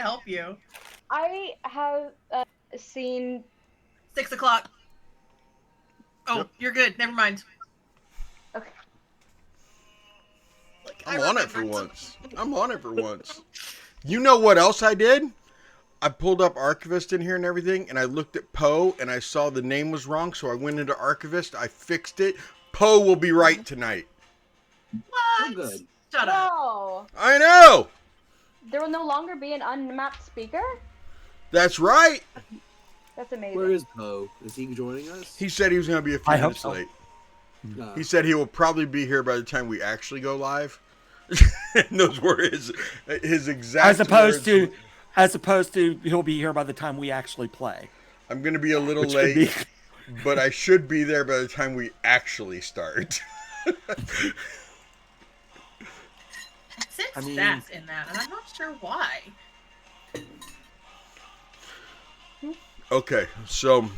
help you. I have seen 6 o'clock. Oh, Yep. You're good. Never mind. Okay. Like, I'm on it for once. You know what else I did? I pulled up Archivist in here and everything, and I looked at Poe, and I saw the name was wrong, so I went into Archivist, I fixed it. Poe will be right tonight. What? Oh, good. Shut up. No, I know! there will no longer be an unmapped speaker. That's right! That's amazing. Where is Poe? Is he joining us? He said he was going to be a few I hope minutes so. late. No. He said he will probably be here by the time we actually go live. And those were his exact As opposed to he'll be here by the time we actually play. I'm going to be a little Which could late, but I should be there by the time we actually start. It said I mean- stats in that, and I'm not sure why. Okay, so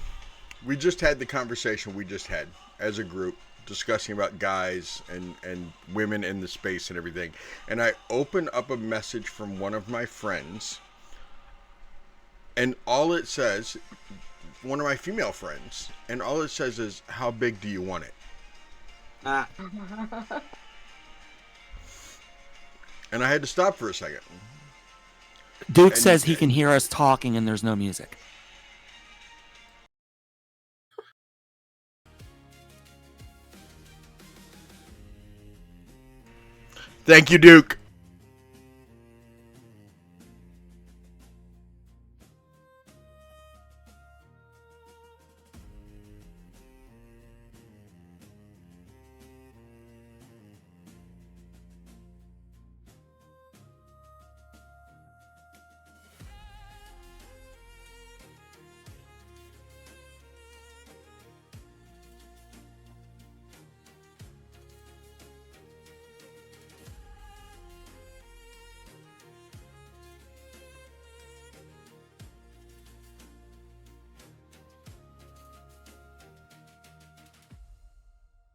we just had the conversation we just had as a group discussing about guys and women in the space and everything. And I opened up a message from one of my friends, and all it says, one of my female friends, and all it says is, how big do you want it? Ah, And I had to stop for a second. Duke And- says he can hear us talking and there's no music. Thank you, Duke.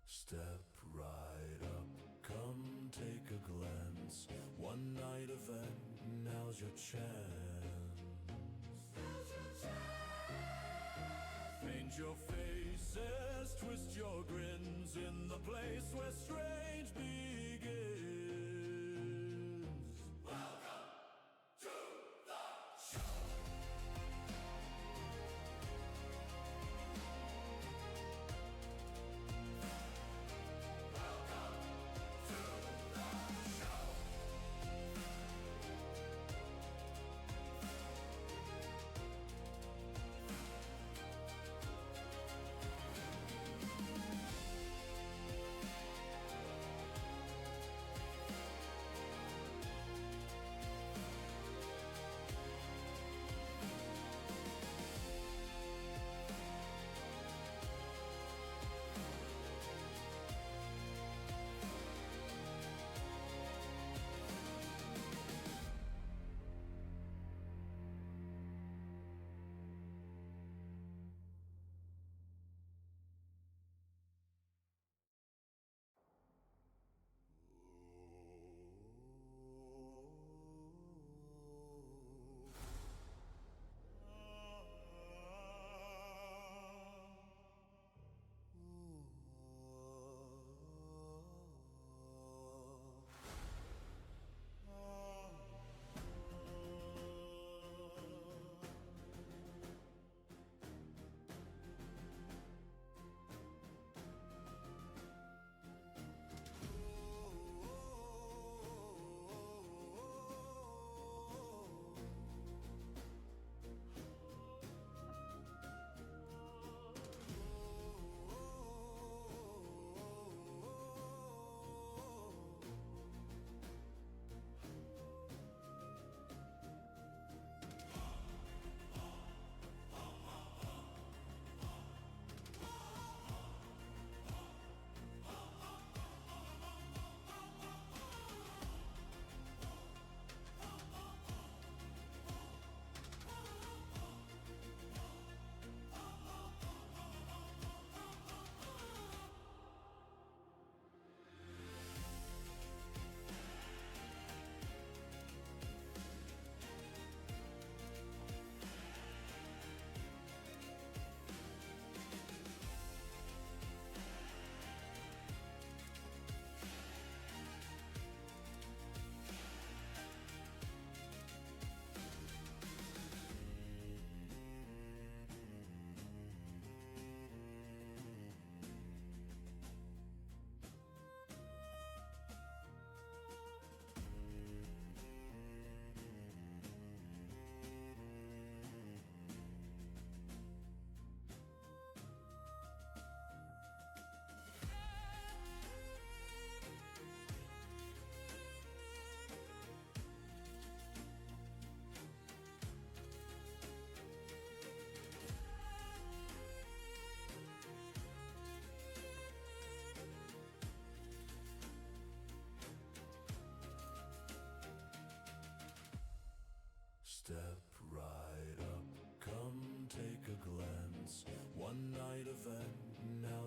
Step right up, come take a glance. One night event, now's your chance. Paint your faces, twist your grins in the place where strange begins. Welcome to the show.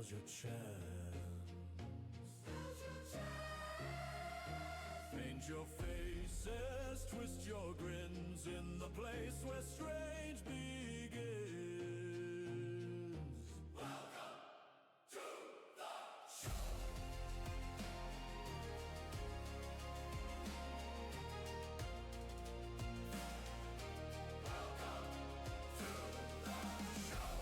now's your chance. Paint your faces, twist your grins in the place where strange begins. Welcome to the show. Welcome to the show.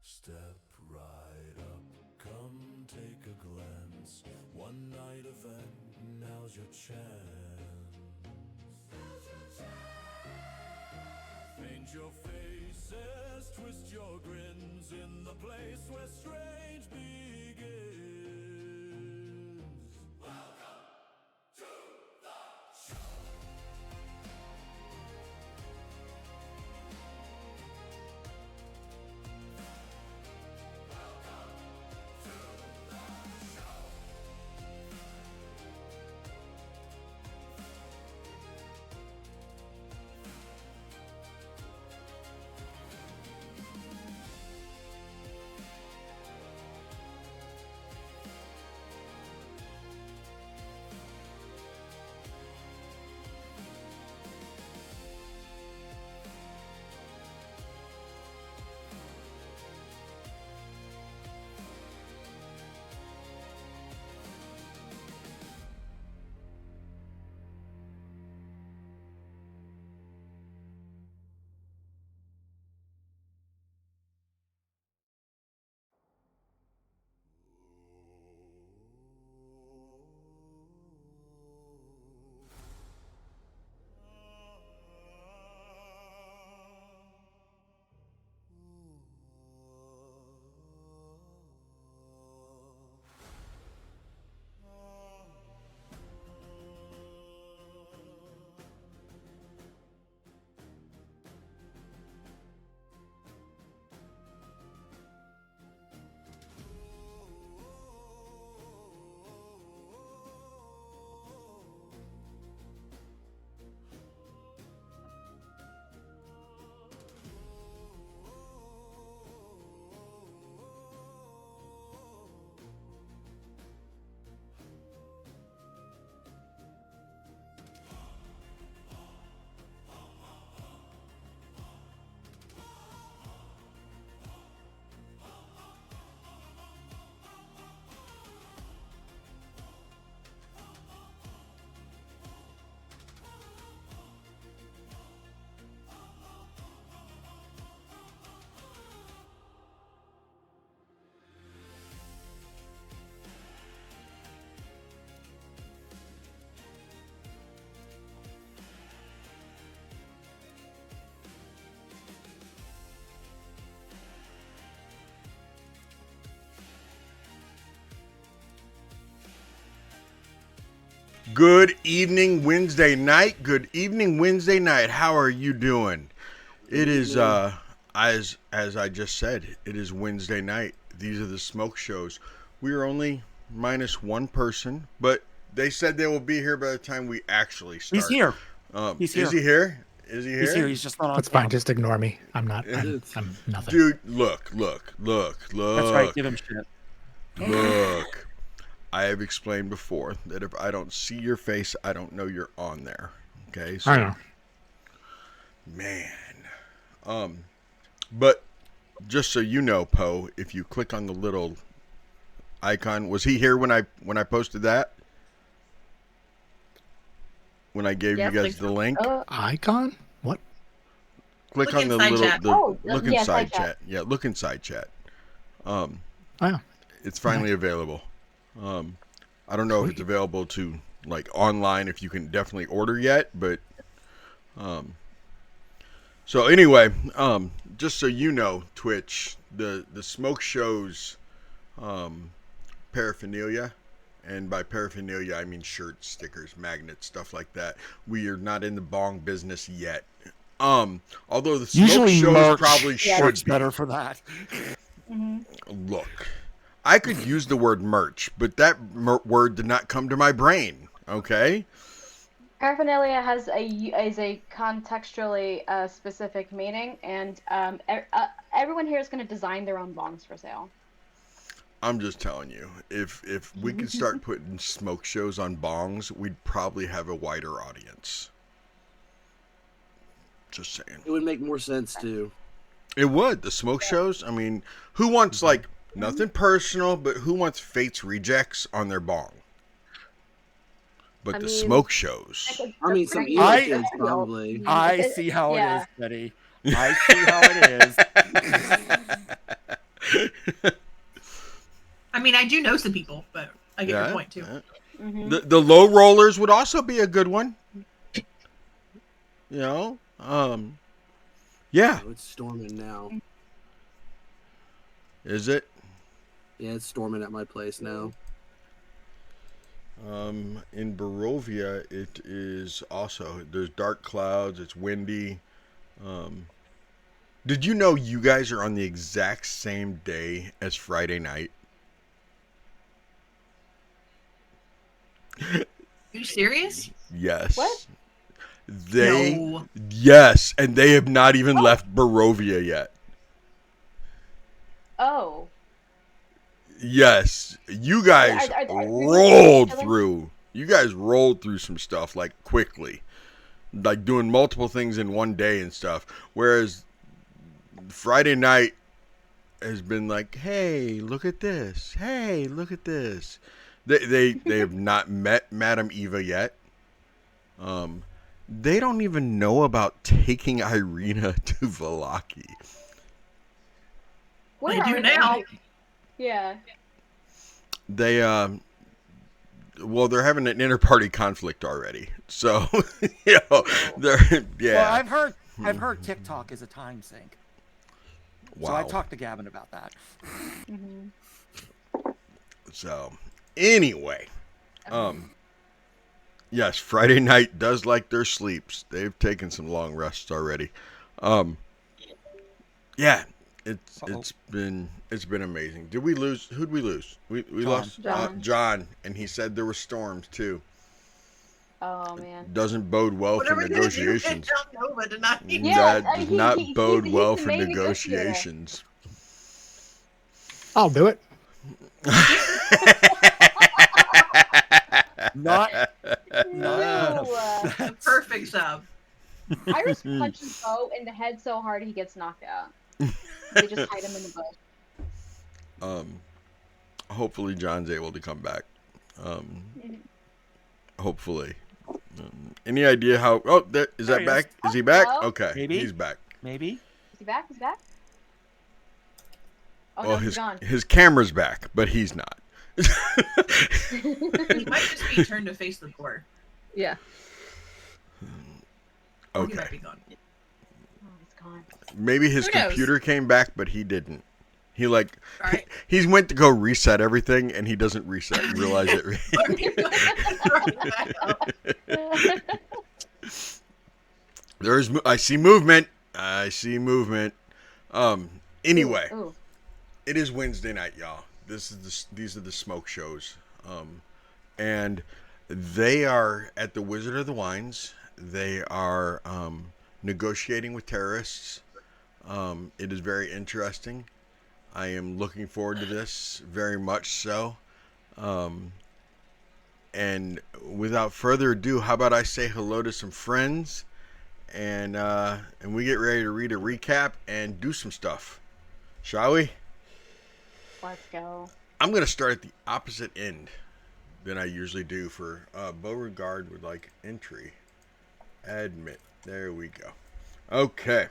Step right up, come take a glance. One night event, now's your chance. Paint your faces, twist your grins in the place where strange begins. Welcome to the show. Good evening, Wednesday night. Good evening, Wednesday night. How are you doing? It is, as I just said, it is Wednesday night. These are the smoke shows. We are only minus one person, but they said they will be here by the time we actually start. He's here. Is he here? Is he here? He's here. He's just not on. That's fine. Just ignore me. I'm not. I'm nothing. Dude, look. That's right. Give him shit. Look. I have explained before that if I don't see your face, I don't know you're on there. Okay? So, I know. Man. But just so you know, Poe, if you click on the little icon, was he here when I posted that? When I gave you guys the link? Icon? What? Click Look on the inside little chat. look yeah, inside side chat. chat. Yeah, look inside chat. Oh. It's finally available. I don't know if it's available to like online if you can definitely order yet, but so anyway, just so you know, Twitch, the smoke shows paraphernalia, and by paraphernalia I mean shirts, stickers, magnets, stuff like that. We are not in the bong business yet. Although the smoke Usually shows merch probably should works be. better for that. Look, I could use the word merch, but that word did not come to my brain. Okay. Paraphernalia is a contextually specific meaning, and everyone here is going to design their own bongs for sale. I'm just telling you, if we could start putting smoke shows on bongs, we'd probably have a wider audience. Just saying. It would make more sense too. It would. The smoke shows. I mean, who wants like nothing personal, but who wants Fate's Rejects on their bong? But I the mean, smoke shows. I mean, some emo I- kids probably. I see how it Yeah. is, Betty. I see how it is. I mean, I do know some people, but I get your point too. Yeah. The low rollers would also be a good one. You know, yeah. Oh, it's storming now. Is it? Yeah, it's storming at my place now. In Barovia, it is also, there's dark clouds, it's windy. Did you know you guys are on the exact same day as Friday night? Are you serious? Yes. What? No. Yes, and they have not even left Barovia yet. Oh. Yes, you guys Are they rolled killing- through. You guys rolled through some stuff like quickly, like doing multiple things in one day and stuff. Whereas Friday night has been like, hey, look at this. Hey, look at this. They have not met Madame Eva yet. They don't even know about taking Irina to Valaki. Where They do are now. Yeah. They well, they're having an inter-party conflict already. So, you know, they're yeah. Well, I've heard TikTok is a time sink. Wow. So I talked to Gavin about that. So, anyway, yes, Friday night does like their sleeps. They've taken some long rests already. Yeah, it's been amazing. Did we lose? Who'd we lose? We lost John, and he said there were storms too. Oh man. Doesn't bode well Whatever for it is, you negotiations. hit Nova tonight. Yeah, That does he- not he- bode he's well the for main negotiator. negotiations. I'll do it. Not No. The perfect sub. Iris punches Bo in the head so hard he gets knocked out. They just hide him in the bush. Hopefully John's able to come back. Hopefully. Any idea how? Oh, is There that he back? is. Is he back? Hello? Okay, Maybe. he's back. maybe. Is he back? He's back? Oh, Well, no, he's gone. his camera's back, but he's not. He might just be turned to face the door. Yeah. Or he Okay, might be gone. Oh, he's gone. maybe his Who knows? computer came back, but he didn't. He like Right. he's went to go reset everything and he doesn't reset and realize it. I see movement. I see movement. Anyway, Ooh. it is Wednesday night, y'all. These are the smoke shows. And they are at the Wizard of the Wines. They are negotiating with terrorists. It is very interesting. I am looking forward to this very much so. And without further ado, how about I say hello to some friends, and we get ready to read a recap and do some stuff, shall we? Let's go. I'm gonna start at the opposite end than I usually do for Beauregard would like entry. Admit. There we go. Okay.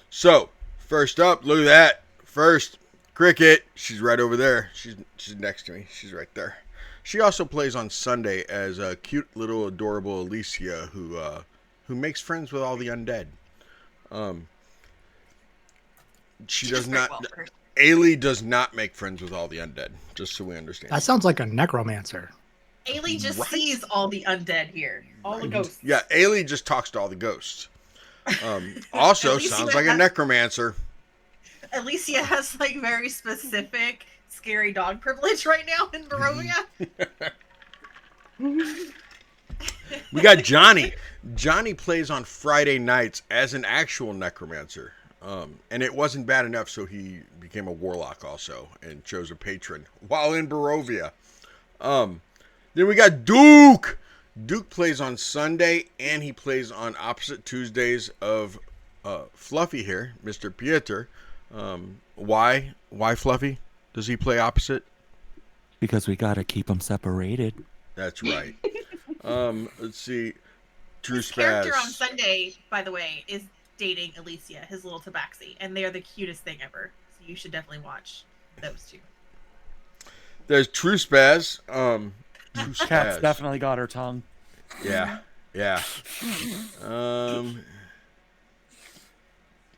So first up, look at that. First, Cricket. She's right over there. She's next to me. She's right there. She also plays on Sunday as a cute little adorable Alicia who makes friends with all the undead. She does not. Eilidh does not make friends with all the undead. Just so we understand. That sounds like a necromancer. Eilidh just sees all the undead here, all the ghosts. Yeah, Eilidh just talks to all the ghosts. Also Alicia sounds like a has- necromancer. Alicia has like very specific scary dog privilege right now in Barovia. We got Johnny. Johnny plays on Friday nights as an actual necromancer. And it wasn't bad enough, so he became a warlock also and chose a patron while in Barovia. Then we got Duke. Duke plays on Sunday, and he plays on opposite Tuesdays of Fluffy here, Mr. Piotr. Why Fluffy? Does he play opposite? Because we gotta keep them separated. That's right. Let's see. True His character on Spaz. Sunday, by the way, is dating Alicia, his little tabaxi, and they are the cutest thing ever. So you should definitely watch those two. There's True Spaz. True Cat's Spaz. definitely got her tongue. Yeah. Yeah.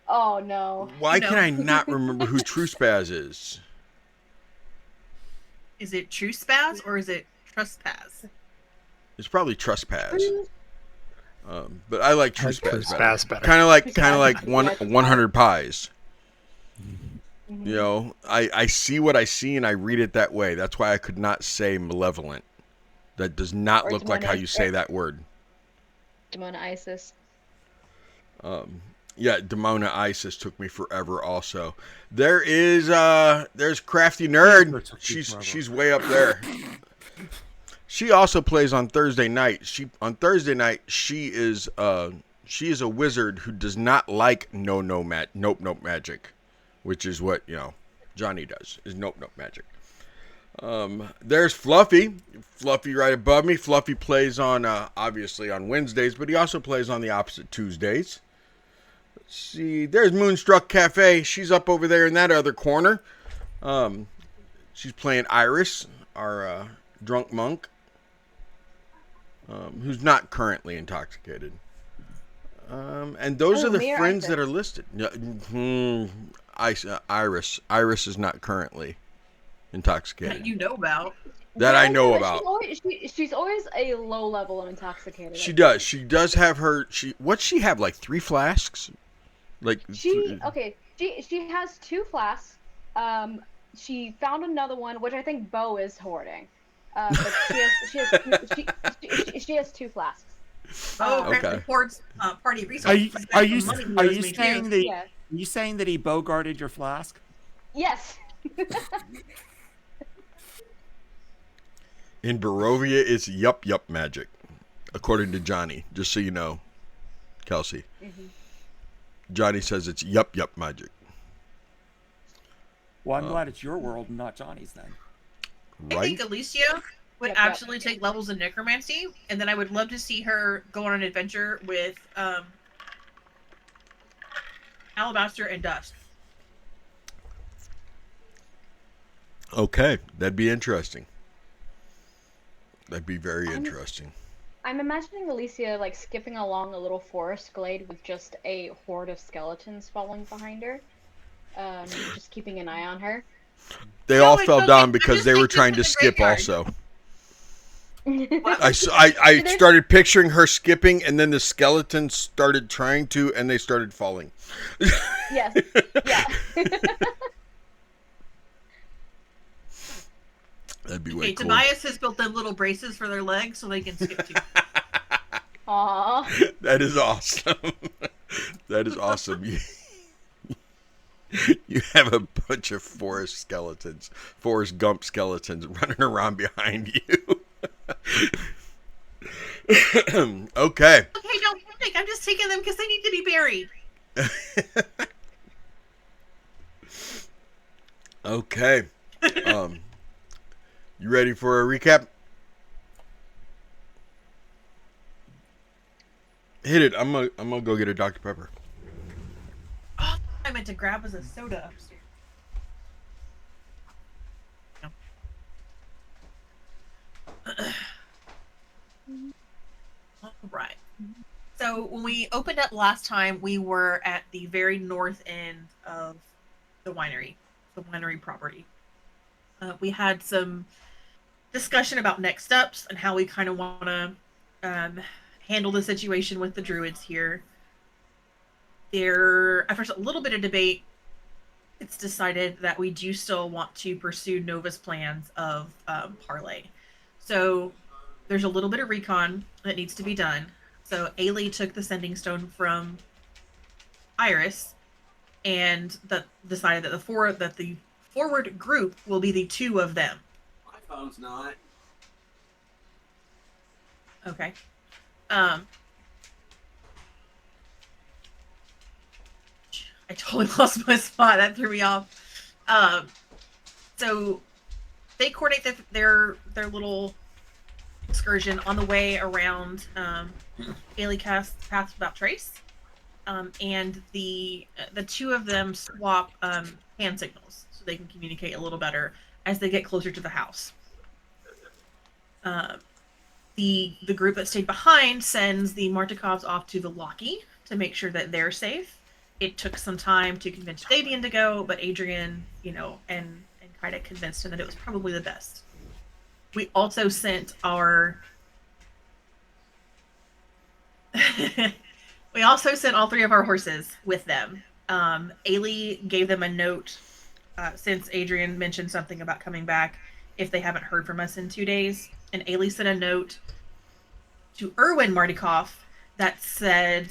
Oh no. Why No. can I not remember who True Spaz is? Is it True Spaz or is it Trespass? It's probably Trespass. But I like True I like True Spaz better. Spaz better. Kind of like Spaz. 100 Pies. Mhm. You know, I see what I see and I read it that way. That's why I could not say malevolent. That does not Or look like how you demonic. say that word. Demona Isis. Yeah, Demona Isis took me forever also. There's Crafty Nerd. She's way up there. She also plays on Thursday night. On Thursday night she is a wizard who does not like nope magic, which is what, Johnny does, is nope magic. There's Fluffy. Fluffy right above me. Fluffy plays on obviously on Wednesdays, but he also plays on the opposite Tuesdays. Let's see. There's Moonstruck Cafe. She's up over there in that other corner. She's playing Iris, our drunk monk, who's not currently intoxicated. And those are the Mere friends Isis. that are listed. Iris. Iris is not currently intoxicated. That you know about. That I know She's about. She's always a low level of intoxicated. She does. She does have her. What's she have? Like 3 flasks? Like She has 2 flasks. She found another one, which I think Bo is hoarding. But she has 2 flasks. Oh, Okay. Craft reports party resources. Are you saying that Yeah. you saying that he bogarted your flask? Yes. in Barovia, it's yup magic, according to Johnny. Just so you know, Kelsey. Mhm. Johnny says it's yup magic. Well, I'm glad it's your world and not Johnny's then. I Right? think Alicia would Yep. absolutely take levels in necromancy, and then I would love to see her go on an adventure with Alabaster and Dust. Okay, that'd be interesting. That'd be very interesting. I'm imagining Alicia like skipping along a little forest glade with just a horde of skeletons following behind her. just keeping an eye on her. They No, all it's fell okay. down I'm because just they were thinking trying of to the skip graveyard. also. What? I started picturing her skipping, and then the skeletons started trying to, and they started falling. Yes. Yeah. That'd be way Okay, cool. Tobias has built them little braces for their legs so they can skip too. Aww. That is awesome. That is awesome. You have a bunch of Forrest Gump skeletons running around behind you. Okay. Okay, don't panic. I'm just taking them because they need to be buried. Okay. You ready for a recap? Hit it. I'm gonna go get a Dr. Pepper. Oh, I meant to grab as a soda upstairs. All right. So when we opened up last time, we were at the very north end of the winery property. We had some discussion about next steps and how we kind of want to handle the situation with the druids here. After a little bit of debate, it's decided that we do still want to pursue Nova's plans of Parley. So there's a little bit of recon that needs to be done. So Eilidh took the sending stone from Iris and decided that the forward group will be the two of them. My phone's not. Okay. I totally lost my spot. That threw me off. So they coordinate their little excursion on the way around Gyillygash paths without trace. And the two of them swap hand signals so they can communicate a little better as they get closer to the house. The group that stayed behind sends the Martikovs off to the Locky to make sure that they're safe. It took some time to convince Fabian to go, but Adrian, and Kaida convinced him that it was probably the best. We also sent our we also sent all three of our horses with them. Eilidh gave them a note since Adrian mentioned something about coming back if they haven't heard from us in 2 days. And Eilidh sent a note to Erwin Martikov that said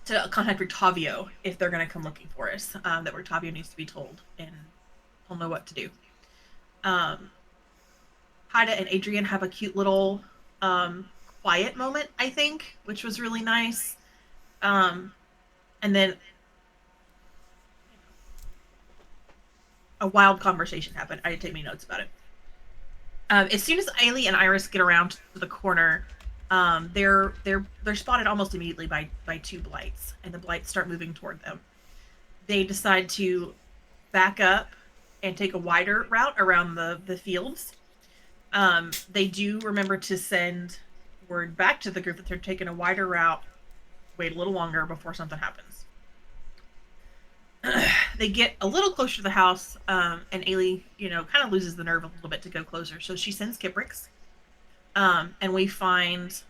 to contact Rictavio if they're going to come looking for us. That Rictavio needs to be told, and he'll know what to do. Kaida and Adrian have a cute little quiet moment, I think, which was really nice. And then a wild conversation happened. I didn't take any notes about it. As soon as Eilidh and Iris get around to the corner, they're spotted almost immediately by two blights, and the blights start moving toward them. They decide to back up and take a wider route around the fields. They do remember to send word back to the group that they're taking a wider route, wait a little longer before something happens. They get a little closer to the house, and Eilidh, kind of loses the nerve a little bit to go closer, so she sends Kiprix. And we find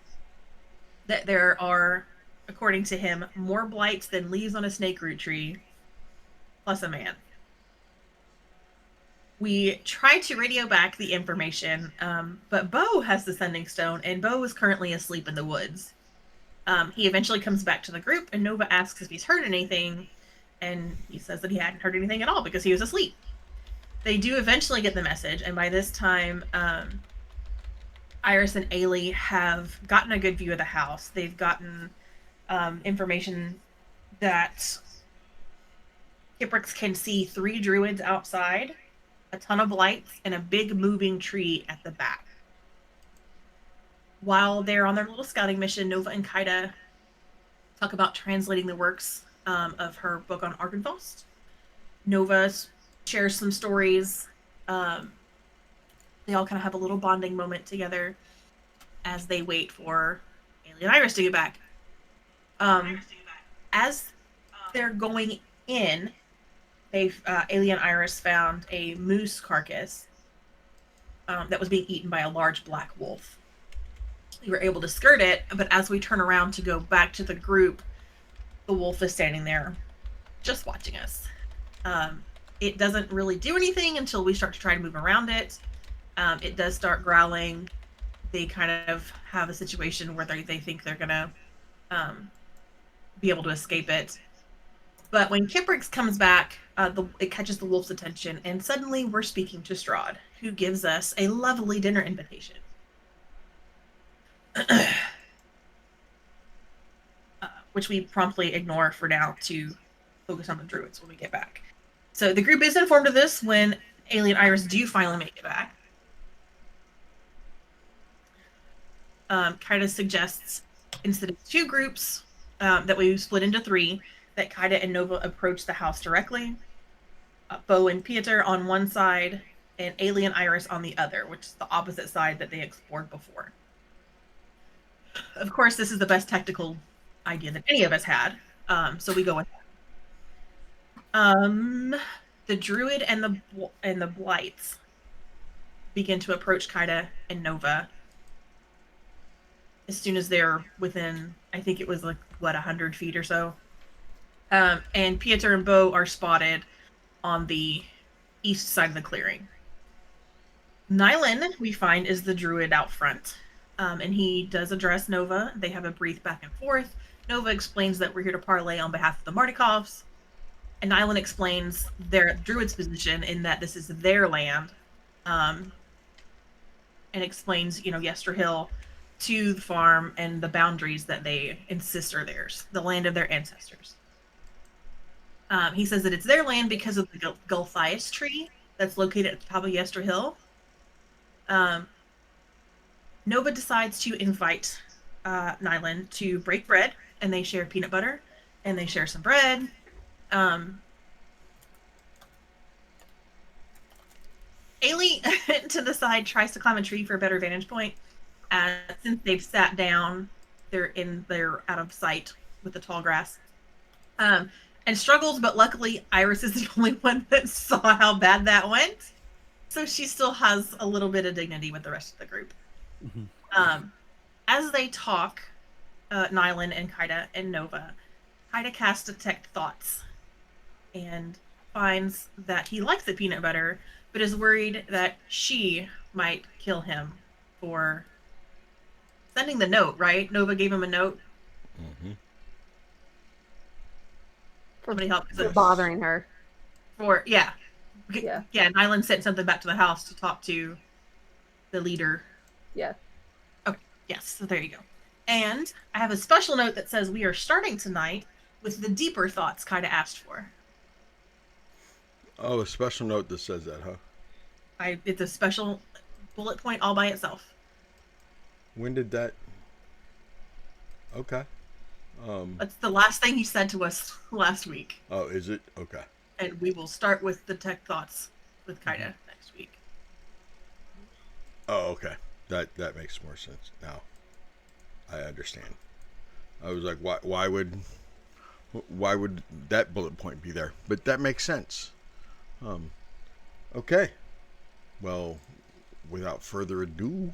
that there are, according to him, more blights than leaves on a snake root tree, plus a man. We try to radio back the information, but Bo has the sending stone, and Bo is currently asleep in the woods. He eventually comes back to the group, and Nova asks if he's heard anything, and he says that he hadn't heard anything at all because he was asleep. They do eventually get the message, and by this time, Iris and Eilidh have gotten a good view of the house. They've gotten information that Kiprix can see 3 druids outside, a ton of lights, and a big moving tree at the back. While they're on their little scouting mission, Nova and Kaida talk about translating the works of her book on Argynvost. Nova shares some stories. They all kind of have a little bonding moment together as they wait for Eilidh and Iris to get back. As they're going in, Eilidh and Iris found a moose carcass that was being eaten by a large black wolf. We were able to skirt it, but as we turn around to go back to the group, the wolf is standing there just watching us. It doesn't really do anything until we start to try to move around it. It does start growling. They kind of have a situation where they think they're gonna be able to escape it. But when Kiprix comes back, it catches the wolf's attention, and suddenly we're speaking to Strahd, who gives us a lovely dinner invitation. Which we promptly ignore for now to focus on the druids when we get back. So the group is informed of this when Eilidh and Iris do finally make it back. Kaida suggests, instead of 2 groups, that we split into 3, that Kaida and Nova approach the house directly. Beau and Piotr on one side, and Eilidh and Iris on the other, which is the opposite side that they explored before. Of course, this is the best tactical idea that any of us had, so we go with that. The druid and the blights begin to approach Kaida and Nova as soon as they're within, I think it was 100 feet or so. And Piotr and Beau are spotted on the east side of the clearing. Nyland, we find, is the druid out front. And he does address Nova. They have a brief back and forth. Nova explains that we're here to parlay on behalf of the Martikovs. And Nyland explains their druid's position in that this is their land. And explains, Yester Hill to the farm and the boundaries that they insist are theirs, the land of their ancestors. He says that it's their land because of the Gulthias tree that's located at the top of Yester Hill. Nova decides to invite Nyland to break bread, and they share peanut butter, and they share some bread. Eilidh, to the side, tries to climb a tree for a better vantage point. Since they've sat down, they're out of sight with the tall grass. And struggles, but luckily Iris is the only one that saw how bad that went. So she still has a little bit of dignity with the rest of the group. Mm-hmm. As they talk, Nyland and Kaida and Nova, Kaida casts Detect Thoughts and finds that he likes the peanut butter, but is worried that she might kill him for sending the note, right? Nova gave him a note. Mm-hmm. Somebody help. For bothering her. Yeah, Nyland sent something back to the house to talk to the leader. Yeah. Okay, yes, so there you go. And I have a special note that says we are starting tonight with the deeper thoughts Kaida asked for. Oh, a special note that says that, huh? It's a special bullet point all by itself. When did that? Okay. That's the last thing he said to us last week. Oh, is it? Okay. And we will start with the tech thoughts with Kaida next week. Oh, okay. That makes more sense now. I understand. I was like, why would that bullet point be there? But that makes sense. Okay. Well, without further ado,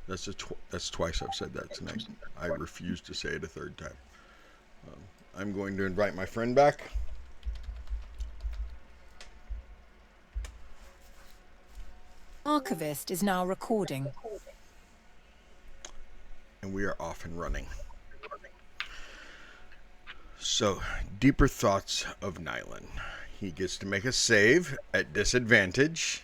that's twice I've said that tonight. I refuse to say it a third time. I'm going to invite my friend back. Archivist is now recording. And we are off and running. So, deeper thoughts of Nyland. He gets to make a save at disadvantage.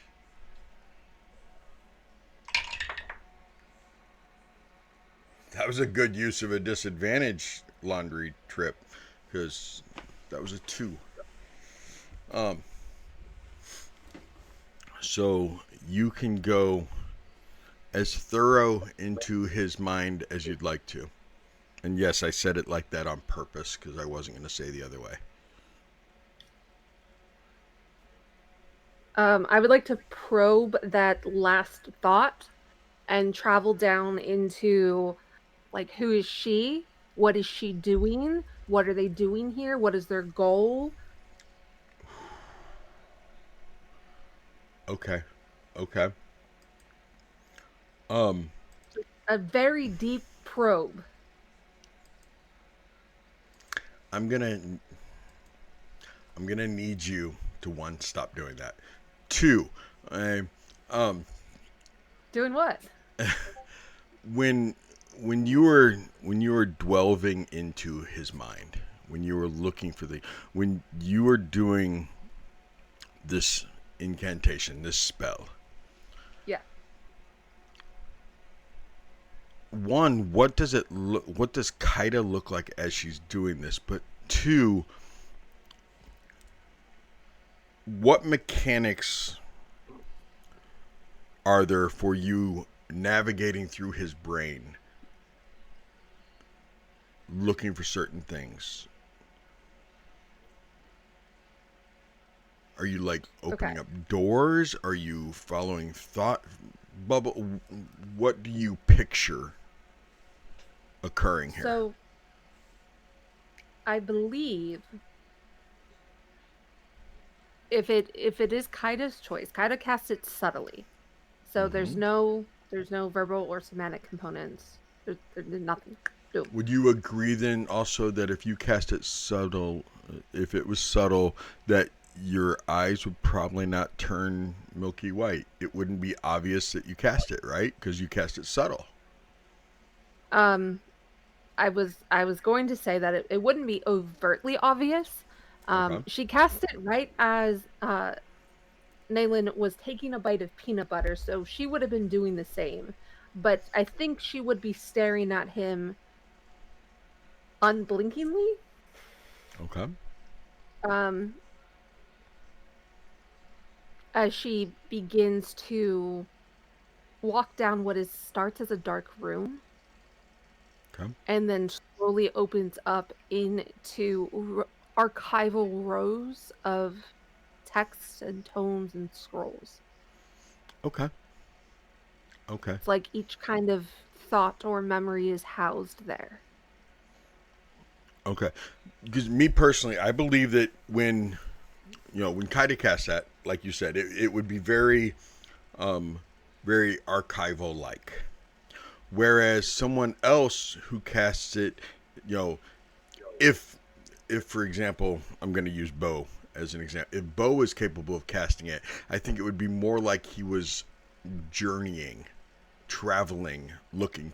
That was a good use of a disadvantage laundry trip, because that was a 2. So you can go as thorough into his mind as you'd like to. And yes, I said it like that on purpose, because I wasn't going to say the other way. I would like to probe that last thought and travel down into, who is she? What is she doing? What are they doing here? What is their goal? Okay. Okay. A very deep probe. I'm gonna need you to, one, stop doing that. Two, I Doing what? when you were delving into his mind, when you were looking for when you were doing this incantation, this spell. Yeah. One, what does Kaida look like as she's doing this? But two, what mechanics are there for you navigating through his brain, looking for certain things? Are you like opening up doors? Are you following thought bubble? What do you picture occurring here? So, I believe if it is Kaida's choice, Kaida casts it subtly. So there's no verbal or semantic components. There's nothing. No. Would you agree then also that if you cast it subtle, if it was subtle, that your eyes would probably not turn milky white? It wouldn't be obvious that you cast it, right? Because you cast it subtle. I was going to say that it wouldn't be overtly obvious. She cast it right as Nyland was taking a bite of peanut butter, so she would have been doing the same. But I think she would be staring at him unblinkingly. Okay. As she begins to walk down what starts as a dark room. Okay. And then slowly opens up into archival rows of texts and tomes and scrolls. Okay. Okay. It's like each kind of thought or memory is housed there. Okay. Because me personally, I believe that when Kaida casts that, like you said, it would be very, very archival like. Whereas someone else who casts it, if for example, I'm going to use Bo as an example. If Bo was capable of casting it, I think it would be more like he was journeying, traveling, looking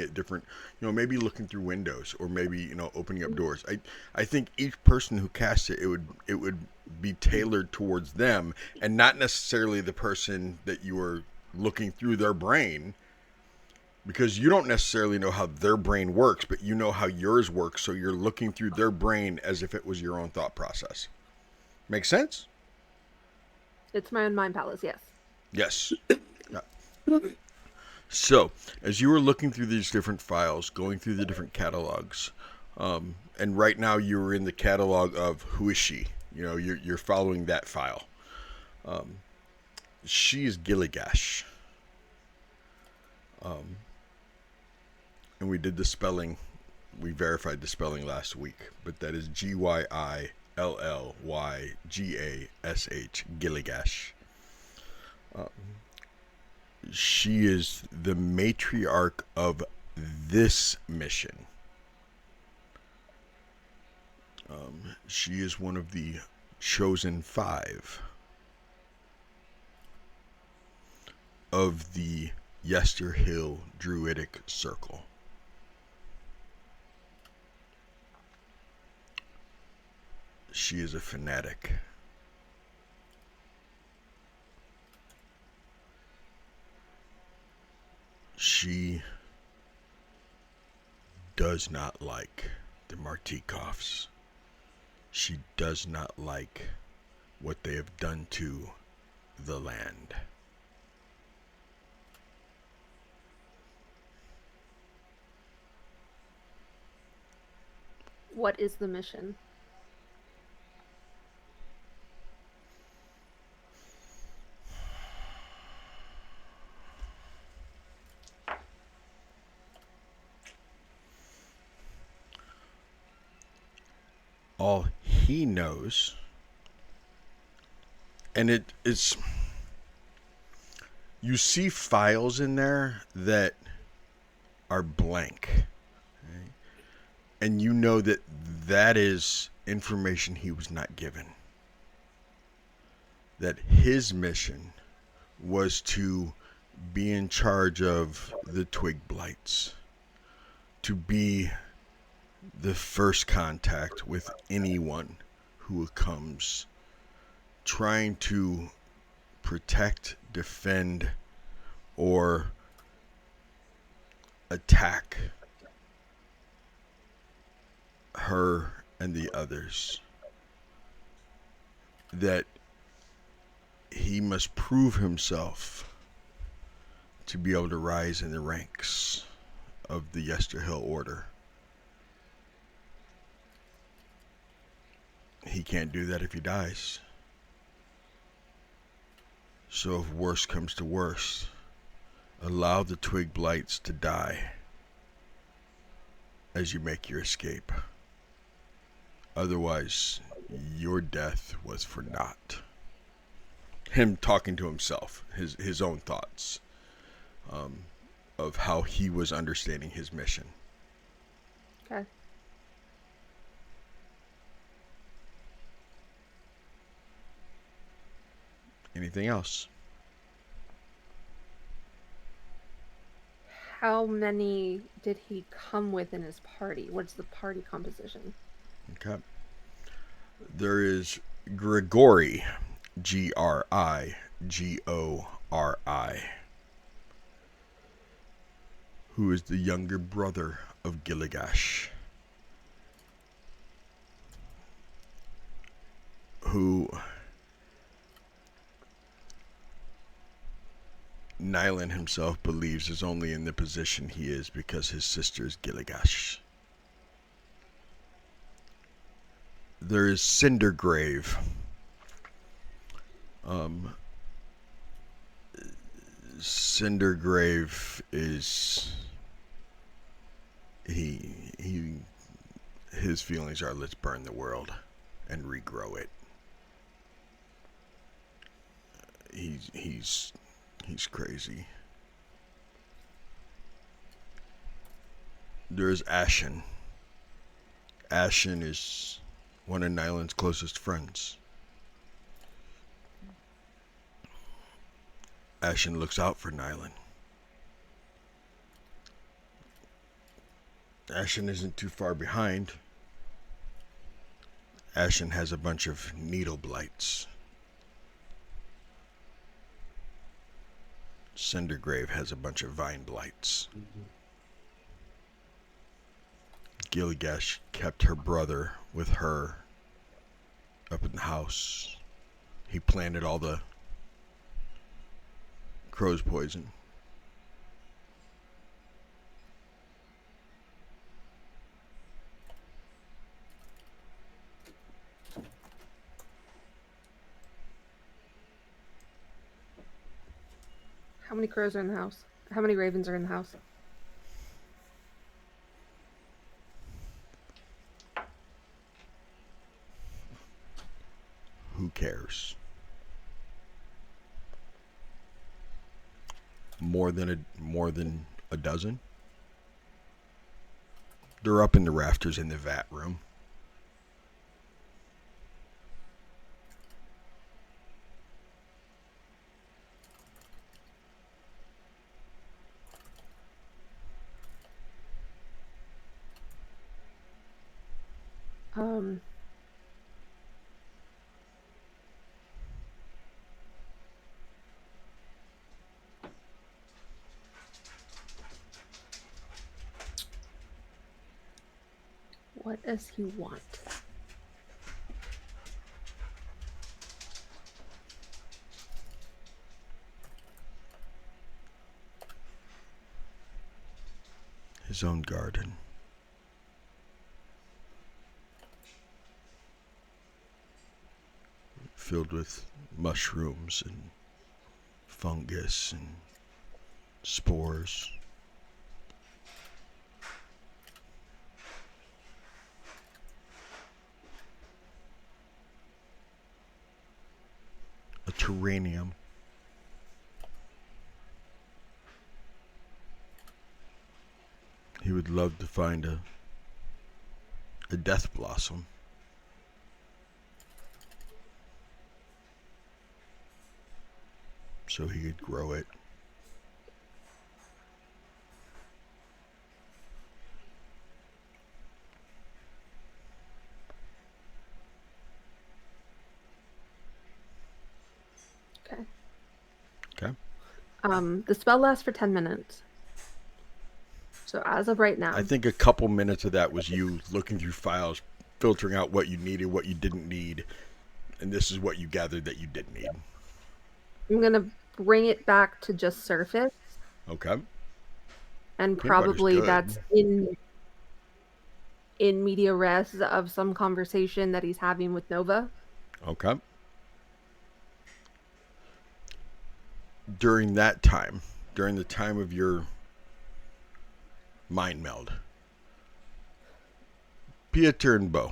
at different, maybe looking through windows, or maybe, opening up doors. I think each person who casts it, it would be tailored towards them, and not necessarily the person that you are looking through their brain, because you don't necessarily know how their brain works, but you know how yours works, so you're looking through their brain as if it was your own thought process. Make sense? It's my own mind palace, yes. Yes. Yeah. So, as you were looking through these different files, going through the different catalogs, and right now you're in the catalog of Who Is She? You're following that file. She is Gyillygash. And we did the spelling. We verified the spelling last week, but that is Gyillygash, Gylygash. She is the matriarch of this mission. She is one of the chosen 5 of the Yesterhill Druidic Circle. She is a fanatic. She does not like the Martikovs. She does not like what they have done to the land. What is the mission? All he knows, and it's You see files in there that are blank. Okay? And you know that that is information he was not given. That his mission was to be in charge of the Twig Blights. To be the first contact with anyone who comes trying to protect, defend, or attack her and the others. That he must prove himself to be able to rise in the ranks of the Yesterhill Order. He can't do that if he dies. So if worse comes to worse, allow the Twig Blights to die as you make your escape. Otherwise, your death was for naught. Him talking to himself, his own thoughts of how he was understanding his mission. Okay. Anything else? How many did he come with in his party? What's the party composition? Okay. There is Grigori, Grigori, who is the younger brother of Gyillygash, who Nyland himself believes is only in the position he is because his sister is Gyillygash. There is Cindergrave. Cindergrave is his feelings are let's burn the world and regrow it. He's crazy. There's Ashen. Ashen is one of Nyland's closest friends. Ashen looks out for Nyland. Ashen isn't too far behind. Ashen has a bunch of needle blights. Cindergrave has a bunch of vine blights. Gyillygash kept her brother with her up in the house. He planted all the crow's poison. How many crows are in the house? How many ravens are in the house? Who cares? More than a dozen? They're up in the rafters in the vat room. What does he want? His own garden. Filled with mushrooms and fungus and spores. A terrarium. he would love to find a death blossom. So he could grow it. Okay. Okay. The spell lasts for 10 minutes. So as of right now, I think a couple minutes of that was you looking through files, filtering out what you needed, what you didn't need, and this is what you gathered that you did need. I'm gonna bring it back to just surface. Okay. And Peanut probably butter's that's in media res of some conversation that he's having with Nova. Okay. During that time, during the time of your mind meld, Piotr and Beau,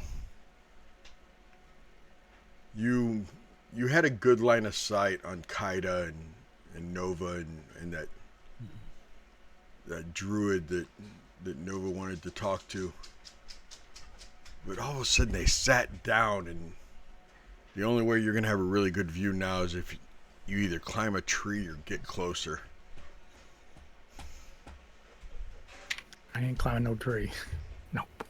you had a good line of sight on Kaida and Nova and that druid that Nova wanted to talk to. But all of a sudden they sat down, and the only way you're going to have a really good view now is if you either climb a tree or get closer. I ain't climbing no tree. Nope.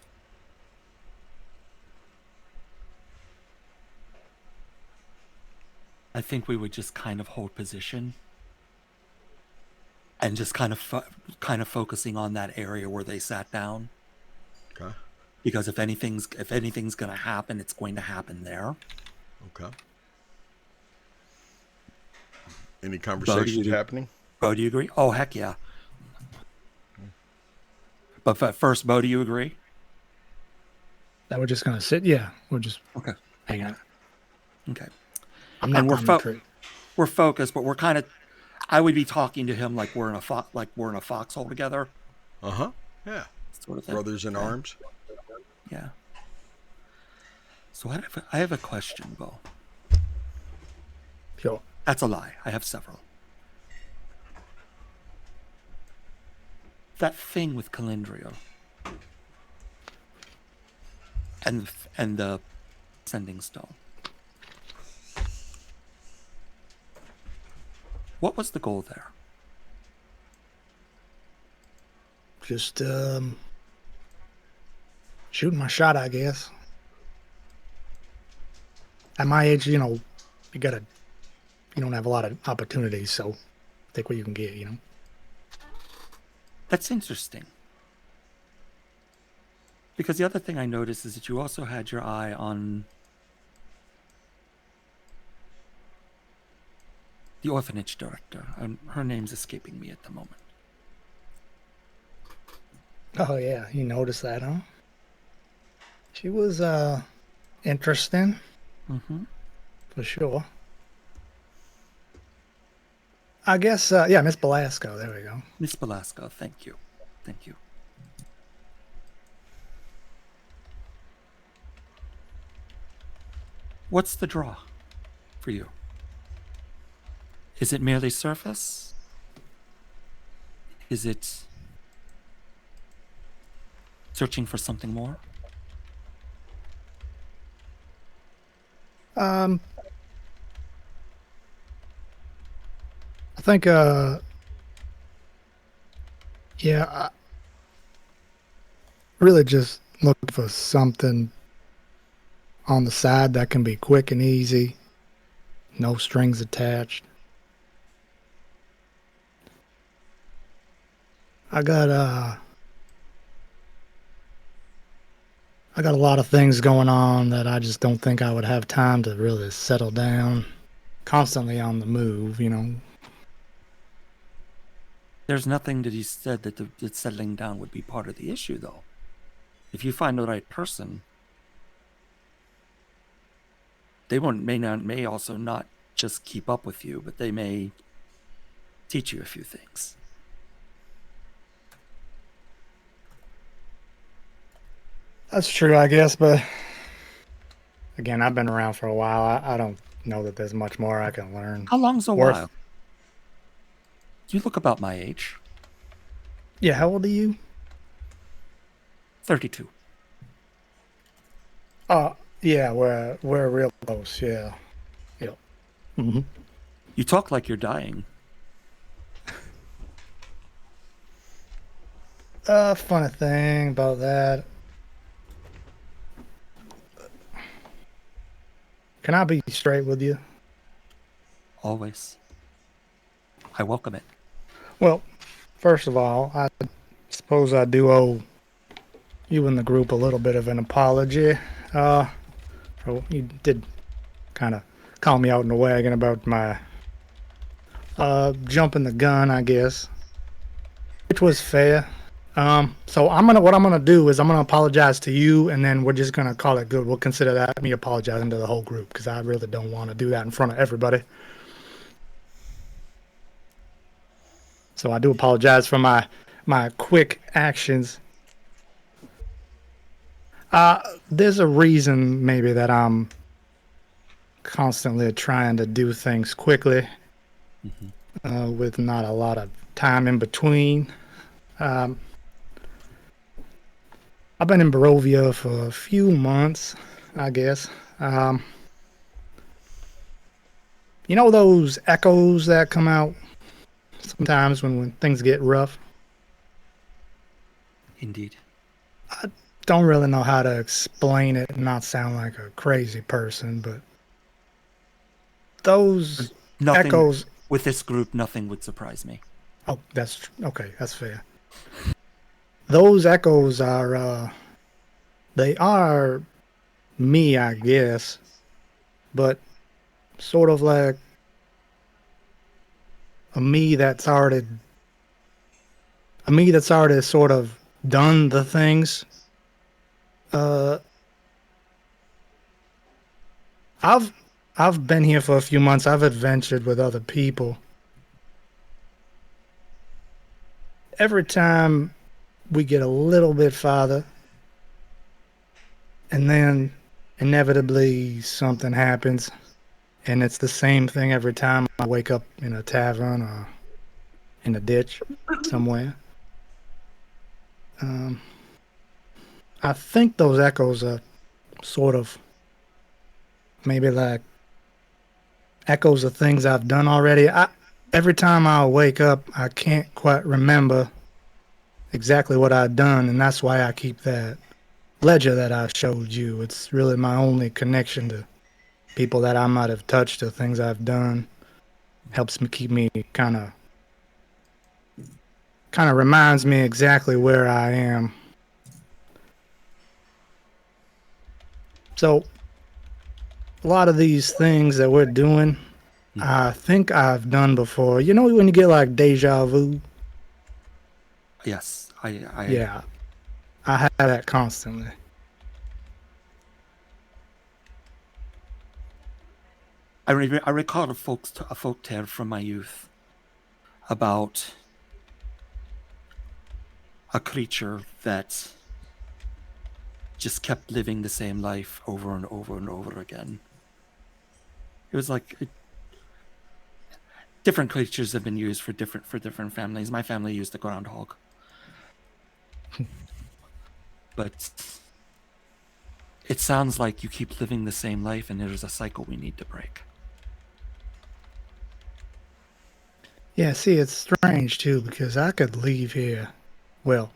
I think we would just kind of hold position and just kind of focusing on that area where they sat down. Okay. Because if anything's going to happen, it's going to happen there. Okay. Any conversations happening? Beau, do you agree? Oh, heck yeah. But first, Beau, do you agree? That we're just gonna sit. Yeah, we're just hanging out. Okay. I'm not climbing a tree. We're focused, but we're kind of. I would be talking to him like we're in a foxhole together. Yeah. Sort of thing. Brothers in arms. Yeah. So I have a question, Beau. Sure. That's a lie. I have several. That thing with Calendrio and the sending stone. What was the goal there? Just shooting my shot, I guess. At my age, you don't have a lot of opportunities, so take what you can get, That's interesting. Because the other thing I noticed is that you also had your eye on the orphanage director. Her name's escaping me at the moment. Oh yeah, you noticed that, huh? She was interesting. Mm-hmm. For sure. I guess yeah, Miss Belasco, there we go. Miss Belasco, thank you. Thank you. What's the draw for you? Is it merely surface? Is it searching for something more? I think yeah, really just looking for something on the side that can be quick and easy, no strings attached. I got a lot of things going on that I just don't think I would have time to really settle down. Constantly on the move, There's nothing that he said that settling down would be part of the issue, though. If you find the right person, they may also not just keep up with you, but they may teach you a few things. That's true, I guess, but again, I've been around for a while. I don't know that there's much more I can learn. How long's a while? You look about my age. Yeah, how old are you? 32. Yeah, we're real close. Yeah. Yep. Mm-hmm. You talk like you're dying. Funny thing about that. Can I be straight with you? Always. I welcome it. Well, first of all, I suppose I do owe you and the group a little bit of an apology. You did kind of call me out in the wagon about my jumping the gun, I guess, which was fair. So what I'm gonna do is I'm gonna apologize to you, and then we're just gonna call it good. We'll consider that me apologizing to the whole group, because I really don't want to do that in front of everybody. So I do apologize for my quick actions. There's a reason maybe that I'm constantly trying to do things quickly, with not a lot of time in between. I've been in Barovia for a few months, I guess. You know those echoes that come out sometimes when things get rough? Indeed. I don't really know how to explain it and not sound like a crazy person, but those echoes... With this group, nothing would surprise me. Oh, that's okay. That's fair. Those echoes are, they are me, I guess, but sort of like a me that's already sort of done the things. I've been here for a few months. I've adventured with other people. Every time we get a little bit farther, and then inevitably something happens, and it's the same thing every time. I wake up in a tavern or in a ditch somewhere. I think those echoes are sort of maybe like echoes of things I've done already. Every time I wake up, I can't quite remember exactly what I've done, and that's why I keep that ledger that I showed you. It's really my only connection to people that I might have touched or things I've done. Helps me keep me kind of reminds me exactly where I am. So a lot of these things that we're doing, I think I've done before. You know when you get like deja vu? Yes, Yeah, I have that constantly. I recall a folk tale from my youth about a creature that just kept living the same life over and over and over again. It was like different creatures have been used for different families. My family used the groundhog. But it sounds like you keep living the same life and there's a cycle we need to break. Yeah, see, it's strange too, because I could leave here. Well,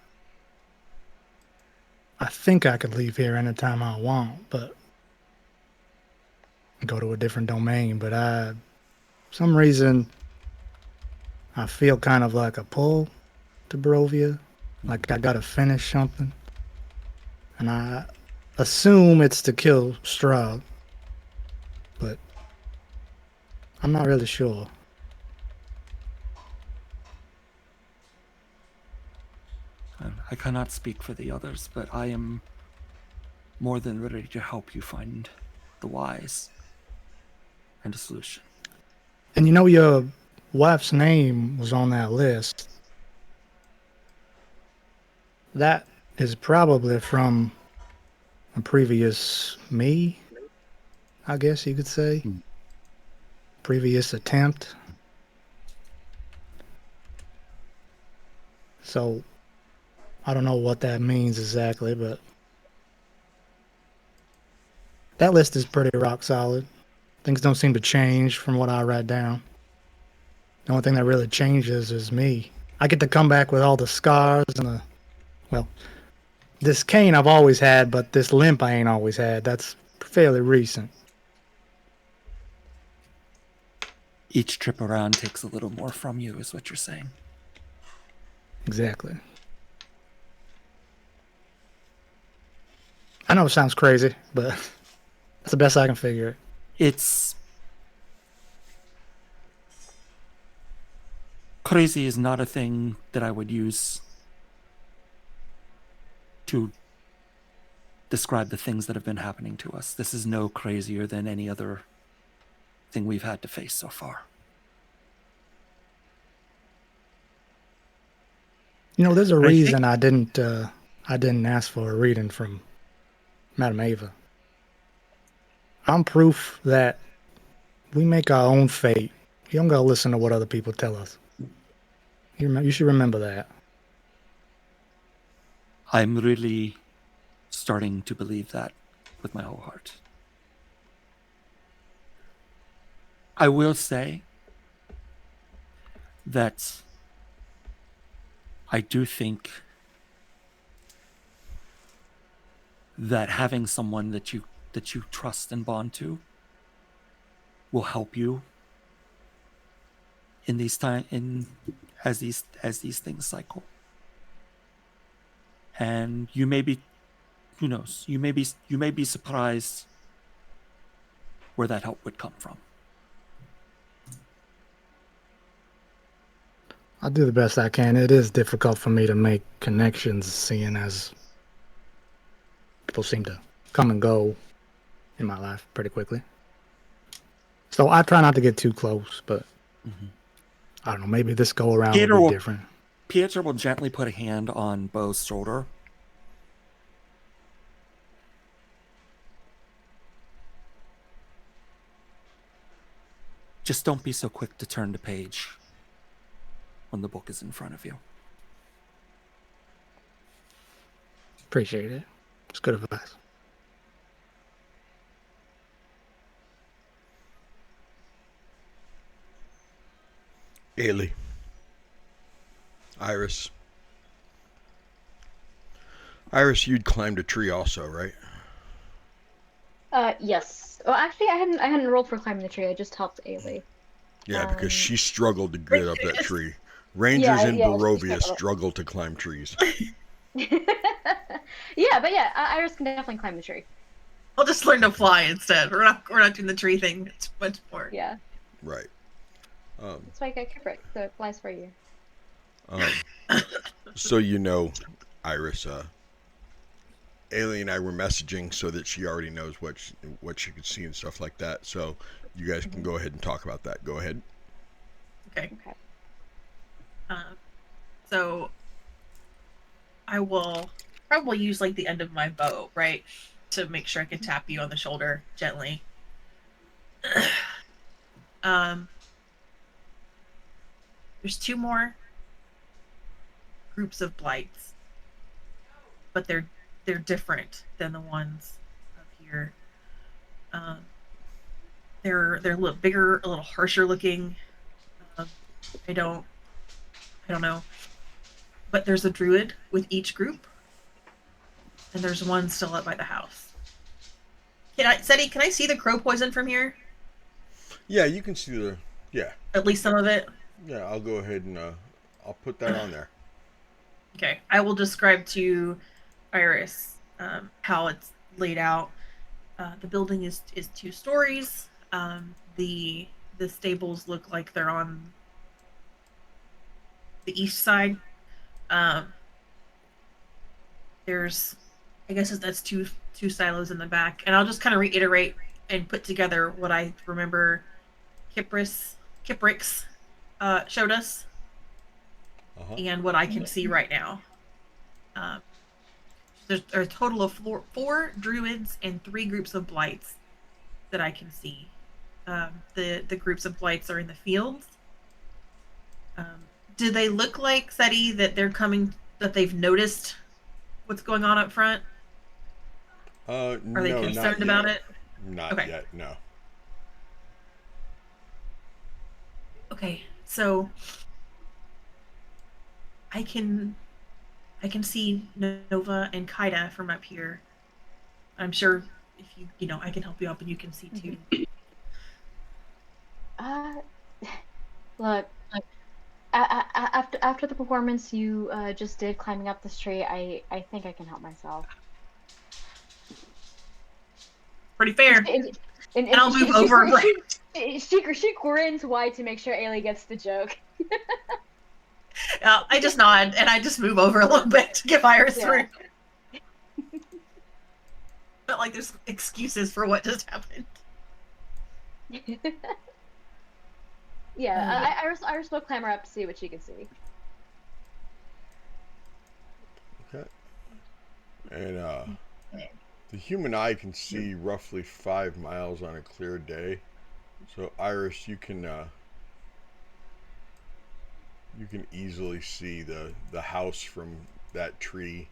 I think I could leave here anytime I want, but go to a different domain. But for some reason, I feel kind of like a pull to Barovia. Like I gotta finish something. And I assume it's to kill Strahd. But I'm not really sure. I cannot speak for the others, but I am more than ready to help you find the wise and a solution. And you know your wife's name was on that list. That is probably from a previous me, I guess you could say. Previous attempt. So I don't know what that means exactly, but that list is pretty rock solid. Things don't seem to change from what I write down. The only thing that really changes is me. I get to come back with all the scars and this cane I've always had, but this limp I ain't always had. That's fairly recent. Each trip around takes a little more from you, is what you're saying. Exactly. I know it sounds crazy, but that's the best I can figure. It's... Crazy is not a thing that I would use to describe the things that have been happening to us. This is no crazier than any other thing we've had to face so far. You know, there's a reason I didn't ask for a reading from Madam Ava. I'm proof that we make our own fate. You don't gotta listen to what other people tell us. You should remember that. I'm really starting to believe that with my whole heart. I will say that I do think that having someone that you trust and bond to will help you in these as these things cycle. And you may be, who knows, you may be surprised where that help would come from. I'll do the best I can. It is difficult for me to make connections, seeing as people seem to come and go in my life pretty quickly. So I try not to get too close, but I don't know, maybe this go around will be different. Piotr will gently put a hand on Beau's shoulder. Just don't be so quick to turn the page when the book is in front of you. Appreciate it. It's good advice. Eilidh. Iris. Iris, you'd climbed a tree also, right? Yes. Well, actually, I hadn't rolled for climbing the tree. I just helped Eilidh. Yeah, because she struggled to get up that tree. Rangers in Barovia struggle to climb trees. Yeah, but yeah, Iris can definitely climb the tree. I'll just learn to fly instead. We're not doing the tree thing. It's much more. Yeah. Right. That's why I got Kubrick, so it flies for you. So you know, Iris, Eilidh and I were messaging so that she already knows what she could see and stuff like that. So you guys can go ahead and talk about that. Go ahead. Okay. So I will probably use like the end of my bow, right, to make sure I can tap you on the shoulder gently. There's two more groups of blights, but they're different than the ones up here. They're a little bigger, a little harsher looking. I don't know. But there's a druid with each group, and there's one still up by the house. Can I see the crow poison from here? Yeah, you can see At least some of it? Yeah, I'll go ahead and I'll put that on there. Okay, I will describe to Iris how it's laid out. The building is 2 stories. The stables look like they're on the east side. There's, I guess that's two silos in the back, and I'll just kind of reiterate and put together what I remember Kiprix showed us, and what I can see right now. There's a total of 4 druids and 3 groups of blights that I can see. The groups of blights are in the fields. Do they look like, Seti, that they're coming that they've noticed what's going on up front? Are they concerned about it? Not Okay. yet, no. Okay, so I can see Nova and Kaida from up here. I'm sure if you I can help you up and you can see too. Look, after the performance you just did climbing up this tree, I think I can help myself. Pretty fair. And I'll move over. She grins wide to make sure Eilidh gets the joke. I just nod and I just move over a little bit to give Iris room. But like there's excuses for what just happened. Yeah, Iris will clamber up to see what she can see. Okay. And the human eye can see roughly 5 miles on a clear day. So Iris, you can easily see the house from that tree.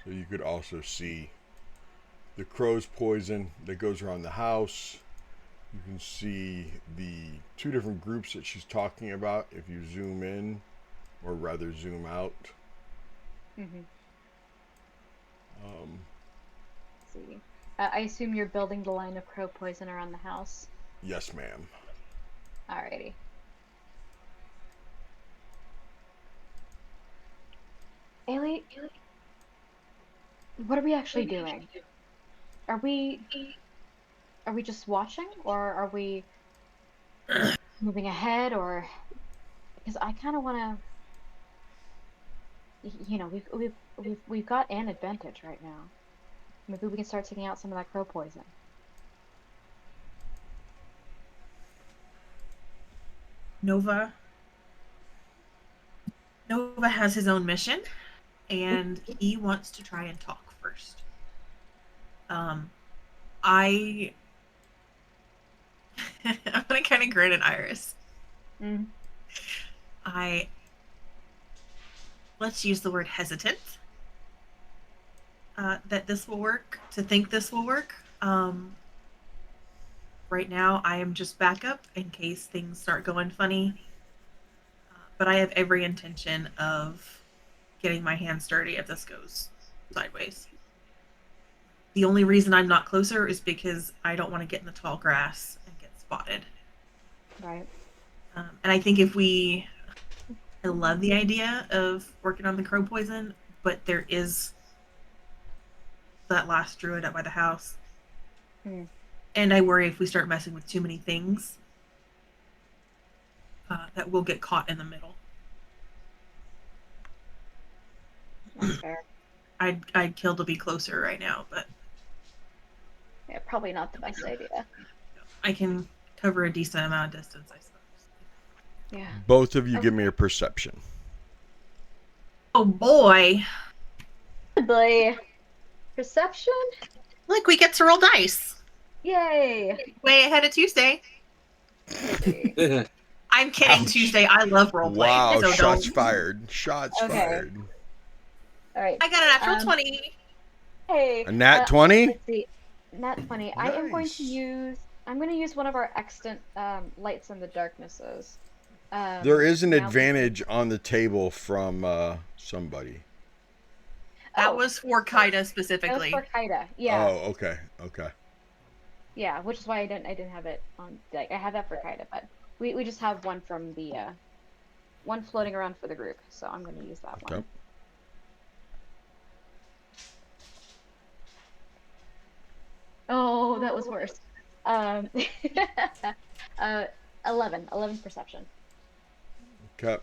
So you could also see the crow's poison that goes around the house. You can see the 2 different groups that she's talking about if you zoom in, or rather zoom out. Mm-hmm. See. I assume you're building the line of crow poison around the house? Yes, ma'am. Alrighty. Eilidh, what are we actually doing? Are we just watching, or are we moving ahead, or because I kind of want to, we've got an advantage right now. Maybe we can start taking out some of that crow poison. Nova has his own mission, and he wants to try and talk first. I'm gonna kind of grin at Iris. Let's use the word hesitant. That this will work, to think this will work. Right now, I am just backup in case things start going funny. But I have every intention of getting my hands dirty if this goes sideways. The only reason I'm not closer is because I don't want to get in the tall grass and get spotted. Right. And I think I love the idea of working on the crow poison, but there is that last druid up by the house. And I worry if we start messing with too many things, that we'll get caught in the middle. That's fair. I'd kill to be closer right now, but yeah, probably not the best idea. I can cover a decent amount of distance, I suppose. Yeah. Both of you give me a perception. Oh boy. Boy. Perception? Look, we get to roll dice. Yay! Way ahead of Tuesday. I'm kidding, Ouch. Tuesday. I love roleplay. Wow, So shots don't... fired. Shots fired. Alright. I got a natural 20. Hey. A nat 20? Let's see. Nat 20. Nice. I am going to use... I'm going to use one of our extant lights in the darknesses. There is an advantage on the table from somebody. That was for Kaida specifically. That was for Kaida, yeah. Oh, okay, okay. Yeah, which is why I didn't have it on. Like, I have that for Kaida, but we just have one from the one floating around for the group, so I'm going to use that one. Oh, that was worse. 11 perception. Okay.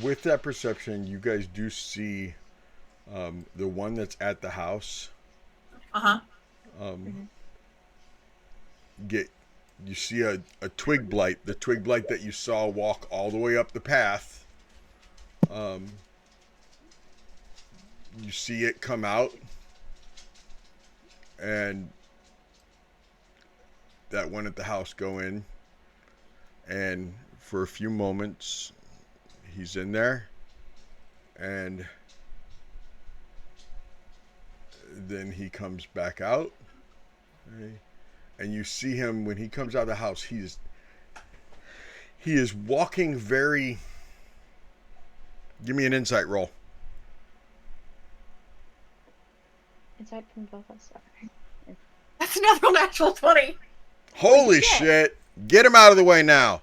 With that perception, you guys do see the one that's at the house. You see a twig blight, the twig blight that you saw walk all the way up the path. You see it come out, and that one at the house go in, and for a few moments. He's in there, and then he comes back out. Okay. And you see him when he comes out of the house. He is walking very. Give me an insight roll. Insight from both of us. Okay. That's another natural 20. Holy shit! Get him out of the way now.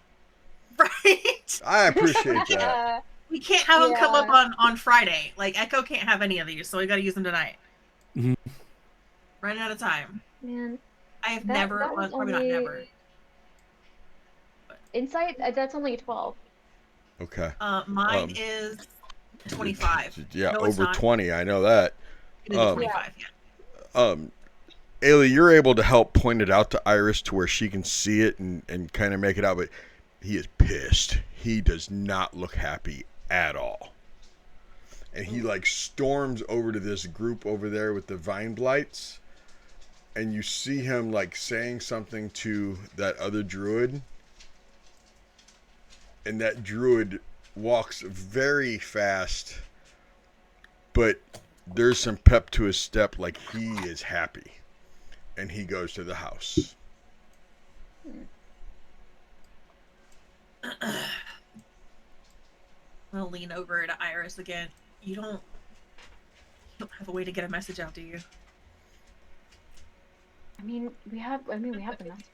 Right? I appreciate that. We can't have them come up on Friday. Like, Echo can't have any of these, so we gotta use them tonight. Mhm. Running out of time. Man, I have that never, was probably not only- never. Insight, that's only a 12. Okay. Mine is 25. Yeah, No, it's over not. 20. I know that. It is a 25, yeah. Eilidh, you're able to help point it out to Iris to where she can see it and kind of make it out, but he is pissed. He does not look happy at all. And he like storms over to this group over there with the vine blights, and you see him like saying something to that other druid, and that druid walks very fast, but there's some pep to his step, like he is happy, and he goes to the house. I'm gonna lean over to Iris again. You don't have a way to get a message out, do you? I mean, we have the message.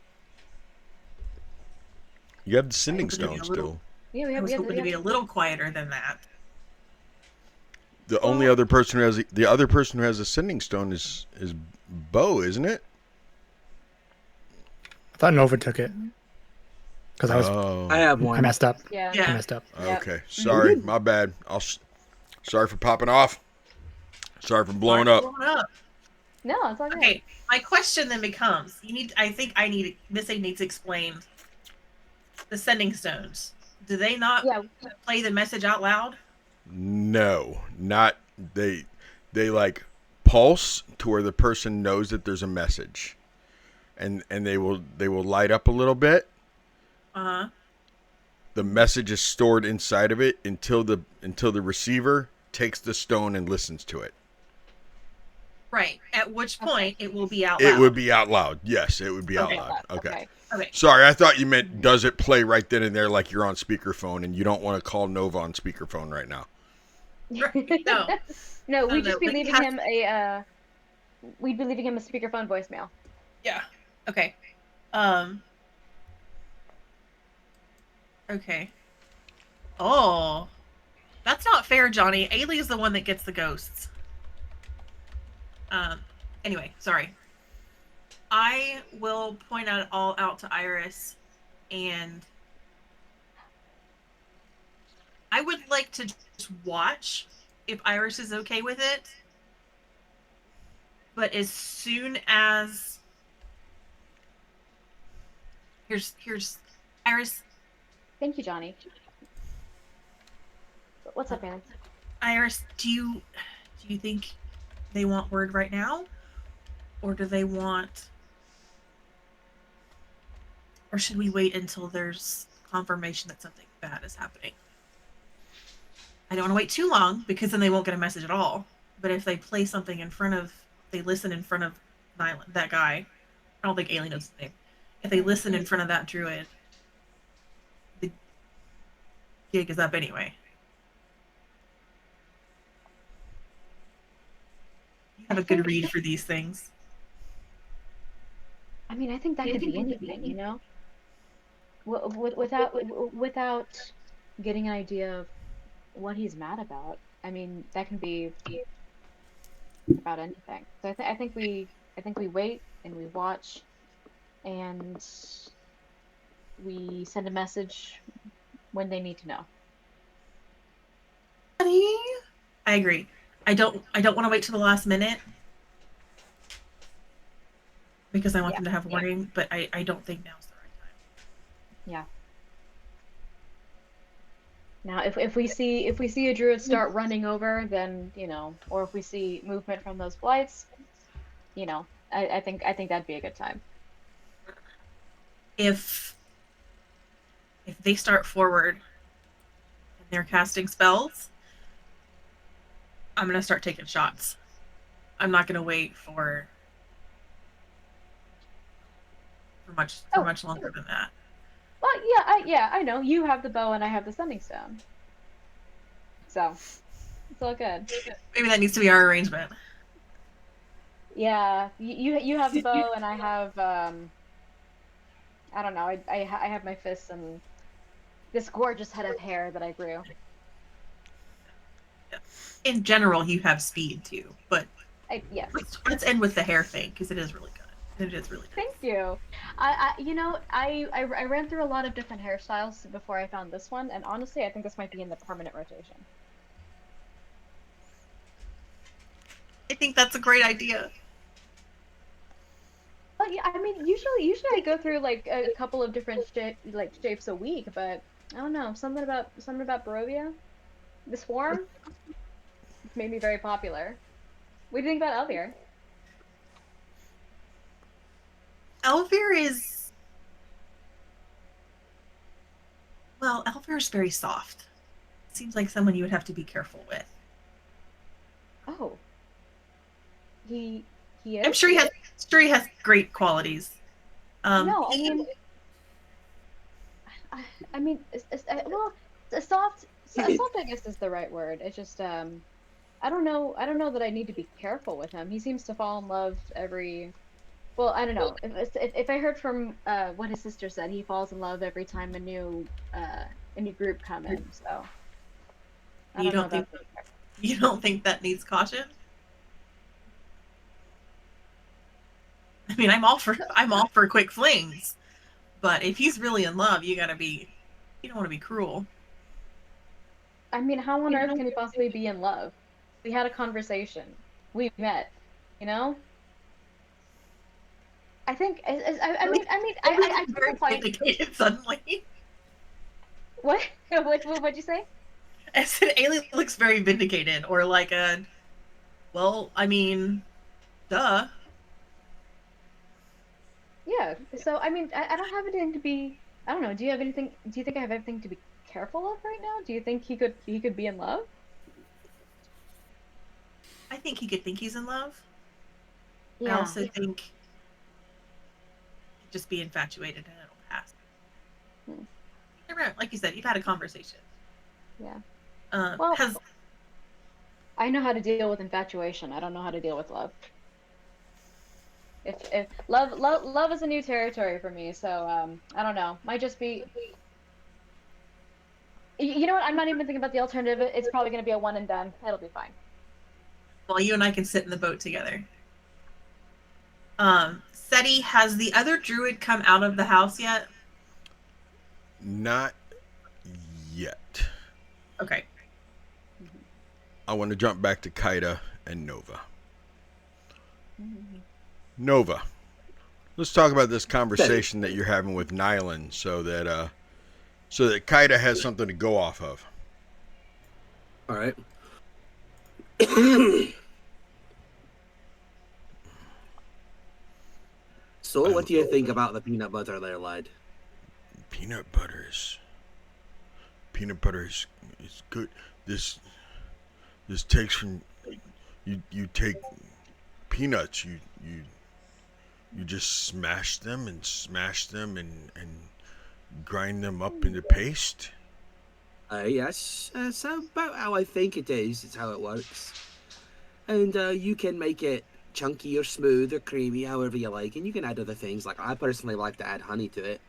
You have the sending I was gonna be stone a little- still. Yeah, we I have. was hoping to be a little quieter than that. The only other person who has a sending stone is Bo, isn't it? I thought Nova took it because I have I one. messed up. Yeah. I messed up. Yeah. Okay, sorry, my bad. Sorry for popping off. Sorry for blowing up. No, it's all good. Okay, my question then becomes: Miss A needs to explain the sending stones. Do they not play the message out loud? No, not they like pulse to where the person knows that there's a message, and they will light up a little bit. The message is stored inside of it until the receiver takes the stone and listens to it. Right. At which point it will be out loud. It would be out loud. Yes, it would be out Okay. loud. Okay. Okay. Sorry, I thought you meant does it play right then and there like you're on speakerphone and you don't want to call Nova on speakerphone right now. No. No, we'd just be but leaving him a we'd be leaving him a speakerphone voicemail. Yeah. Okay. Okay. Oh. That's not fair, Johnny. Ailey is the one that gets the ghosts. Anyway, sorry. I will point it all out to Iris, and I would like to just watch if Iris is okay with it. But as soon as here's Iris. Thank you, Johnny. What's up, Anna? Iris, do you think they want word right now? Or do they want... Or should we wait until there's confirmation that something bad is happening? I don't want to wait too long, because then they won't get a message at all. But if they play something they listen in front of Nyland, that guy, I don't think Ailey knows his name. If they listen in front of that druid, the gig is up anyway. You have a good read for these things. I mean, I think that could be anything, you know? Without getting an idea of what he's mad about. I mean, that can be about anything. So I think we wait and we watch, and we send a message when they need to know. I agree. I don't want to wait till the last minute because I want them to have warning, but I don't think now's the right time. Yeah. Now, if we see a druid start running over, then or if we see movement from those blights, I think that'd be a good time. If if they start forward and they're casting spells, I'm gonna start taking shots. I'm not gonna wait for much longer than that. Well, I know. You have the bow and I have the sending stone. So, it's all good. Maybe that needs to be our arrangement. Yeah, you have the bow and I have, I don't know, I have my fists and this gorgeous head of hair that I grew. In general, you have speed too, but yes. Let's end with the hair thing, because it is really good. It is really good. Thank you. I ran through a lot of different hairstyles before I found this one, and honestly, I think this might be in the permanent rotation. I think that's a great idea. Well, yeah, I mean, usually I go through like a couple of different shapes a week, but I don't know, something about Barovia, the Swarm, made me very popular. What do you think about Elvir? Elvir is... Well, Elvir is very soft. Seems like someone you would have to be careful with. Oh. He is? I'm sure he has great qualities. No, I mean, well, soft, I guess is the right word. It's just, I don't know that I need to be careful with him. He seems to fall in love well, I don't know. If I heard from what his sister said, he falls in love every time a new group come in. So you don't think that needs caution? I mean, I'm all for quick flings, but if he's really in love, you don't want to be cruel. I mean, how on earth can he possibly be in love? We had a conversation. We met. You know. I think. I'm very vindicated suddenly. What? What'd you say? I said Eilidh looks very vindicated, or like well, I mean, duh. Yeah. So I mean, I don't have anything to be. I don't know. Do you have anything? Do you think I have anything to be careful of right now? Do you think he could be in love? I think he could think he's in love. Yeah. I also think he'd just be infatuated and it'll pass. Like you said, you've had a conversation. Yeah. Well, I know how to deal with infatuation. I don't know how to deal with love. If love is a new territory for me, so I don't know. Might just be. You know what? I'm not even thinking about the alternative. It's probably going to be a one and done. It'll be fine. Well, you and I can sit in the boat together. Seti, has the other druid come out of the house yet? Not yet. Okay. I want to jump back to Kaida and Nova. Nova, let's talk about this conversation that you're having with Nyland, so that Kaida has something to go off of. All right. So, what do you think about the peanut butter there, lad? Peanut butter is good. This takes from you take peanuts, you just smash them and grind them up into paste. Yes, that's about how I think it is. It's how it works. And you can make it chunky or smooth or creamy, however you like, and you can add other things. Like, I personally like to add honey to it.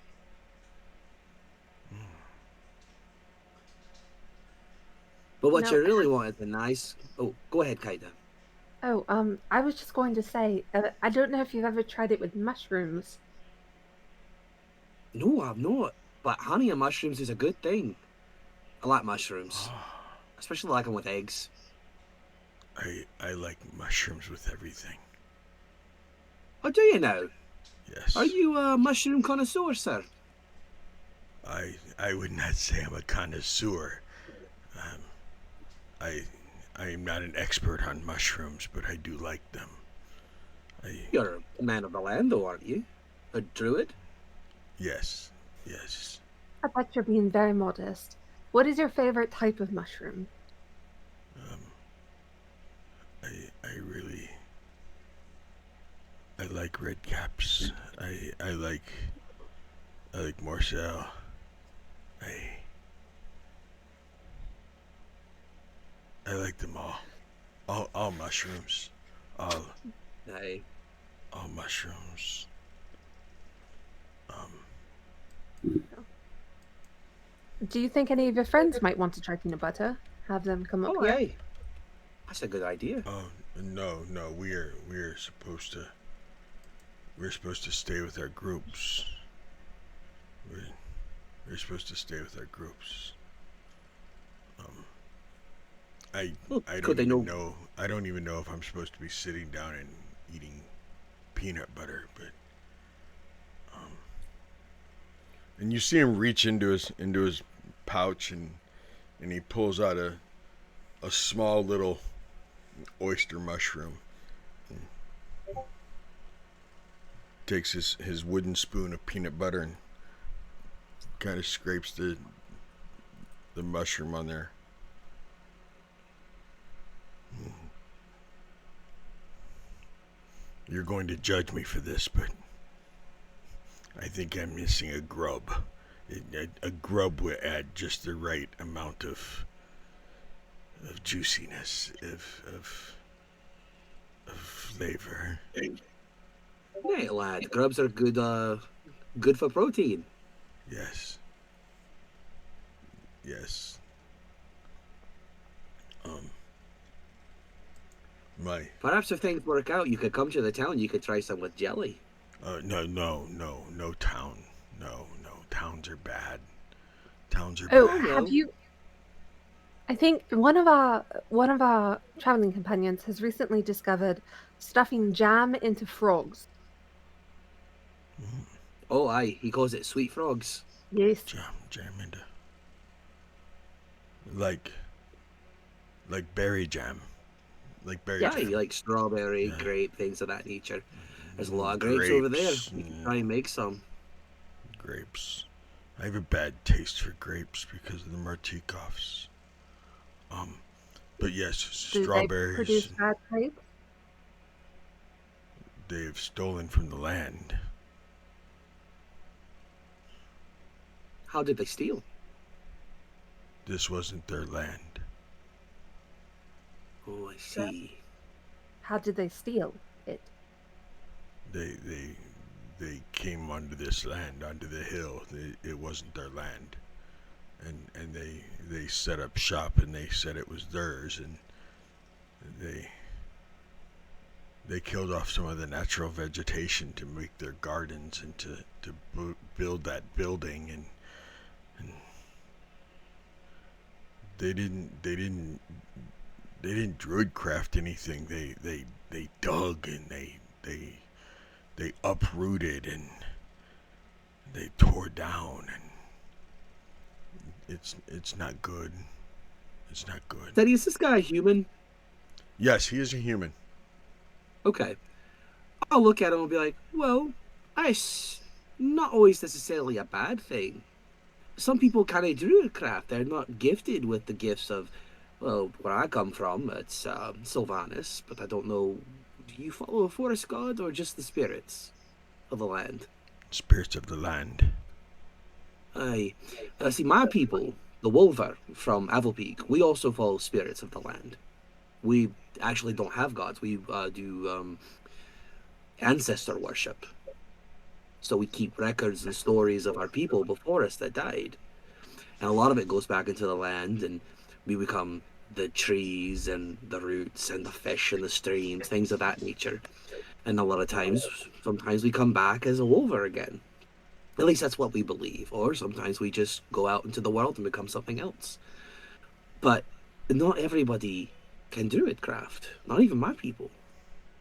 But what you really want is a nice... Oh, go ahead, Kaida. Oh, I was just going to say, I don't know if you've ever tried it with mushrooms. No, I've not. But honey and mushrooms is a good thing. I like mushrooms. Especially like them with eggs. I like mushrooms with everything. Oh, do you now? Yes. Are you a mushroom connoisseur, sir? I would not say I'm a connoisseur. I am not an expert on mushrooms, but I do like them. You're a man of the land, though, aren't you? A druid? Yes. I bet you're being very modest. What is your favorite type of mushroom? I like red caps. I like Marcel. I like them all. All mushrooms. All mushrooms. Do you think any of your friends might want to try peanut butter? Have them come up here? Aye. That's a good idea. No, we're supposed to stay with our groups. We're supposed to stay with our groups. I don't even know. I don't even know if I'm supposed to be sitting down and eating peanut butter, but and you see him reach into his pouch and he pulls out a small little oyster mushroom. Takes his wooden spoon of peanut butter and kind of scrapes the mushroom on there. You're going to judge me for this, but I think I'm missing a grub. A grub would add just the right amount of juiciness, of flavor. Hey, lad, grubs are good for protein. Yes. Perhaps if things work out, you could come to the town. You could try some with jelly. No town. No, towns are bad. Towns are Oh, bad. have you? I think one of our traveling companions has recently discovered stuffing jam into frogs. Oh, aye, he calls it sweet frogs. Yes. Jam into like berry jam. Like berry Yeah, jam. like strawberry, grape, things of that nature. There's a lot of grapes over there. We can try and make some. Grapes. I have a bad taste for grapes because of the Martikovs. But yes, strawberries. Do they produce bad grapes? They've stolen from the land. How did they steal? This wasn't their land. Oh, I see. How did they steal it? They came onto this land, onto the hill. It wasn't their land, and they set up shop and they said it was theirs, and they killed off some of the natural vegetation to make their gardens and to build that building, and they didn't druid craft anything. They dug and they uprooted and they tore down, and it's not good. It's not good. Daddy, is this guy a human? Yes, he is a human. Okay. I'll look at him and be like, well, that's not always necessarily a bad thing. Some people kind of druid craft. They're not gifted with the gifts of, well, where I come from, it's Sylvanas, but I don't know, do you follow a forest god or just the spirits of the land? Spirits of the land. Aye. See, my people, the Wolver from Avelpeak, we also follow spirits of the land. We actually don't have gods. We do ancestor worship. So we keep records and stories of our people before us that died. And a lot of it goes back into the land, and we become the trees and the roots and the fish and the streams, things of that nature. And a lot of times, sometimes we come back as a wolver again. At least that's what we believe. Or sometimes we just go out into the world and become something else. But not everybody can druid craft. Not even my people.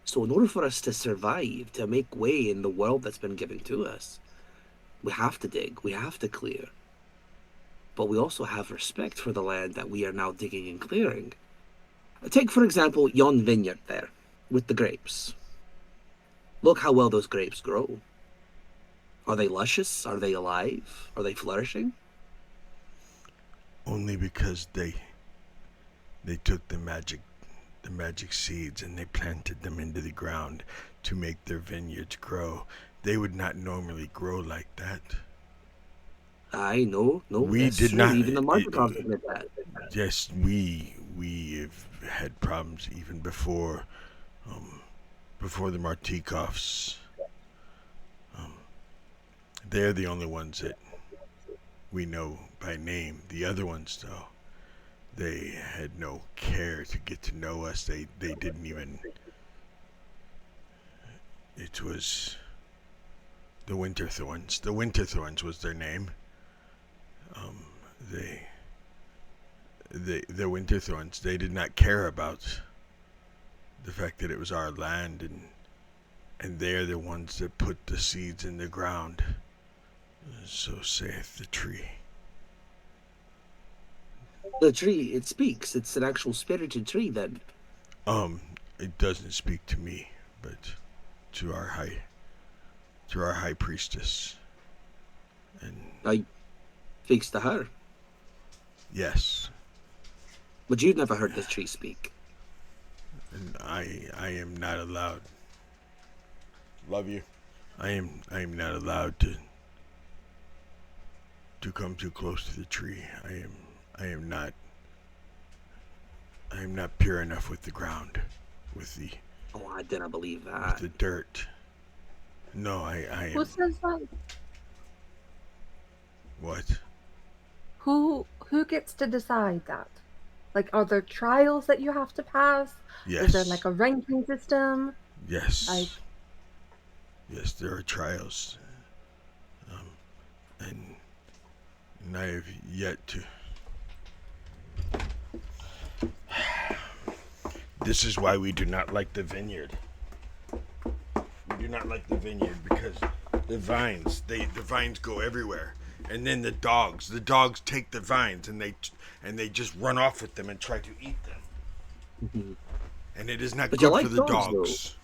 So in order for us to survive, to make way in the world that's been given to us, we have to dig, we have to clear. But we also have respect for the land that we are now digging and clearing. Take, for example, yon vineyard there, with the grapes. Look how well those grapes grow. Are they luscious? Are they alive? Are they flourishing? only because they took the magic seeds and they planted them into the ground to make their vineyards grow. They would not normally grow like that. I know. No, We that's did true. not. Even the Martikov did that. Yes, we have had problems even before the Martikovs. They're the only ones that we know by name. The other ones, though, they had no care to get to know us. They didn't even. It was the Winterthorns. The Winterthorns was their name. The Winterthorns. They did not care about the fact that it was our land, and they're the ones that put the seeds in the ground. So saith the tree. The tree, it speaks. It's an actual spirited tree, then. It doesn't speak to me, but to our high priestess. And I speaks to her. Yes. But you've never heard the tree speak. And I am not allowed. Love you. I am not allowed to come too close to the tree. I am not pure enough with the ground, with the. Oh, I didn't believe that. With the dirt. No, I am. Who says that? What? Who gets to decide that? Like, are there trials that you have to pass? Yes. Is there like a ranking system? Yes. Like, yes, there are trials. And I have yet to. This is why we do not like the vineyard. We do not like the vineyard because the vines go everywhere. And then the dogs take the vines and they just run off with them and try to eat them. Mm-hmm. And it is not But good you like for the dogs, dogs.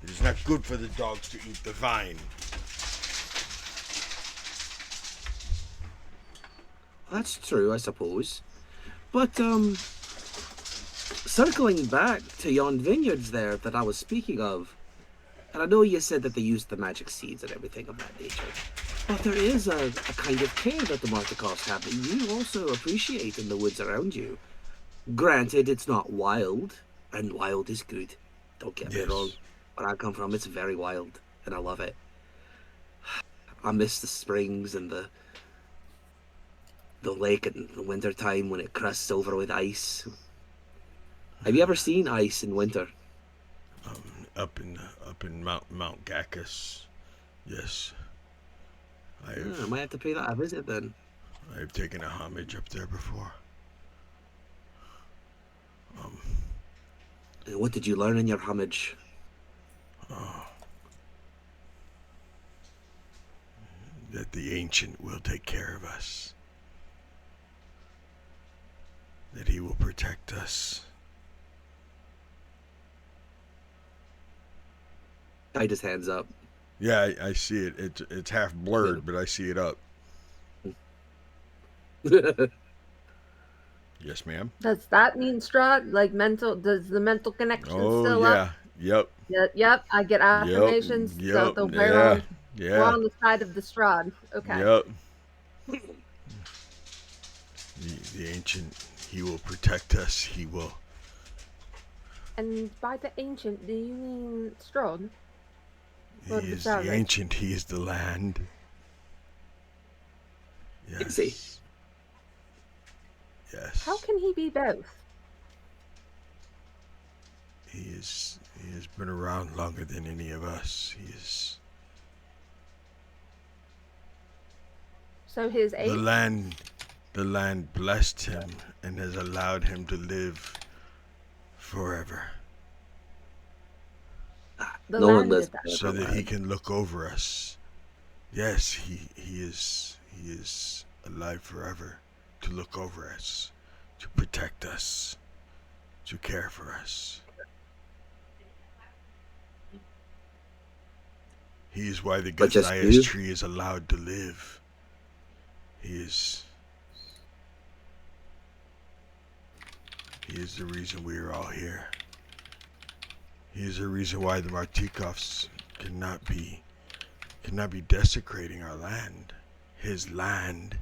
It is not good for the dogs to eat the vine. That's true, I suppose. But, circling back to yon vineyards there that I was speaking of, and I know you said that they used the magic seeds and everything of that nature, but there is a kind of care that the Martikovs have that you also appreciate in the woods around you. Granted, it's not wild, and wild is good. Don't get me wrong. Where I come from, it's very wild, and I love it. I miss the springs and the lake in the winter time when it crusts over with ice. Have you ever seen ice in winter? Up in Mount Gacchus, yes. I might have to pay that a visit then. I've taken a homage up there before. And what did you learn in your homage? That the ancient will take care of us. That he will protect us. Kaida's hands up. Yeah, I see it. It's half blurred, but I see it up. Yes, ma'am. does that mean Strahd? Like mental? Does the mental connection still up? Yep. Yep. I get affirmations. Yep. So Yeah. we're on the side of the Strahd. Okay. Yep. The ancient, he will protect us. He will. And by the ancient, do you mean Strahd? He is the ancient. He is the land. Yes. See. Yes. How can he be both? He has been around longer than any of us. He is. So his age. The land blessed him and has allowed him to live forever. The no land one lives did that. So that he can look over us. Yes, he is alive forever to look over us, to protect us, to care for us. He is why the But just Gazayas you? tree is allowed to live. He is He is the reason we are all here. He is the reason why the Martikovs cannot be desecrating our land. His land.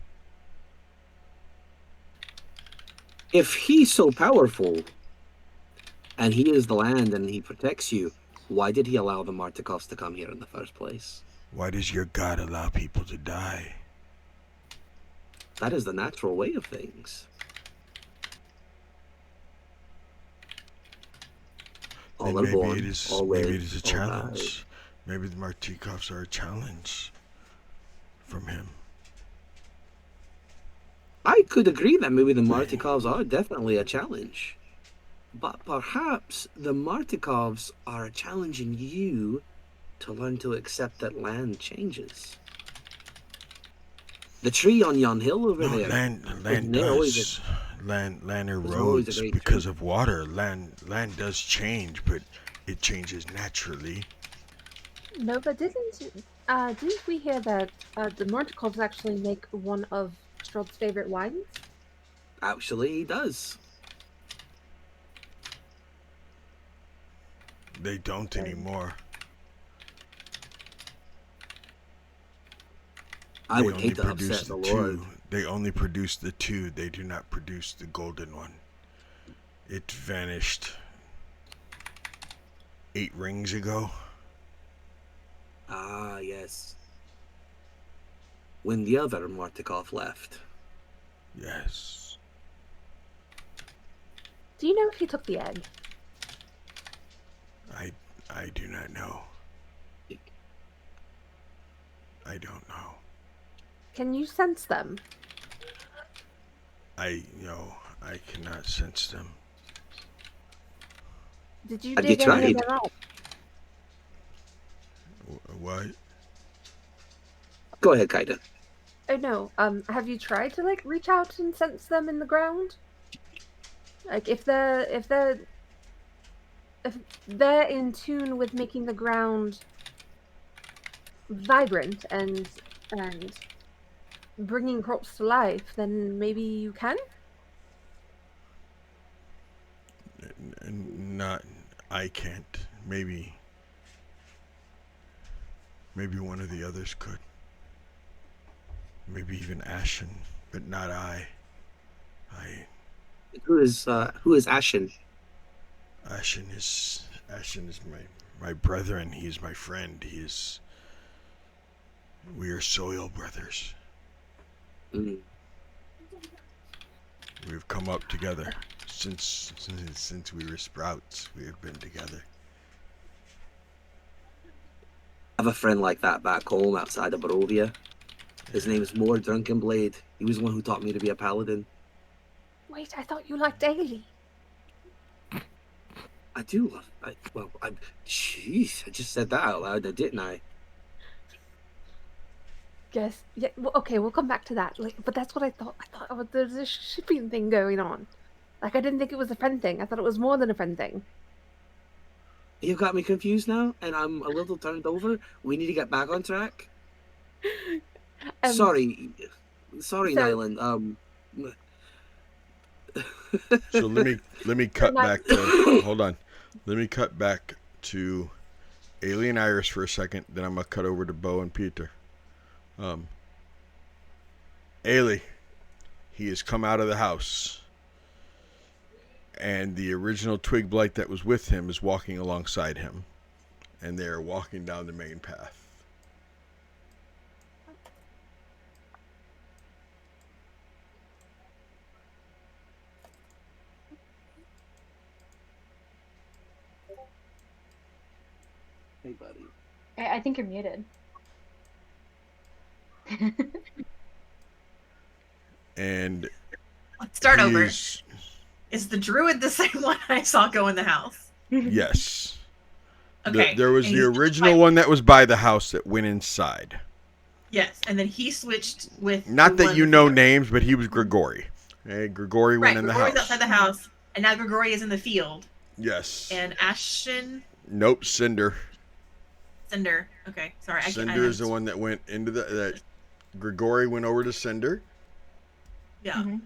If he's so powerful, and he is the land and he protects you, why did he allow the Martikovs to come here in the first place? Why does your god allow people to die? That is the natural way of things. All are born, all live, maybe it is a all challenge. die. Maybe the Martikovs are a challenge from him. I could agree that maybe the Martikovs are definitely a challenge. But perhaps the Martikovs are challenging you to learn to accept that land changes. The tree on yon hill over there. Land erodes because of water. Land does change, but it changes naturally. No, but didn't we hear that the Martikovs actually make one of Strahd's favorite wines? Actually, he does. They don't anymore. I would hate to upset the Lord. They only produce the two. They do not produce the golden one. It vanished 8 rings ago. Ah, yes. When the other Martikov left. Yes. Do you know if he took the egg? I do not know. I don't know. Can you sense them? I cannot sense them. Did you Have dig you any of tried? them out? What? Go ahead, Kaida. Oh no. Have you tried to like reach out and sense them in the ground? Like if they're in tune with making the ground vibrant and bringing crops to life, then maybe you can? Not, I can't. Maybe one of the others could. Maybe even Ashen, but not I. Who is Ashen? Ashen is my brother, and he is my friend. We are soil brothers. Mm. We've come up together since we were sprouts. We have been together. I have a friend like that back home outside of Barovia. His name is More Drunken Blade. He was the one who taught me to be a paladin. Wait, I thought you liked Eilidh. I do love. Jeez, I just said that out loud, didn't I? Yes. Yeah. Well, okay, we'll come back to that. Like, but that's what I thought. I thought there's a shipping thing going on. Like, I didn't think it was a friend thing. I thought it was more than a friend thing. You got me confused now, and I'm a little turned over. We need to get back on track. Sorry, Nyland. So let me cut back to hold on. Let me cut back to Eilidh and Iris for a second. Then I'm gonna cut over to Bo and Peter. Eilidh, he has come out of the house, and the original Twig Blight that was with him is walking alongside him, and they are walking down the main path. Hey, buddy. I think you're muted. And let's start over. Is the druid the same one I saw go in the house? Yes. Okay. There was the original one that was by the house that went inside. Yes, and then he switched with. Not that you know names, but he was Grigori. Okay, Grigori went in the house. Grigori's outside the house, and now Grigori is in the field. Yes. And Ashen. Nope, Cinder. Cinder. Okay, sorry. Cinder is the one that went into that Grigori went over to Cinder. Yeah. Mm-hmm.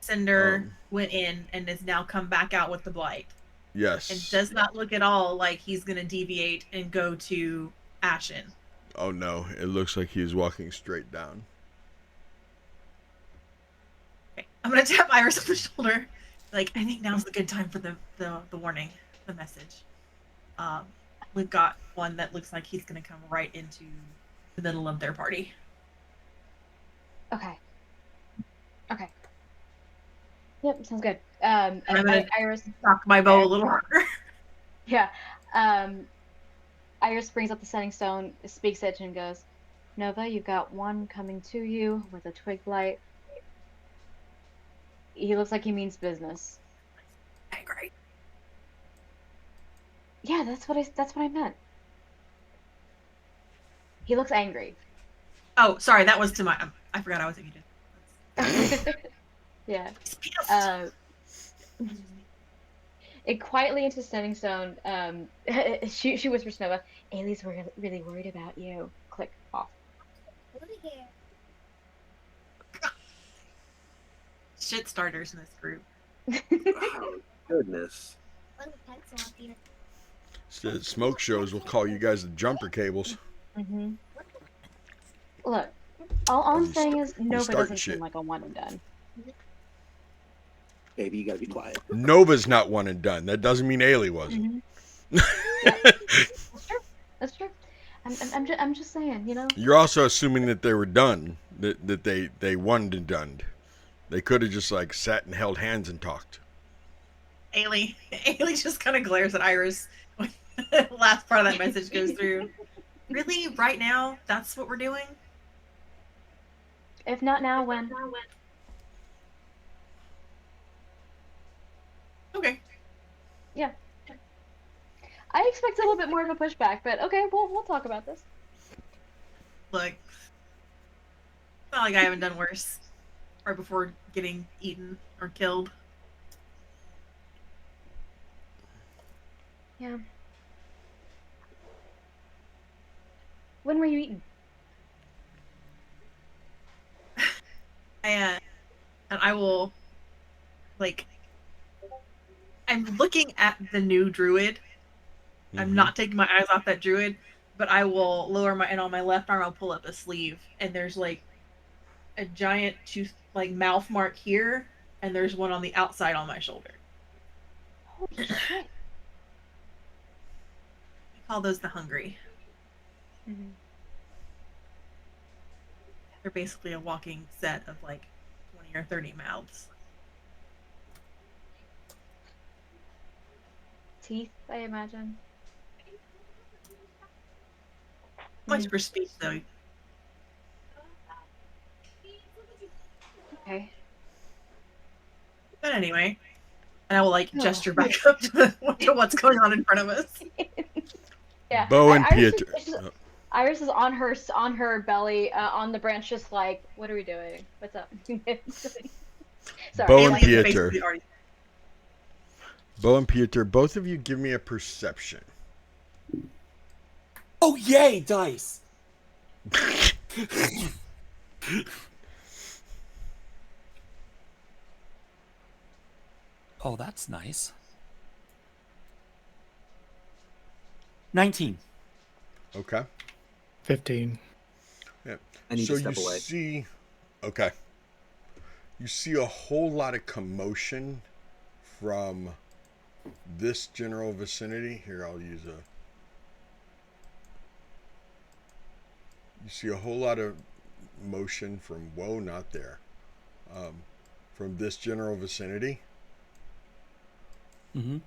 Cinder went in and has now come back out with the blight. Yes. And does not look at all like he's going to deviate and go to Ashen. Oh no, it looks like he's walking straight down. Okay. I'm going to tap Iris on the shoulder. Like, I think now's the good time for the warning, the message. We've got one that looks like he's going to come right into the middle of their party. Okay. Okay. Yep, sounds good. I'm going to Iris knock my bow a little harder. Yeah. Iris brings up the setting stone, speaks it, and goes, Nova, you've got one coming to you with a twig blight. He looks like he means business. Angry. Yeah, that's what I meant. He looks angry. Oh, sorry, that was to my. I forgot I was muted. Yeah. It quietly into setting stone. She whispers to Nova, Eilidh's really worried about you. Click off. Shit starters in this group. Oh, goodness. Smokeshows will call you guys the jumper cables. Mm-hmm. Look, all I'm saying is Nova starting doesn't shit. seem like a one and done. Baby, you gotta be quiet. Nova's not one and done. That doesn't mean Eilidh wasn't. Mm-hmm. That's true. I'm just saying, you know. You're also assuming that they were done. That they one and done. They could have just like sat and held hands and talked. Eilidh just kind of glares at Iris when the last part of that message goes through. Really? Right now? That's what we're doing? If not now, when? Okay. Yeah. I expect a little bit more of a pushback, but okay, we'll talk about this. Look, it's not like I haven't done worse right before getting eaten or killed. Yeah. When were you eaten? And I will, like, I'm looking at the new druid. Mm-hmm. I'm not taking my eyes off that druid, but I will lower my, and on my left arm, I'll pull up a sleeve, and there's like a giant tooth, like mouth mark here, and there's one on the outside on my shoulder. Holy shit. I call those the hungry. Mm-hmm. They're basically a walking set of like 20 or 30 mouths. Teeth, I imagine. Much for speech, though. Okay. But anyway, and I will like gesture back up to what's going on in front of us. Yeah. Bo and Piotr. Iris is on her belly on the branch, just like, what are we doing? What's up? Sorry. Bo and Piotr. Bo and Piotr, both of you give me a perception. Oh, yay, dice! Oh, that's nice. 19. Okay. 15. Yeah. I need to step you away. See, okay. You see a whole lot of commotion from this general vicinity. Here, I'll use a... You see a whole lot of motion from... Whoa, not there. From this general vicinity. Mm-hmm.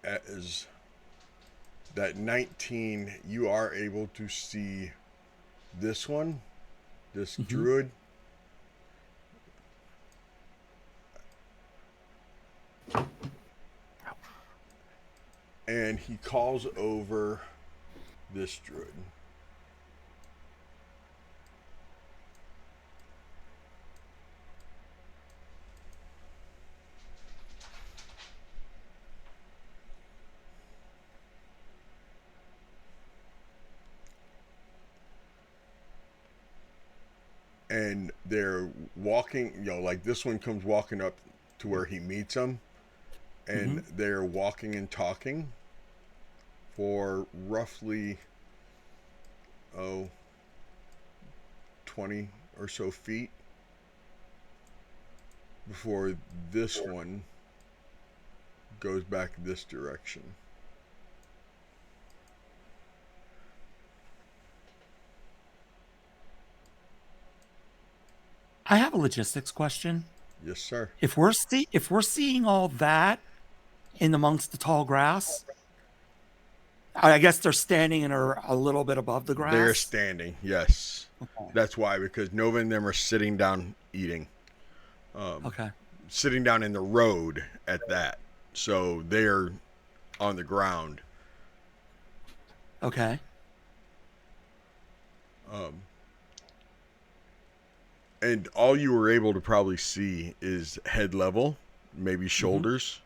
As that 19, you are able to see this one, this druid. And he calls over this druid. they're walking, like this one comes walking up to where he meets them, and they're walking and talking for roughly 20 or so feet before this one goes back this direction. I have a logistics question. Yes, sir. If we're seeing all that in amongst the tall grass, I guess they're standing and are a little bit above the grass. They're standing, yes. Okay. That's why, because Nova and them are sitting down eating. Okay. Sitting down in the road at that. So they're on the ground. Okay. And all you were able to probably see is head level, maybe shoulders.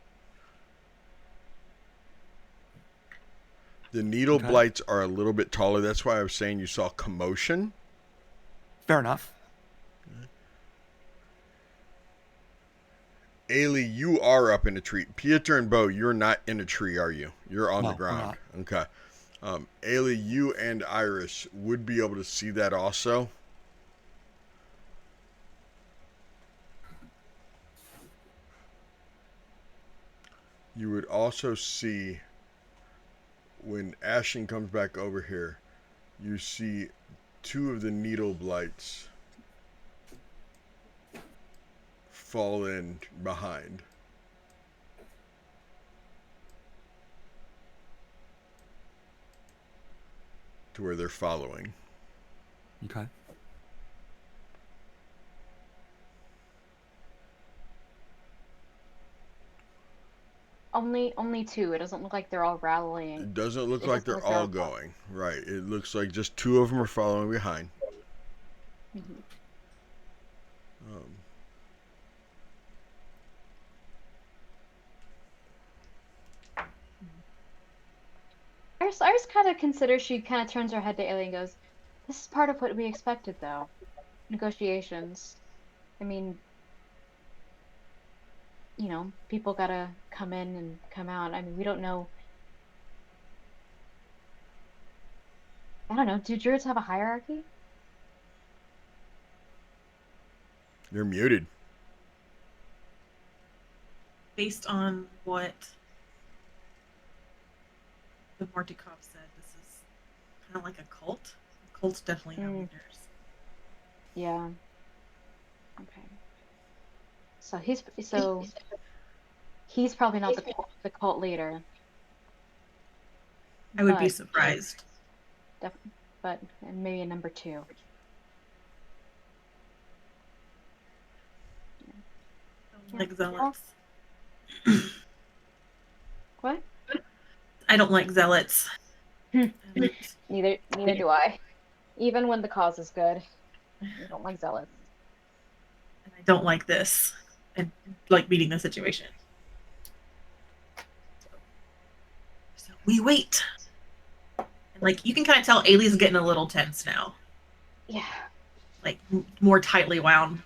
The needle blights are a little bit taller. That's why I was saying you saw commotion. Fair enough. Eilidh, you are up in a tree. Piotr and Beau, you're not in a tree, are you? You're on the ground. Okay. Eilidh, you and Iris would be able to see that also. You would also see, when Ashen comes back over here, you see two of the needle blights fall in behind. To where they're following. Okay. Only two. It doesn't look like they're all rallying. It doesn't look like they're all going. Right. It looks like just two of them are following behind. Iris kind of considers, she kind of turns her head to Eilidh and goes, "This is part of what we expected, though. Negotiations. I mean, people gotta come in and come out. I mean, we don't know. I don't know. Do druids have a hierarchy?" You're muted. Based on what the Martikov said, this is kind of like a cult. Cults definitely have leaders. Yeah. Okay. So he's probably not the cult leader. I would be surprised. But maybe a number two. Like zealots. What? I don't like zealots. Neither do I. Even when the cause is good, I don't like zealots. And I don't like this. And like beating the situation. So we wait. And like you can kind of tell Eilidh's getting a little tense now. Yeah. Like more tightly wound,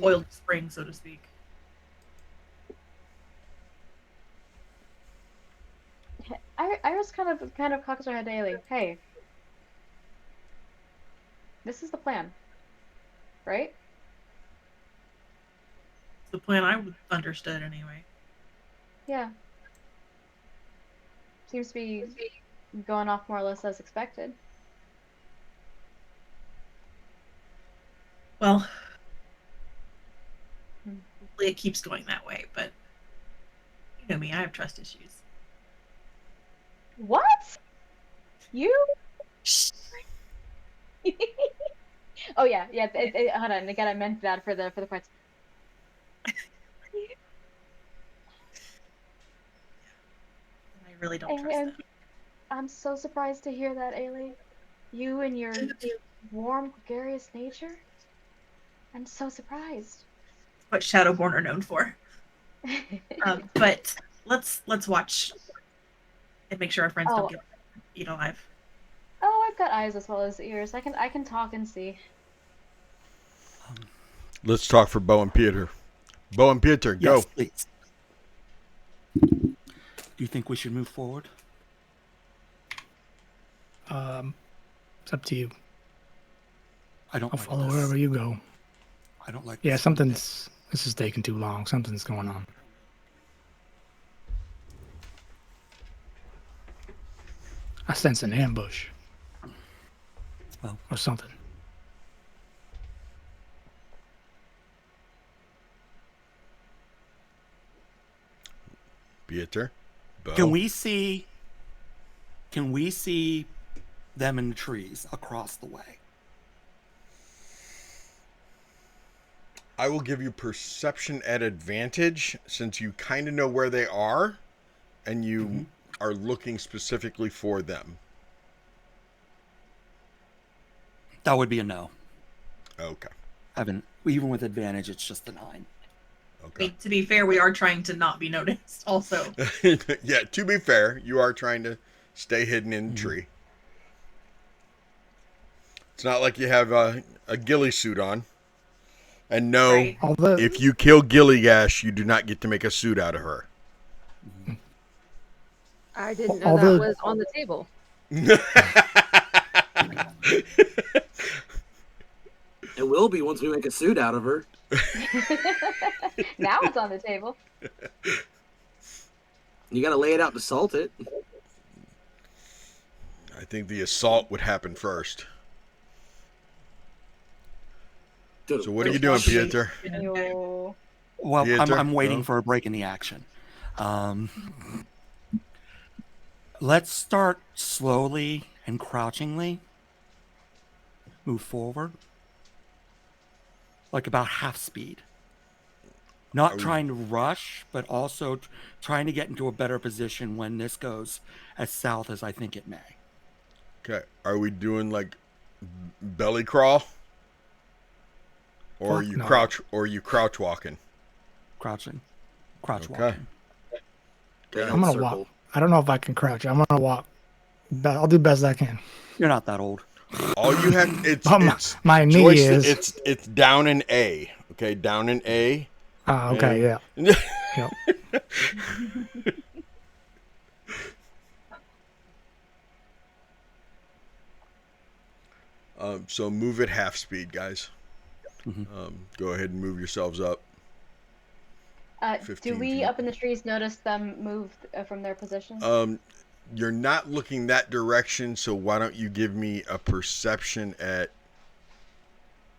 oiled spring, so to speak. Iris kind of cocks her head to Eilidh. Hey, this is the plan, right? It's the plan I understood anyway. Yeah. Seems to be going off more or less as expected. Well, hopefully it keeps going that way, but you know me, I have trust issues. What? You? Oh yeah. Hold on. Again, I meant that for the parts. I really don't trust them. I'm so surprised to hear that, Eilidh. You and your warm, gregarious nature. I'm so surprised. What Shadowborn are known for. But let's watch and make sure our friends don't get eaten alive. Oh, I've got eyes as well as ears. I can talk and see. Let's talk for Bo and Peter. Bo and Peter, go. Yes, please. Do you think we should move forward? It's up to you. I don't I'll like follow this. wherever you go. I don't like Yeah, this. This is taking too long. Something's going on. I sense an ambush. Well, or something. Peter, Bo. Can we see them in the trees across the way? I will give you perception at advantage since you kind of know where they are and you are looking specifically for them. That would be a no. Okay. Even with advantage, it's just a 9. Okay. To be fair, we are trying to not be noticed also. Yeah, to be fair, you are trying to stay hidden in the tree. It's not like you have a ghillie suit on. And no, Right. if you kill Gyillygash, you do not get to make a suit out of her. I didn't know that was on the table. It will be once we make a suit out of her. Now it's on the table. You gotta lay it out to salt it. I think the assault would happen first. So what are you doing, Peter? Yo. Well, Peter? I'm waiting No? for a break in the action. Let's start slowly and crouchingly. Move forward. Like about half speed. Not trying to rush, but also trying to get into a better position when this goes as south as I think it may. Okay. Are we doing like belly crawl? Or Fuck you no. crouch walking? Crouching. Crouch Okay. walking. I'm gonna walk. I don't know if I can crouch. I'm gonna walk. I'll do best I can. You're not that old. All you have it's my knee choice, is. it's down in A. Okay, down in A. Ah, okay, yeah. Yep. So move at half speed, guys. Go ahead and move yourselves up. Do 15 we feet. up in the trees notice them move from their positions? You're not looking that direction, so why don't you give me a perception at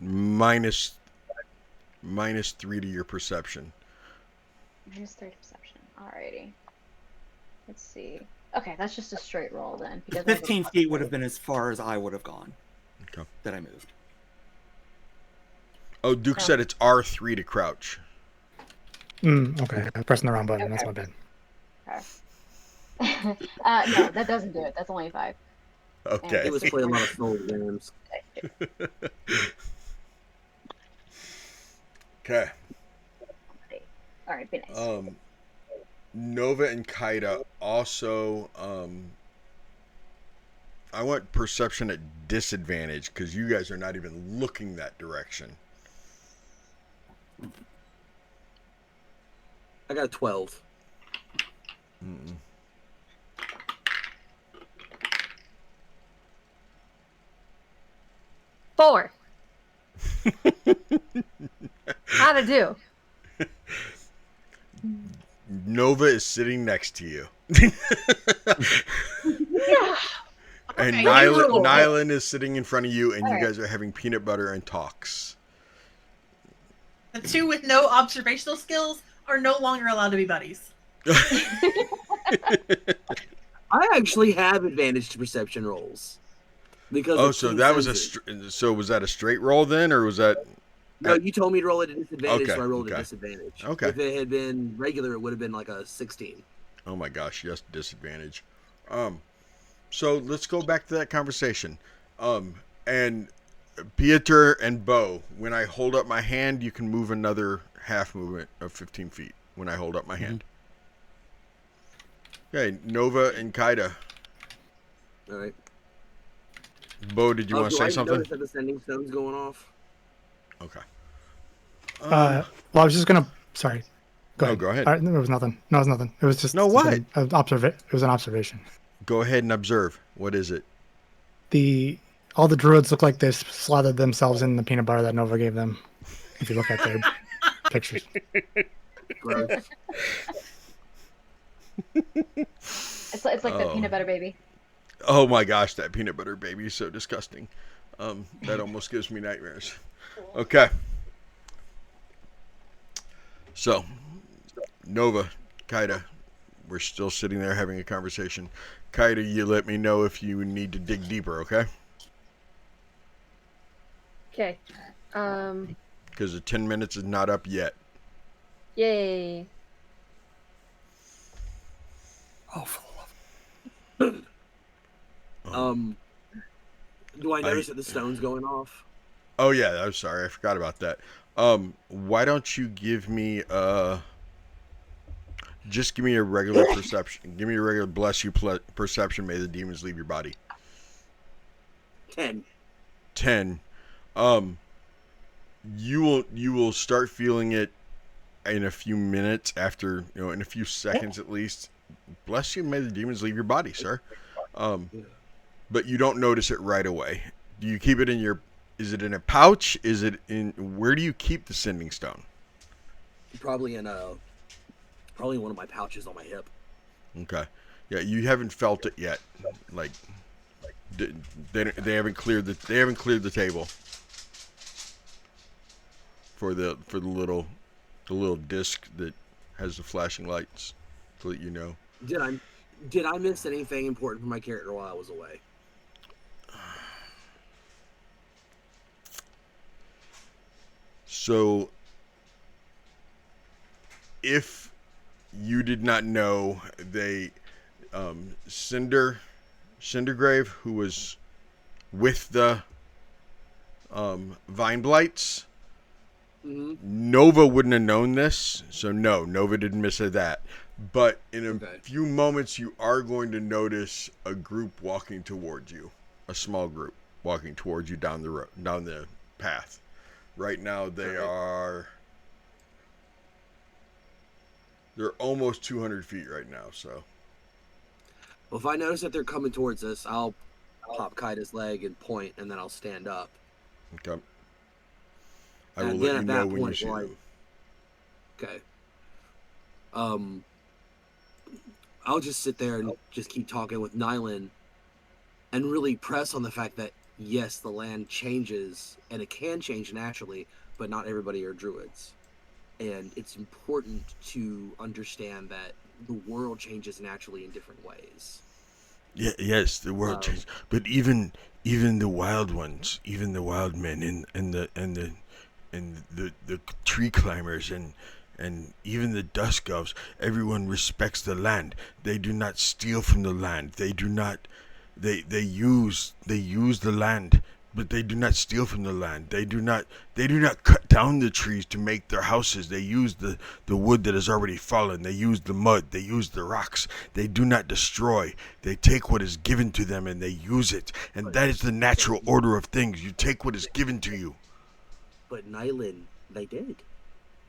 minus 3 to your perception. Minus 3 perception. Alrighty. Let's see. Okay, that's just a straight roll then. Because 15 feet would have been as far as I would have gone. Okay. That I moved. Oh, Duke said it's R3 to crouch. Okay, I'm pressing the wrong button. That's my bad. Okay. No, that doesn't do it. That's only 5. Okay. He was playing a lot of soul games. Okay. Alright, be nice. Nova and Kaida also, I want perception at disadvantage because you guys are not even looking that direction. I got a 12. Four. How'd I do? Nova is sitting next to you. And Okay, Nyland is sitting in front of you, and you Alright. guys are having peanut butter and talks. The two with no observational skills are no longer allowed to be buddies. I actually have advantage to perception rolls. Because Oh, of so keen that was senses. so was that a straight roll then, or was that? No, you told me to roll at a disadvantage, Okay, so I rolled okay. at disadvantage. Okay. If it had been regular, it would have been like a 16. Oh my gosh, yes, disadvantage. So let's go back to that conversation. And Piotr and Bo, when I hold up my hand, you can move another half movement of 15 feet when I hold up my hand. Okay, Nova and Kaida. All right. Bo, did you want to Do say I something? notice that the sending stone's going off? Okay. Well, I was just gonna. Sorry. Go ahead. Go ahead. It was nothing. No, it was nothing. It was just No, what? It was an observation. Go ahead and observe. What is it? All the druids look like they slathered themselves in the peanut butter that Nova gave them. If you look at their pictures. It's like the peanut butter baby. Oh my gosh, that peanut butter baby is so disgusting. That almost gives me nightmares. Okay. So, Nova, Kaida, we're still sitting there having a conversation. Kaida, you let me know if you need to dig deeper, okay? Okay. Because the 10 minutes is not up yet. Yay. Oh, for the love. Do I notice that the stone's going off? Oh yeah, I'm sorry, I forgot about that. Why don't you give me just give me a regular perception. Give me a regular bless you perception. May the demons leave your body. 10. 10. You will start feeling it in a few minutes after, in a few seconds at least. Bless you, may the demons leave your body, sir. But you don't notice it right away. Do you keep it in your? Is it in a pouch? Is it in? Where do you keep the sending stone? Probably in one of my pouches on my hip. Okay. Yeah, you haven't felt it yet. Like they haven't cleared the table for the little disc that has the flashing lights, to let you know. Did I miss anything important for my character while I was away? So, if you did not know, Cindergrave, who was with the Vine Blights, Nova wouldn't have known this, so no, Nova didn't miss that. But in a few moments, you are going to notice a group walking towards you, a small group walking towards you down the path. Right now, they're almost 200 feet right now. So, well, if I notice that they're coming towards us, I'll pop Kaida's leg and point, and then I'll stand up. Okay. I will let you know when you see them. Okay. I'll just sit there and just keep talking with Nyland and really press on the fact that, yes, the land changes, and it can change naturally, but not everybody are druids. And it's important to understand that the world changes naturally in different ways. Yeah, yes, the world changes. But even the wild ones, even the wild men and the tree climbers and even the dusk elves, everyone respects the land. They do not steal from the land. They do not. They use the land, but they do not steal from the land. They do not cut down the trees to make their houses. They use the wood that has already fallen. They use the mud. They use the rocks. They do not destroy. They take what is given to them and they use it. And that is the natural order of things. You take what is given to you. But Nyland, they did.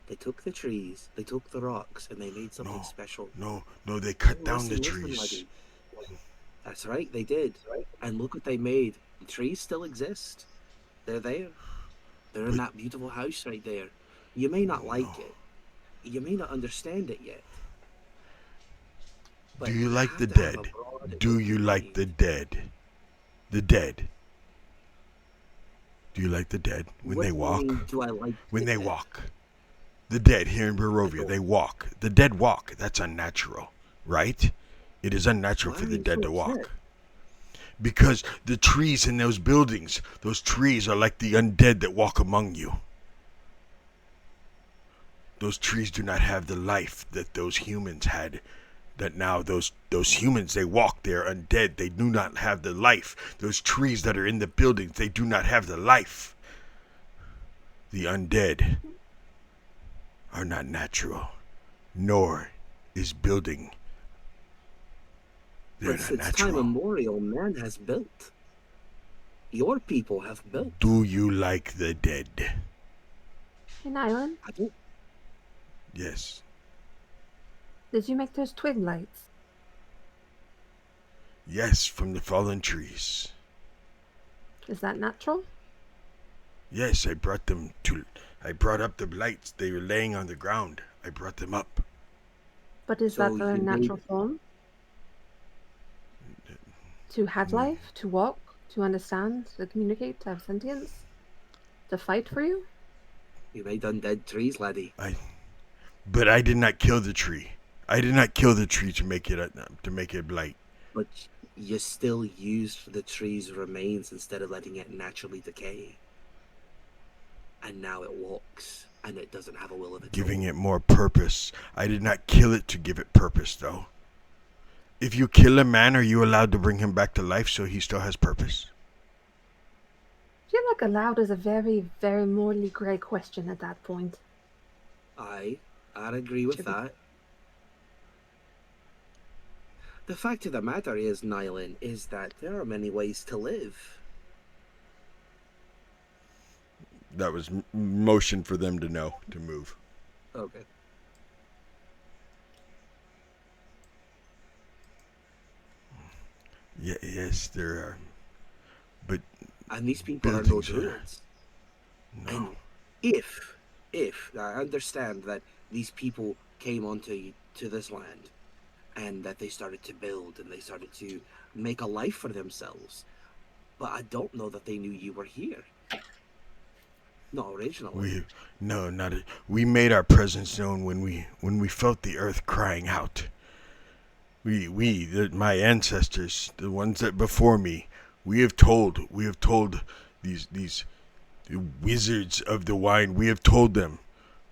They took the trees, they took the rocks, and they made something special. No, they cut down the trees. That's right, they did. And look what they made. The trees still exist. They're there. They're in that beautiful house right there. You may not like it. You may not understand it yet. Do you like the dead? Do you like the dead? The dead. Do you like the dead when they walk? Do I like when they walk? The dead here in Barovia, they walk. The dead walk. That's unnatural, right? It is unnatural for the dead to walk. Because the trees in those buildings, those trees are like the undead that walk among you. Those trees do not have the life that those humans had. That now those humans, they walk, they're undead. They do not have the life. Those trees that are in the buildings, they do not have the life. The undead are not natural, nor is building. They're but not since natural. Time immemorial, man has built. Your people have built. Do you like the dead? In Nyland? I don't. Yes. Did you make those twig lights? Yes, from the fallen trees. Is that natural? Yes, I brought up the blights. They were laying on the ground. I brought them up. But is that their you natural made- form? To have life, to walk, to understand, to communicate, to have sentience, to fight for you? You made undead trees, laddie. But I did not kill the tree. I did not kill the tree to make it blight. But you still used the tree's remains instead of letting it naturally decay. And now it walks, and it doesn't have a will of its Giving own. it more purpose. I did not kill it to give it purpose, though. If you kill a man, are you allowed to bring him back to life so he still has purpose? I feel like allowed is a very, very morally grey question at that point. I'd agree with that. The fact of the matter is, Nyland, is that there are many ways to live. That was motion for them to know to move. Okay. Yes, there are. But And these people are no buildings are- druids. no. And if I understand that these people came onto this land and that they started to build and they started to make a life for themselves, but I don't know that they knew you were here. Not originally. We made our presence known when we felt the earth crying out. My ancestors, the ones that before me, we have told these wizards of the wine, we have told them,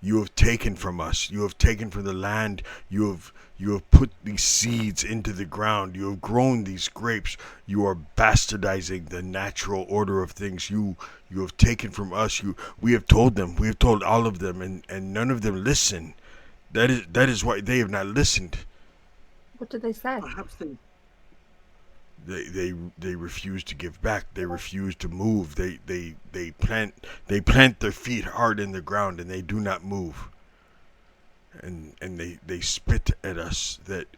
you have taken from us, you have taken from the land, you have put these seeds into the ground, you have grown these grapes, you are bastardizing the natural order of things, you have taken from us, we have told them, we have told all of them, and none of them listen. That is why they have not listened. What did they say? Perhaps They refuse to give back. They refuse to move. They plant their feet hard in the ground and they do not move. And they spit at us that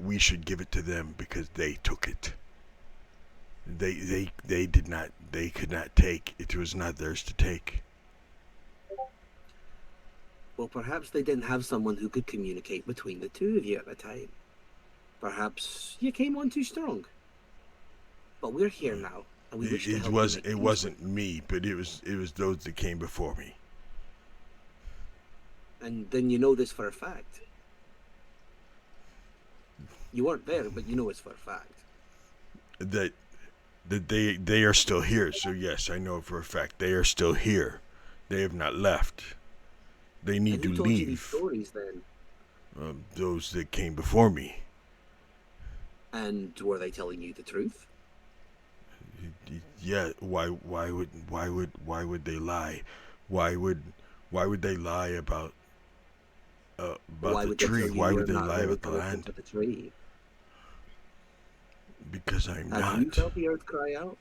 we should give it to them because they took it. They could not take. It was not theirs to take. Well, perhaps they didn't have someone who could communicate between the two of you at the time. Perhaps you came on too strong. But we're here now, and we wish to help you make It things wasn't me, but it was those that came before me. And then you know this for a fact. You weren't there, but you know it's for a fact. That they are still here. So yes, I know for a fact they are still here. They have not left. They need to And who told you these leave. stories then? Those that came before me. And were they telling you the truth? Yeah. Why would they lie? Why would they lie about the tree? Why would they lie about the land? The tree? Because I'm not. Have you felt the earth cry out?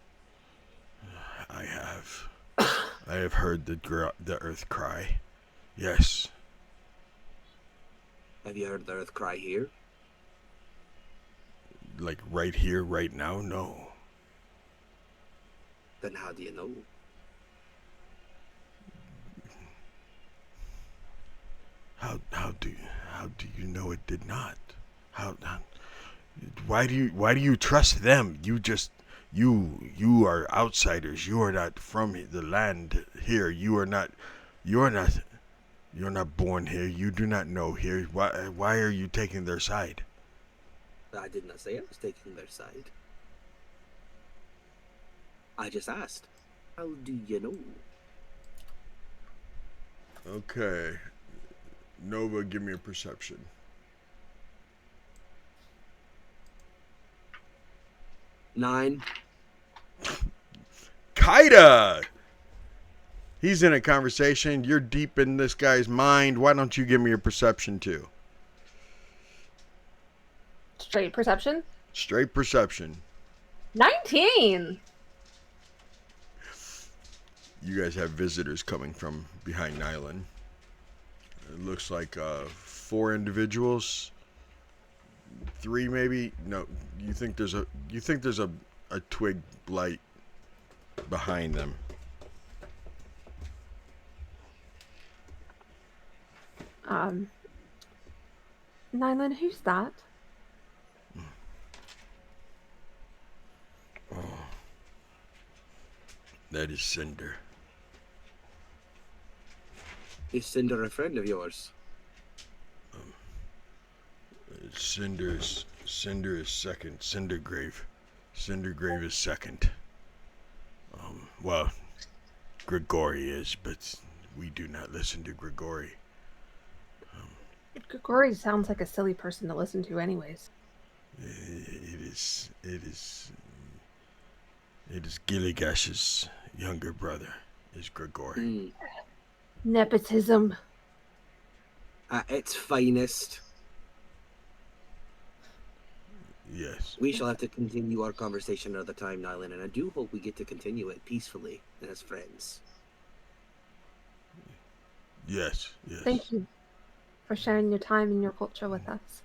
I have. I have heard the earth cry. Yes. Have you heard the earth cry here? Like right here, right now? No. Then how do you know? How do you know it did not? Why do you trust them? You are outsiders. You are not from the land here. You're not born here. You do not know here. Why are you taking their side? I did not say I was taking their side. I just asked, how do you know? Okay. Nova, give me a perception. Nine. Kaida! He's in a conversation. You're deep in this guy's mind. Why don't you give me your perception too? Straight perception? you guys have visitors coming from behind Nyland. It looks like 4 individuals, 3 maybe. No, you think there's a twig blight behind them. Nyland, who's that? Oh, that is Cinder. Is Cinder a friend of yours? Cinder is second. Cindergrave is second. Well, Grigori is, but we do not listen to Grigori. Grigori sounds like a silly person to listen to, anyways. It is Gyllygash's younger brother, is Grigori. Nepotism. At its finest. Yes. We shall have to continue our conversation another time, Nyland, and I do hope we get to continue it peacefully and as friends. Yes. Thank you for sharing your time and your culture with us.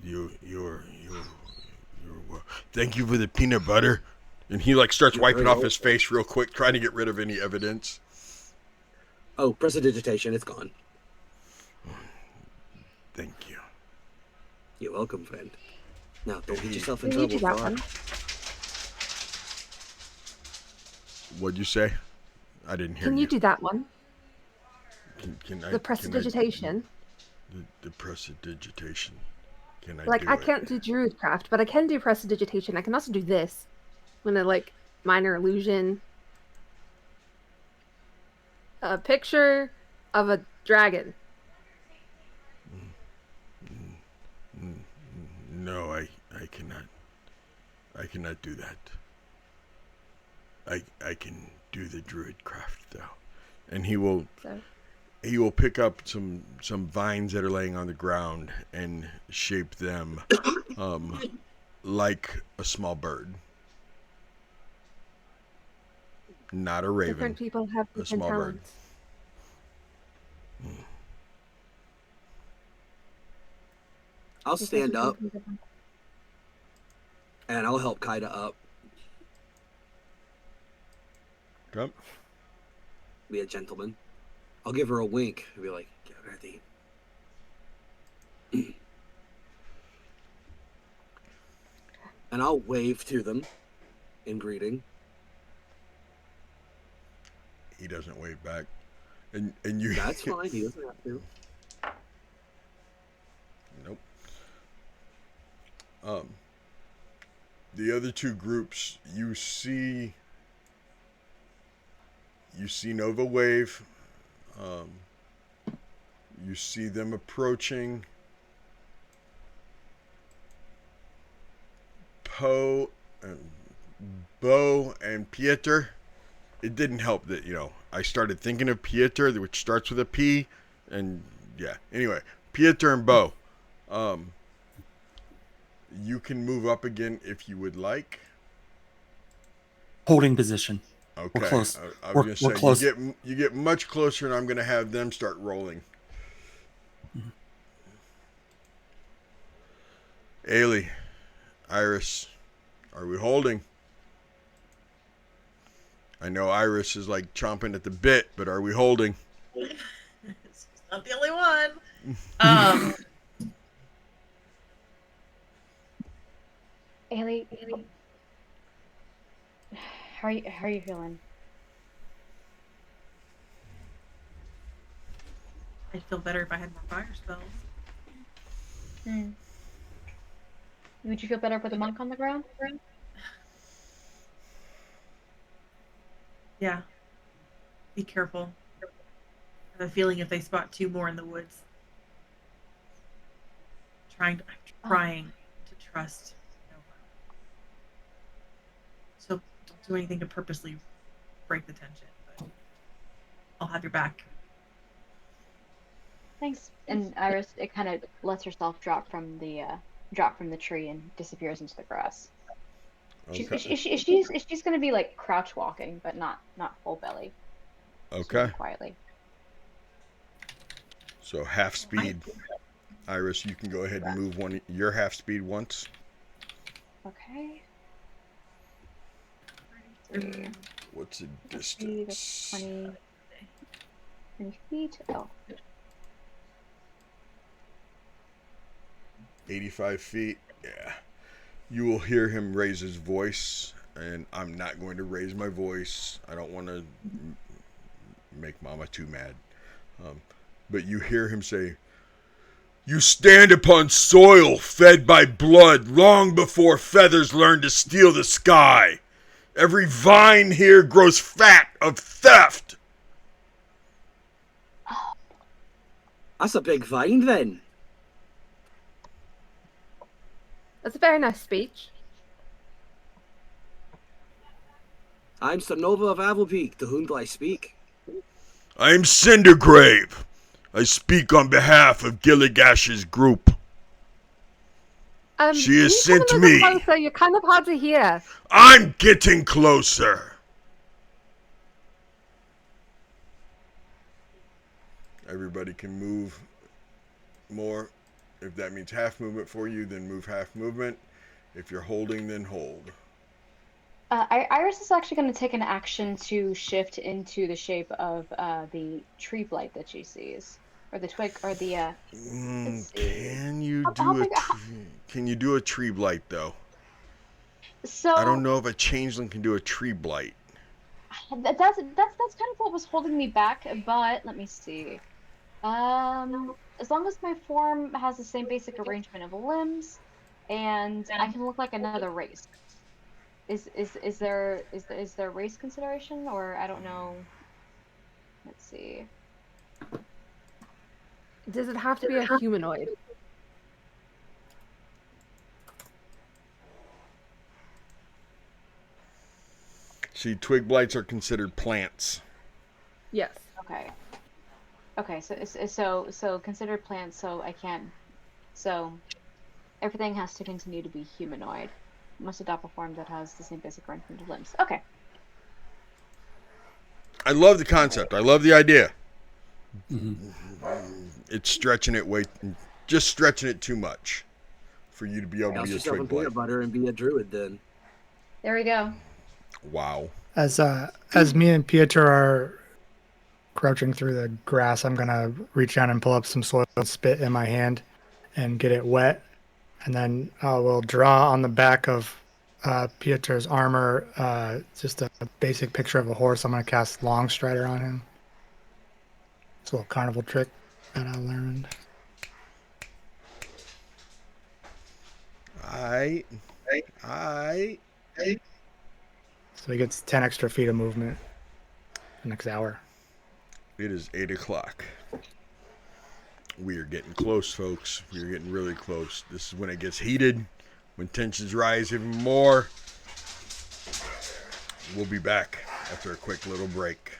You're thank you for the peanut butter. And he like starts wiping off his face real quick, trying to get rid of any evidence. Oh, prestidigitation, it's gone. Thank you. You're welcome, friend. Now, don't get yourself in Can you trouble. do that one? What'd you say? I didn't hear you. Can you do that one? Can I, the prestidigitation. The prestidigitation. Can I Like, do I it? can't do druidcraft, but I can do prestidigitation. I can also do this. I'm gonna, like, minor illusion. A picture of a dragon. No, I cannot. I cannot do that. I can do the druid craft though, and he will pick up some vines that are laying on the ground and shape them like a small bird. Not a raven. Different people have different talents. I'll stand up and I'll help Kaida up. Come. Be a gentleman. I'll give her a wink and be like, get ready. And I'll wave to them in greeting. He doesn't wave back. And you. That's fine, he doesn't have to. Nope. The other 2 groups, you see Nova Wave. You see them approaching. Bo and Piotr. It didn't help that, I started thinking of Piotr, which starts with a P, and yeah. Anyway, Piotr and Bo. You can move up again if you would like. Holding position. Okay. We're close. I was We're gonna say close. you get much closer, and I'm gonna have them start rolling. Mm-hmm. Eilidh, Iris, are we holding? I know Iris is like chomping at the bit, but are we holding? She's not the only one. Eilidh, how are you feeling? I'd feel better if I had more fire spells. Would you feel better with a monk on the ground? Yeah. Be careful. I have a feeling if they spot 2 more in the woods. I'm trying to trust no one. So don't do anything to purposely break the tension, but I'll have your back. Thanks. And Iris, it kind of lets herself drop from the tree and disappears into the grass. Okay. She's going to be like crouch walking, but not full belly. Okay. Quietly. So half speed. Iris, you can go ahead and move your half speed once. Okay. What's the Speed of distance? 20 feet. Oh. 85 feet. Yeah. You will hear him raise his voice, and I'm not going to raise my voice. I don't want to make Mama too mad. But you hear him say, "You stand upon soil fed by blood long before feathers learned to steal the sky. Every vine here grows fat of theft." That's a big vine then. That's a very nice speech. I'm Sir Nova of Avelpeak. To whom do I speak? I'm Cindergrave. I speak on behalf of Gyllygash's group. She has sent me. Closer? You're kind of hard to hear. I'm getting closer. Everybody can move more. If that means half movement for you, then move half movement. If you're holding, then hold. Iris is actually going to take an action to shift into the shape of the tree blight that she sees, or the twig, or the. Can you do a tree blight though? So I don't know if a changeling can do a tree blight. That's kind of what was holding me back. But let me see. As long as my form has the same basic arrangement of limbs, and I can look like another race. Is there race consideration, or I don't know? Let's see. Does it have to be a humanoid? See, twig blights are considered plants. Yes. Okay. Okay. So considered plants. So I can't. So everything has to continue to be humanoid. Must adopt a form that has the same basic arrangement of limbs. Okay. I love the concept. I love the idea. Mm-hmm. It's stretching it just stretching it too much for you to be able to be a twig blight. Peanut butter and be a druid then. There we go. Wow. As me and Piotr are crouching through the grass, I'm gonna reach down and pull up some soil and spit in my hand and get it wet, and then I will draw on the back of Piotr's armor just a basic picture of a horse. I'm gonna cast Long Strider on him. It's a little carnival trick that I learned. So he gets 10 extra feet of movement the next hour. It is 8 o'clock. We are getting close, folks. We are getting really close. This is when it gets heated, when tensions rise even more. We'll be back after a quick little break.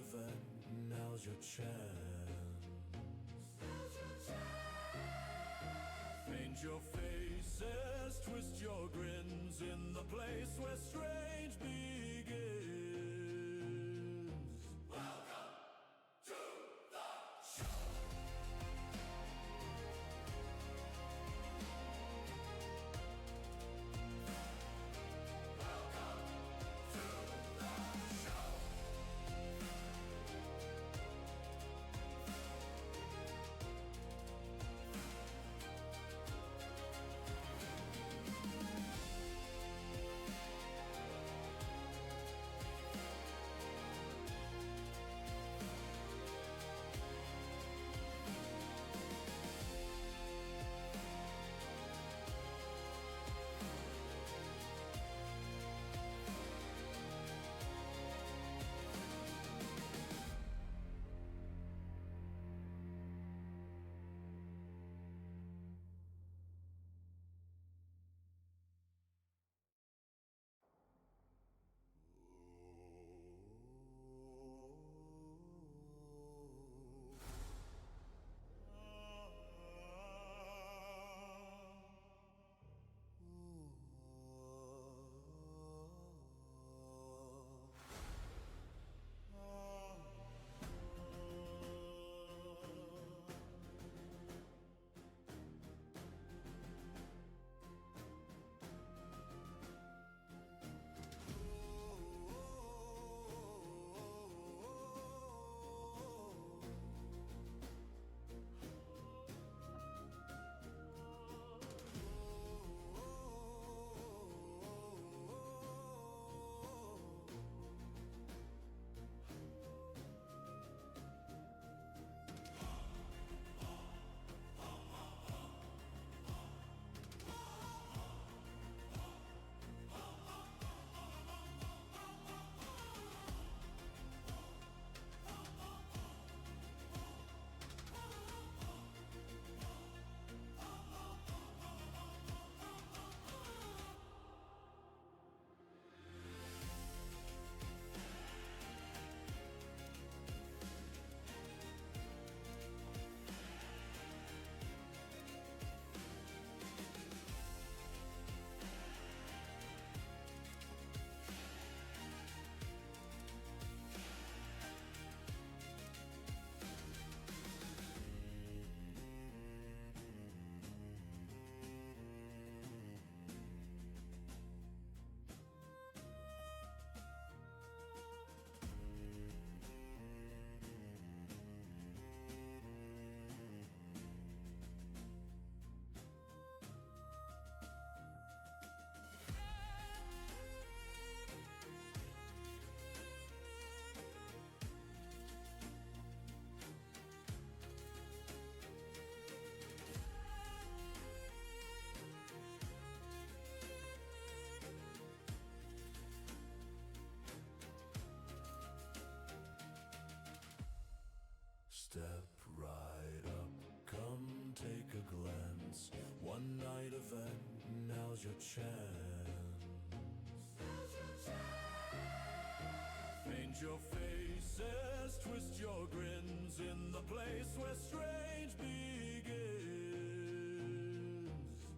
event, now's your chance. Paint your faces, twist your grins in the place where strange begins. Welcome to the show. Welcome to the show. Step right up, come take a glance. One night event, now's your chance. Paint your faces, twist your grins in the place where strange begins.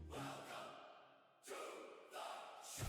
Welcome to the show.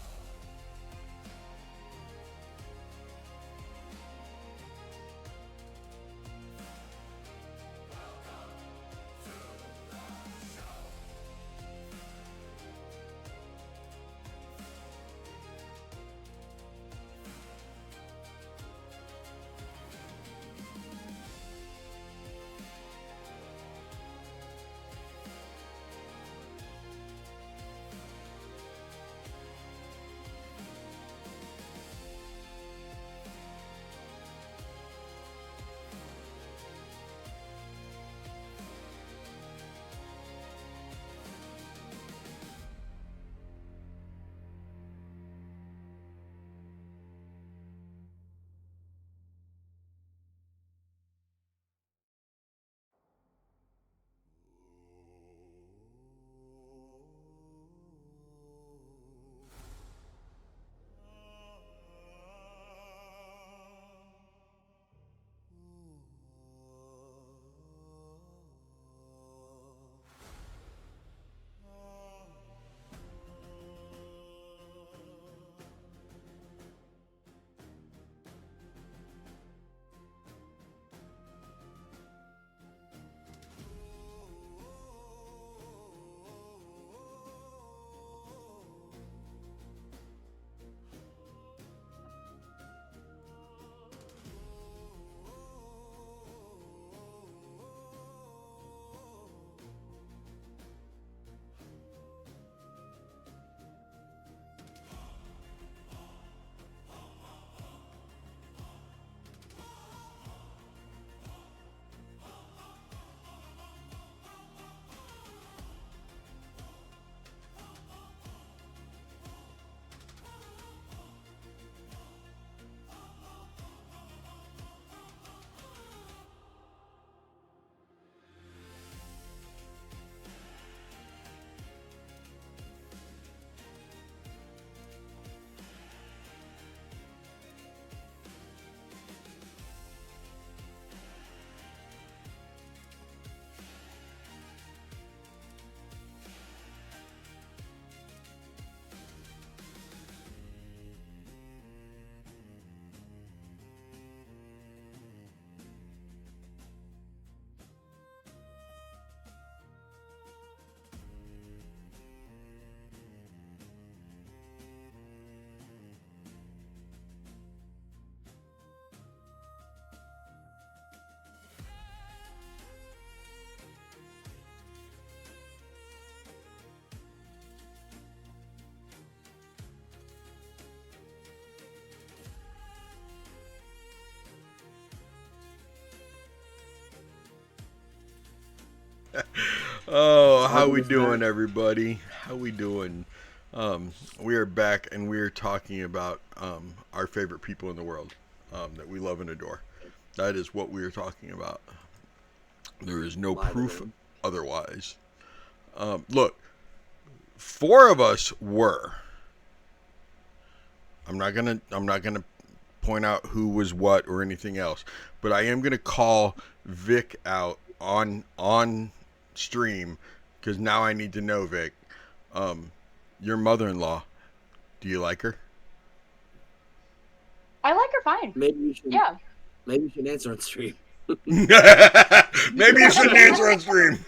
Oh, how we doing, everybody? How we doing? We are back, and we are talking about our favorite people in the world that we love and adore. That is what we are talking about. There is no proof otherwise. Look, 4 of us were. I'm not gonna point out who was what or anything else, but I am gonna call Vic out on stream because now I need to know, Vic. Your mother-in-law, do you like her? I like her fine. Maybe you should. Yeah. Maybe you should answer on stream. Maybe you shouldn't answer on stream.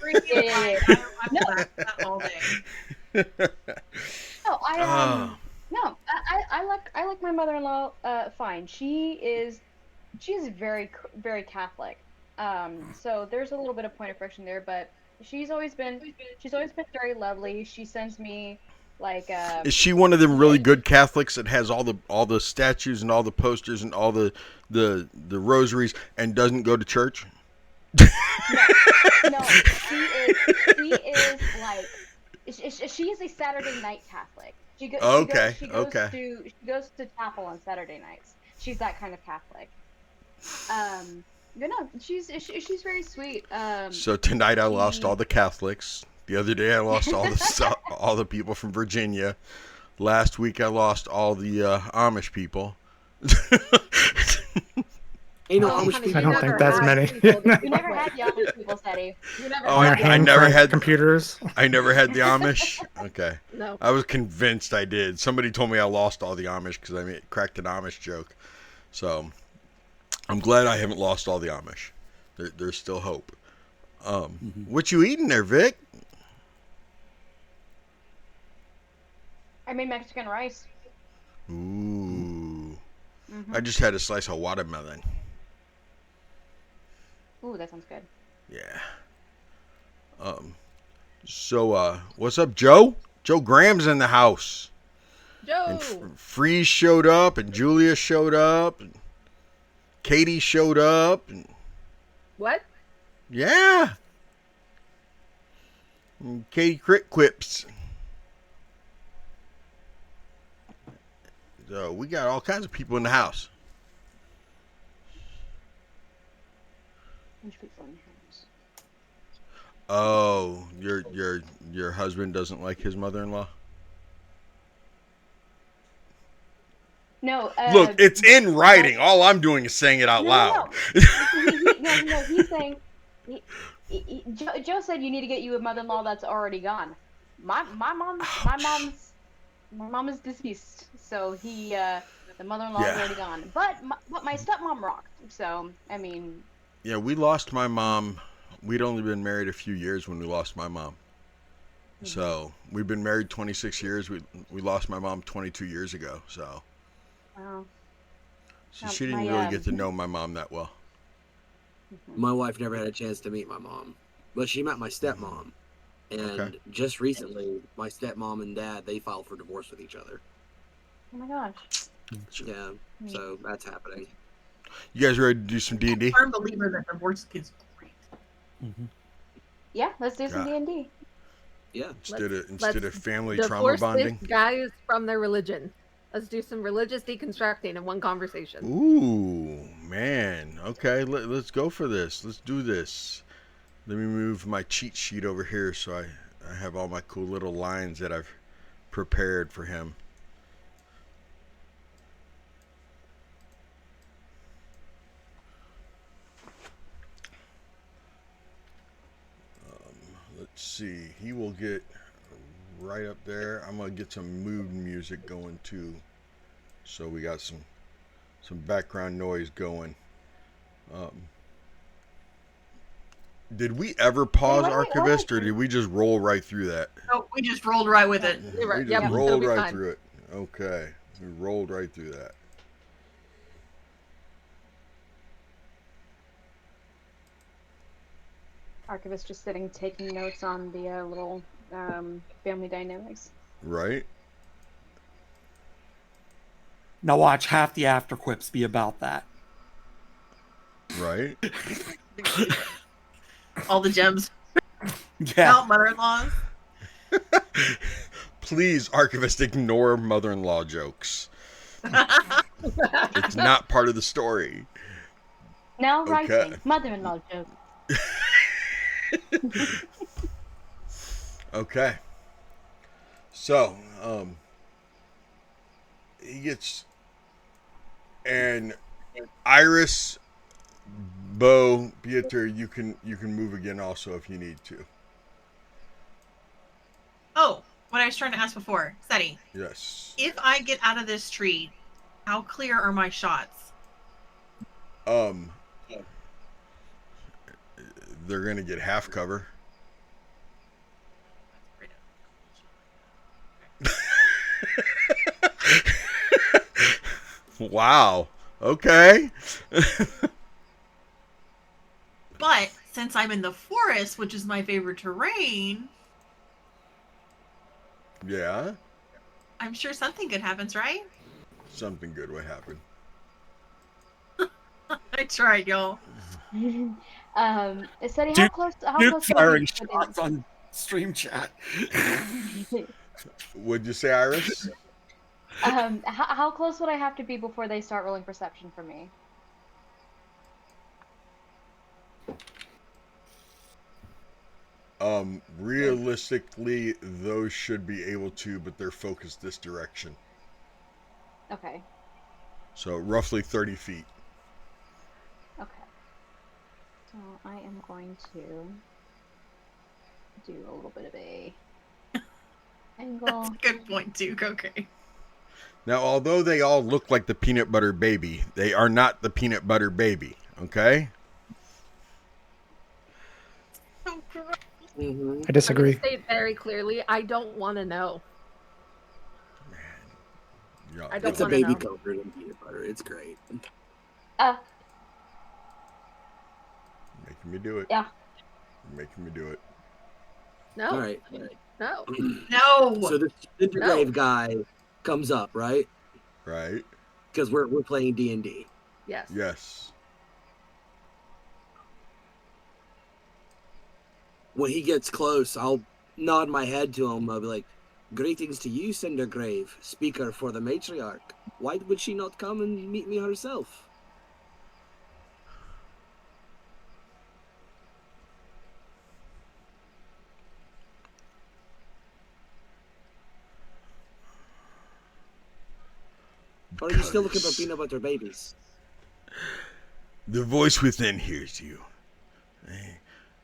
All day. No, I like my mother-in-law fine. She's very very Catholic. So there's a little bit of point of friction there, but she's always been very lovely. She sends me like is she one of them really good Catholics that has all the statues and all the posters and all the rosaries and doesn't go to church? No, she is a Saturday night Catholic. She goes to chapel on Saturday nights. She's that kind of Catholic. She's very sweet. So tonight I lost all the Catholics. The other day I lost all the people from Virginia. Last week I lost all the Amish people. I don't think that's many. You never had the Amish people, Seti. I never had computers. I never had the Amish. Okay. No. I was convinced I did. Somebody told me I lost all the Amish because I cracked an Amish joke. So I'm glad I haven't lost all the Amish. There's still hope. What you eating there, Vic? I made Mexican rice. Ooh. I just had a slice of watermelon. Ooh, that sounds good. Yeah. So, what's up, Joe? Joe Graham's in the house. Joe! And Freeze showed up, and Julia showed up, and Katie showed up. And What? yeah. And Katie Crit Quips. So, we got all kinds of people in the house. Oh, your husband doesn't like his mother-in-law? No. Look, it's in writing. All I'm doing is saying it out loud. No, he's saying. Joe said you need to get you a mother-in-law that's already gone. My mom is deceased, so the mother-in-law is already gone. But my stepmom rocked. So I mean. Yeah, we lost my mom. We'd only been married a few years when we lost my mom. So we've been married 26 years. We lost my mom 22 years ago. So. Wow. So she didn't really get to know my mom that well. My wife never had a chance to meet my mom, but she met my stepmom. And just recently, my stepmom and dad, they filed for divorce with each other. Oh my gosh. Yeah, so that's happening. You guys ready to do some D&D? I'm a firm believer that divorce is great. Yeah, let's do some D&D. Yeah. Instead of family trauma bonding. Divorce guys from their religion. Let's do some religious deconstructing in one conversation. Ooh, man. Okay, let's go for this. Let's do this. Let me move my cheat sheet over here so I have all my cool little lines that I've prepared for him. Let's see. He will get right up there. I'm going to get some mood music going too. So we got some background noise going. Did we ever pause Archivist, or did we just roll right through that? No, we just rolled right with it. We just rolled right through it. Okay. We rolled right through that. Archivist just sitting taking notes on the little family dynamics. Right. Now watch half the after quips be about that. Right. All the gems. Yeah. Not mother-in-laws. Please, archivist, ignore mother-in-law jokes. It's not part of the story. Now Okay. writing mother-in-law joke. Okay. So, he gets, and Iris, Bo, Piotr, you can move again also if you need to. Oh, what I was trying to ask before, Seti. Yes. If I get out of this tree, how clear are my shots? They're gonna get half cover. Wow. Okay. But since I'm in the forest, which is my favorite terrain, Yeah. I'm sure something good happens, right? Something good would happen. I tried, y'all. Seti, how close Firing shots on stream chat. Would you say, Iris? how close would I have to be before they start rolling perception for me? Realistically, those should be able to, but they're focused this direction. Okay. So roughly 30 feet. Okay. So I am going to do a little bit of a angle. That's a good point, Duke. Okay. Now, although they all look like the peanut butter baby, they are not the peanut butter baby. Okay? So gross. Mm-hmm. I disagree. I'm gonna state very clearly, I don't want to know. Yeah. I don't It's a want to baby know. covered in peanut butter. It's great. Making me do it. Yeah. Making me do it. No, All right. no. No. So the Cindergrave guy comes up, right? Right? Because we're playing D&D. Yes. Yes. When he gets close, I'll nod my head to him. I'll be like, "Greetings to you, Cindergrave, speaker for the matriarch. Why would she not come and meet me herself?" Or are you still looking for peanut butter babies? The voice within hears you.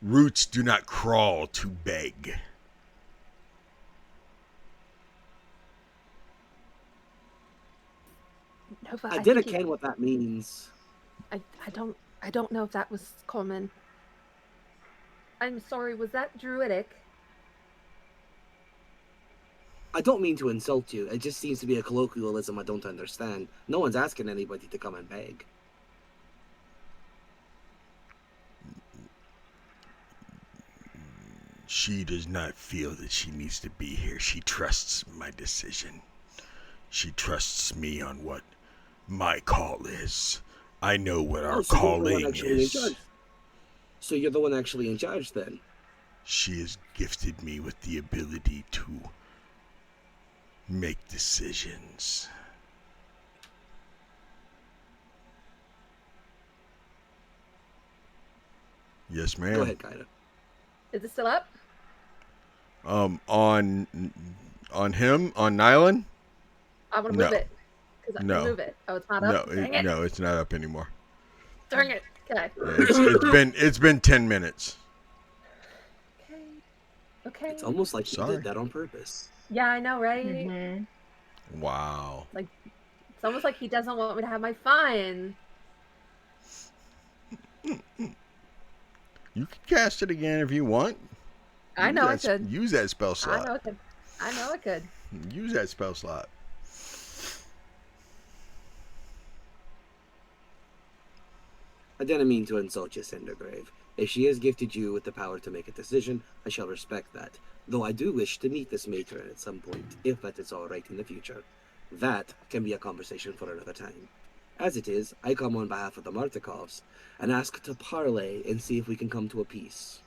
Roots do not crawl to beg. Nova, I did think ken what that means. I don't know if that was Coleman. I'm sorry, was that Druidic? I don't mean to insult you. It just seems to be a colloquialism I don't understand. No one's asking anybody to come and beg. She does not feel that she needs to be here. She trusts my decision. She trusts me on what my call is. I know what our So you're the one calling actually in is. charge. So you're the one actually in charge then? She has gifted me with the ability to make decisions. Yes, ma'am. Go ahead, Kaida. Is it still up? On him, on Nyland? I want to No. move it. Because I No. can move it. Oh, it's not No, up? Dang it. no, it's not up anymore. Dang it. Okay. Yeah, it's been 10 minutes. Okay. Okay. It's almost like he Sorry. did that on purpose. Yeah, I know, right? Mm-hmm. Wow. It's almost like he doesn't want me to have my fun. You can cast it again if you want. I know I could. Use that spell I slot. know I could. I know I could. Use that spell slot. I didn't mean to insult you, Cindergrave. If she has gifted you with the power to make a decision, I shall respect that. Though I do wish to meet this matron at some point, if that is all right in the future. That can be a conversation for another time. As it is, I come on behalf of the Martikovs and ask to parley and see if we can come to a peace.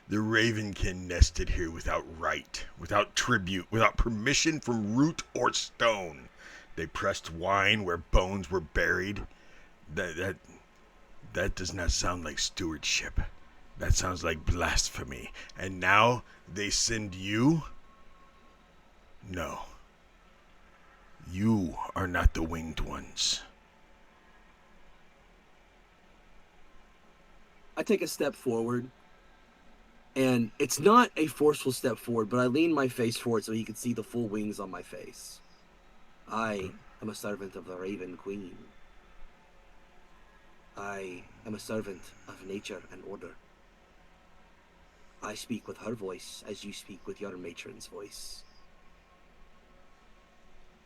The Ravenkin nested here without right, without tribute, without permission from root or stone. They pressed wine where bones were buried. That does not sound like stewardship. That sounds like blasphemy. And now they send you? No. You are not the winged ones. I take a step forward, and it's not a forceful step forward, but I lean my face forward so he can see the full wings on my face. I am a servant of the Raven Queen. I am a servant of nature and order. I speak with her voice as you speak with your matron's voice.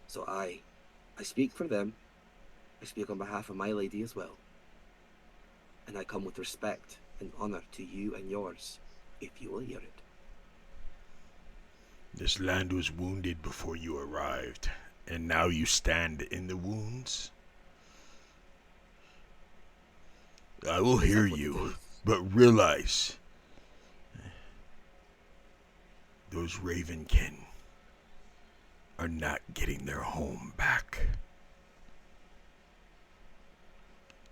So I speak for them. I speak on behalf of my lady as well. And I come with respect and honor to you and yours, if you will hear it. This land was wounded before you arrived, and now you stand in the wounds? I will hear you, but realize those Ravenkin are not getting their home back.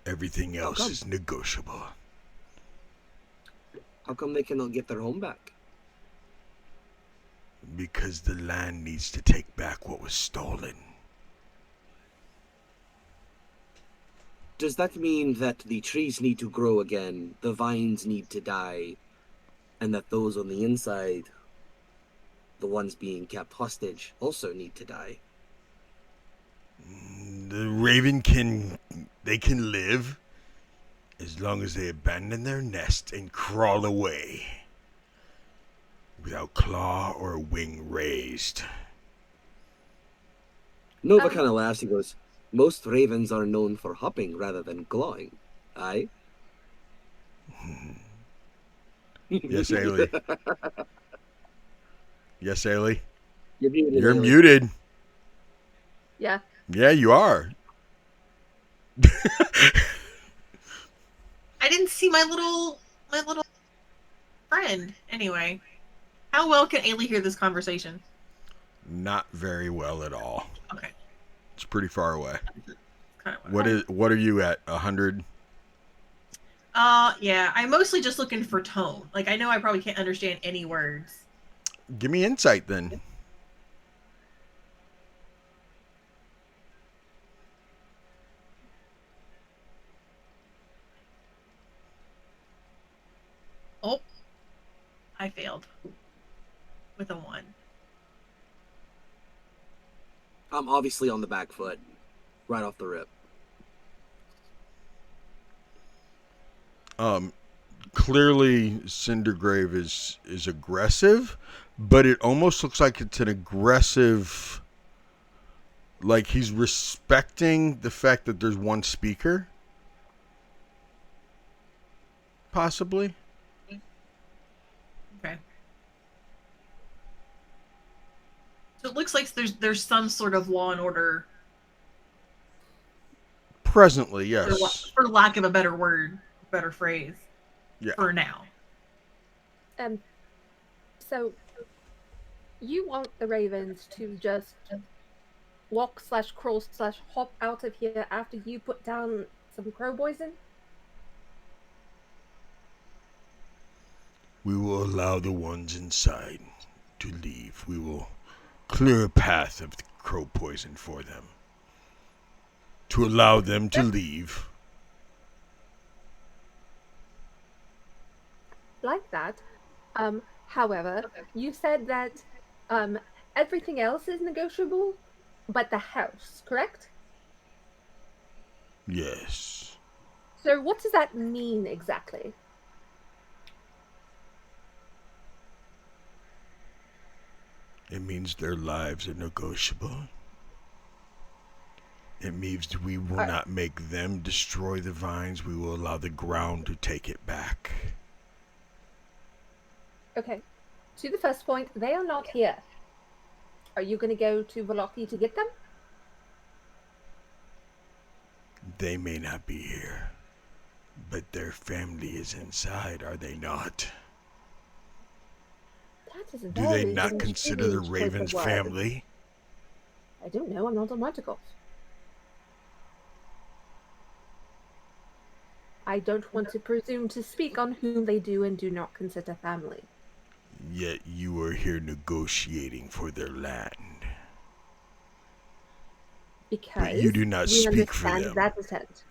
Everything else is negotiable. How come they cannot get their home back? Because the land needs to take back what was stolen. Does that mean that the trees need to grow again, the vines need to die, and that those on the inside, the ones being kept hostage, also need to die? The Ravenkin, they can live as long as they abandon their nest and crawl away without claw or wing raised. Nova kind of laughs. He goes, most ravens are known for hopping rather than clawing. Aye? Yes, Eilidh. Yes, Eilidh. You're muted. You're Eilidh. muted. Yeah. Yeah, you are. I didn't see my little friend. Anyway, how well can Eilidh hear this conversation? Not very well at all. Okay. It's pretty far away. Kind of What are you at? 100? Yeah. I'm mostly just looking for tone. Like, I know I probably can't understand any words. Give me insight then. Oh, I failed with a 1. I'm obviously on the back foot, right off the rip. Clearly Cindergrave is aggressive, but it almost looks like it's an aggressive, like he's respecting the fact that there's one speaker. Possibly. Okay. So it looks like there's some sort of law and order. Presently, yes. For lack of a better word, better phrase. Yeah. For now. So you want the ravens to just walk/crawl/hop out of here after you put down some crow poison? We will allow the ones inside to leave. We will clear a path of the crow poison for them. To allow them to leave. Like that. However, you said that everything else is negotiable, but the house, correct? Yes. So what does that mean exactly? It means their lives are negotiable. It means we will not make them destroy the vines. We will allow the ground to take it back. Okay. To the first point, they are not here. Are you going to go to Voloki to get them? They may not be here, but their family is inside, are they not? is a Do they very, not very consider the strange choice of Ravens word. family? I don't know. I'm not a Martikov. I don't want to presume to speak on whom they do and do not consider family. Yet you are here negotiating for their land. Because But you do not we speak for understand them. that intent.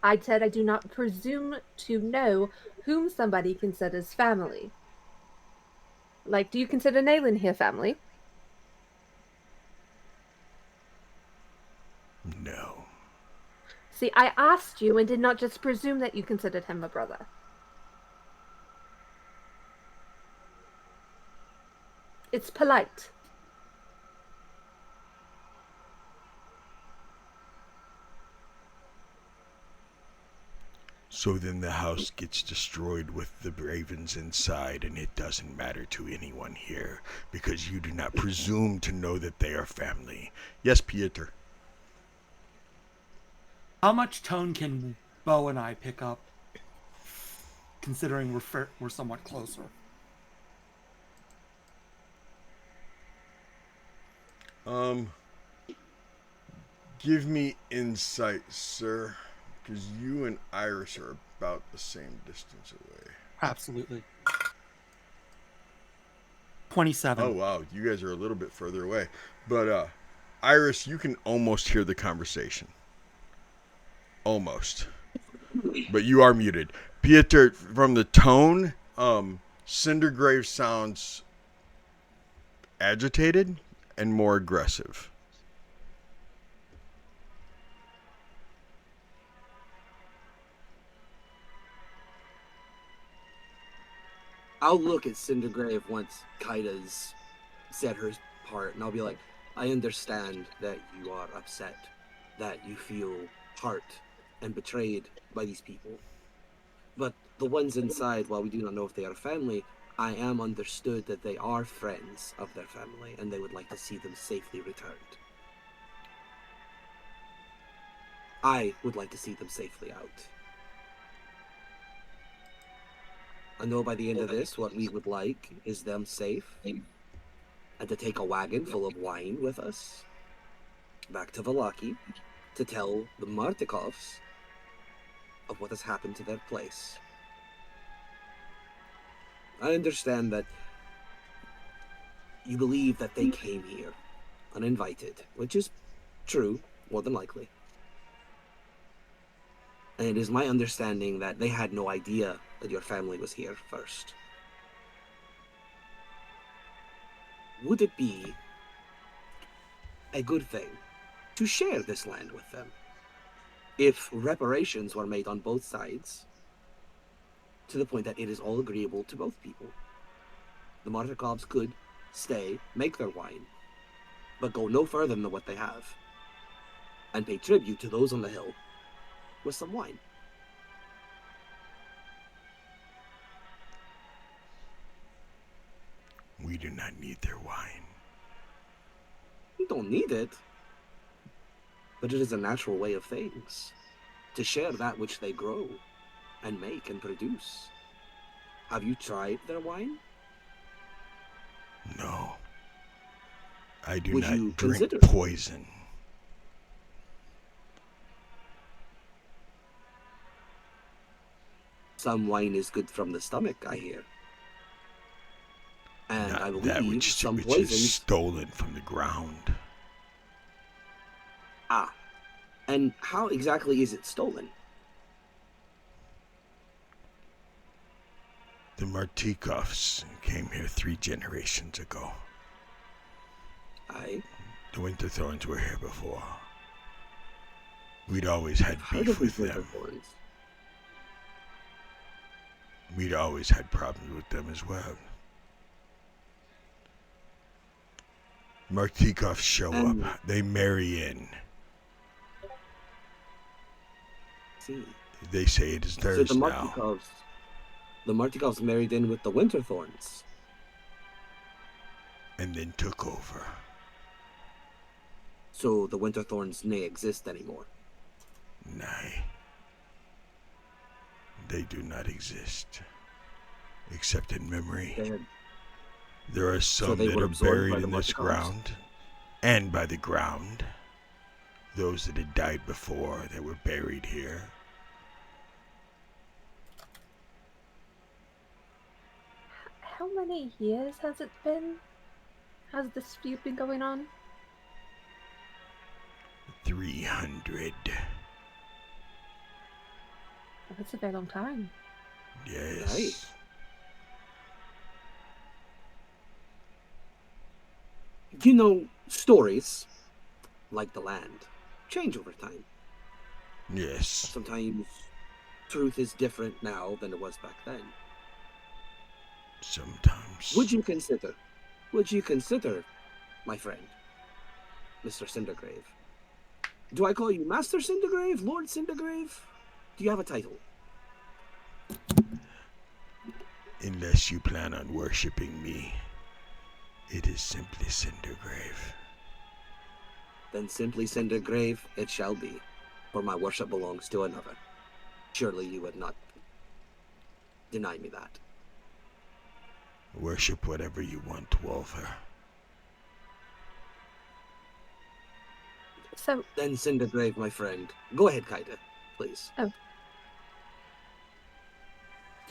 I said I do not presume to know whom somebody considers family. Like, do you consider Nyland here family? No. See, I asked you and did not just presume that you considered him a brother. It's polite. So then the house gets destroyed with the ravens inside, and it doesn't matter to anyone here because you do not presume to know that they are family. Yes, Piotr. How much tone can Bo and I pick up, considering we're somewhat closer? Give me insight, sir, because you and Iris are about the same distance away. Absolutely. 27. Oh, wow. You guys are a little bit further away. But, Iris, you can almost hear the conversation. Almost. But you are muted. Piotr, from the tone, Cindergrave sounds agitated and more aggressive. I'll look at Cindergrave once Kaida's said her part, and I'll be like, I understand that you are upset, that you feel hurt and betrayed by these people. But the ones inside, while we do not know if they are family, I am understood that they are friends of their family, and they would like to see them safely returned. I would like to see them safely out. I know by the end of this, what we would like is them safe, and to take a wagon full of wine with us back to Vallaki to tell the Martikovs of what has happened to their place. I understand that you believe that they came here uninvited, which is true, more than likely. And it is my understanding that they had no idea that your family was here first. Would it be a good thing to share this land with them if reparations were made on both sides to the point that it is all agreeable to both people? The Martikovs could stay, make their wine, but go no further than what they have, and pay tribute to those on the hill with some wine. We do not need their wine. You don't need it, but it is a natural way of things to share that which they grow and make and produce. Have you tried their wine? No. I do Would not you drink consider? poison. Some wine is good from the stomach, I hear. And Not I that believe which some is poisons. stolen from the ground. Ah. And how exactly is it stolen? The Martikovs came here 3 generations ago. I The Winterthorns were here before. We'd always had heard beef of with these them. Winterthorns. We'd always had problems with them as well. Martikovs show up. They marry in. See. They say it is So theirs the now. Martikovs married in with the Winterthorns. And then took over. So the Winterthorns may exist anymore. Nay. They do not exist. Except in memory. There are So some they that were are absorbed buried by the in this Martikovs? ground, and by the ground. Those that had died before, they were buried here. How many years has it been? Has this feud been going on? 300. That's a very long time. Yes. Right. You know, stories, like the land, change over time. Yes. Sometimes truth is different now than it was back then. Sometimes. Would you consider, my friend, Mr. Cindergrave? Do I call you Master Cindergrave, Lord Cindergrave? Do you have a title? Unless you plan on worshipping me, it is simply Cindergrave. Then simply Cindergrave it shall be, for my worship belongs to another. Surely you would not deny me that. Worship whatever you want, Wolfer. So, Then Cindergrave, my friend. Go ahead, Kaida, please.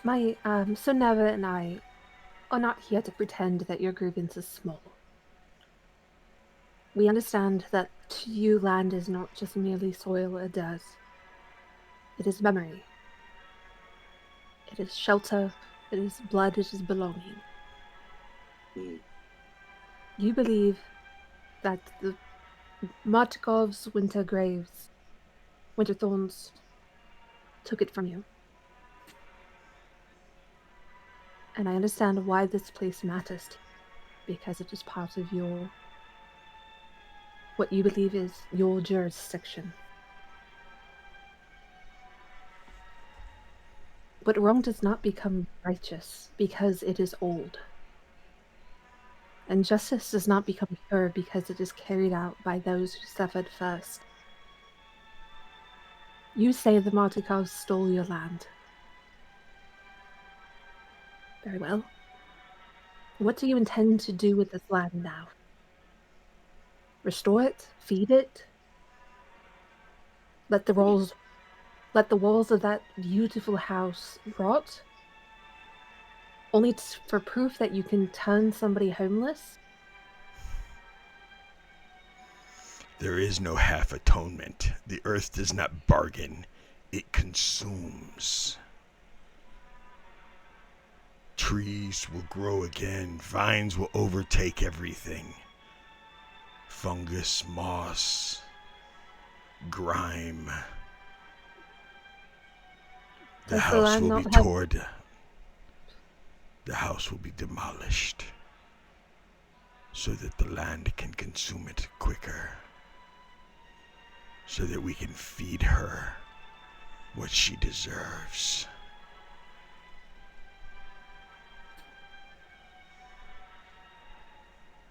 so Neva and I are not here to pretend that your grievance is small. We understand that to you land is not just merely soil or dirt. It is memory. It is shelter. It is blood. It is belonging. You believe that the Martikov's Winterthorns, took it from you. And I understand why this place matters to you, because it is part of what you believe is your jurisdiction. But wrong does not become righteous because it is old. And justice does not become pure because it is carried out by those who suffered first. You say the Martikovs stole your land. Very well. What do you intend to do with this land now? Restore it? Feed it? Let the walls of that beautiful house rot? Only for proof that you can turn somebody homeless? There is no half atonement. The earth does not bargain. It consumes. Trees will grow again. Vines will overtake everything. Fungus, moss, grime. The house will be torn. The house will be demolished so that the land can consume it quicker. So that we can feed her what she deserves.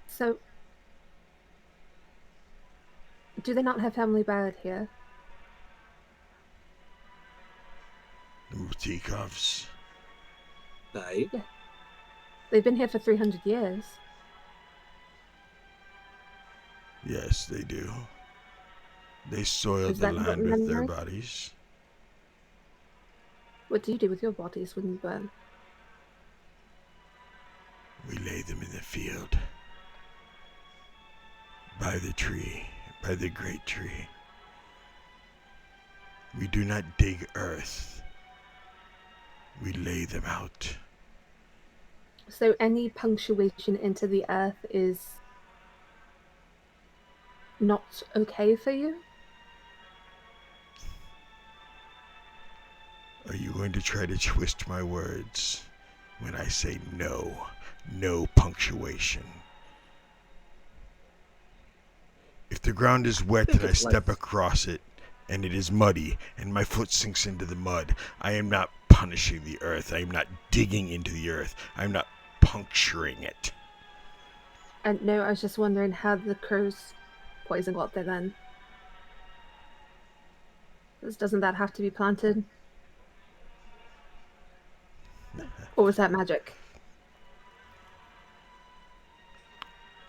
So, do they not have family buried here? The Martikovs. Aye. Yeah. They've been here for 300 years. Yes, they do. They soiled the land with their bodies. What do you do with your bodies when you burn? We lay them in the field. By the tree, by the great tree. We do not dig earth. We lay them out. So any punctuation into the earth is not okay for you? Are you going to try to twist my words when I say no? No punctuation. If the ground is wet and I step across it and it is muddy and my foot sinks into the mud, I am not punishing the earth. I am not digging into the earth. I am not puncturing it. And no, I was just wondering how the crow's poison got there then. Doesn't that have to be planted? Or was that magic?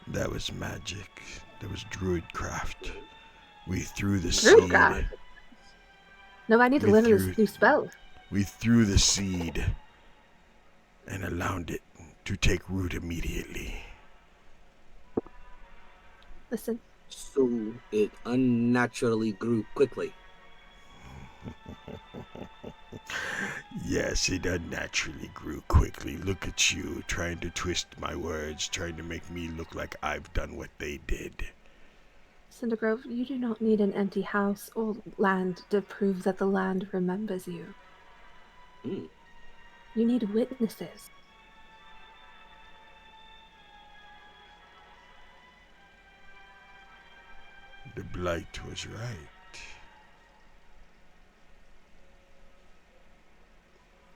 That was magic. That was druid craft. We threw the Druid seed. craft? No, I need to learn this new spell. We threw the seed and allowed it to take root immediately. Listen. So it unnaturally grew quickly. Yes, it unnaturally grew quickly. Look at you, trying to twist my words, trying to make me look like I've done what they did. Cindergrave, you do not need an empty house or land to prove that the land remembers you. Mm. You need witnesses. The blight was right.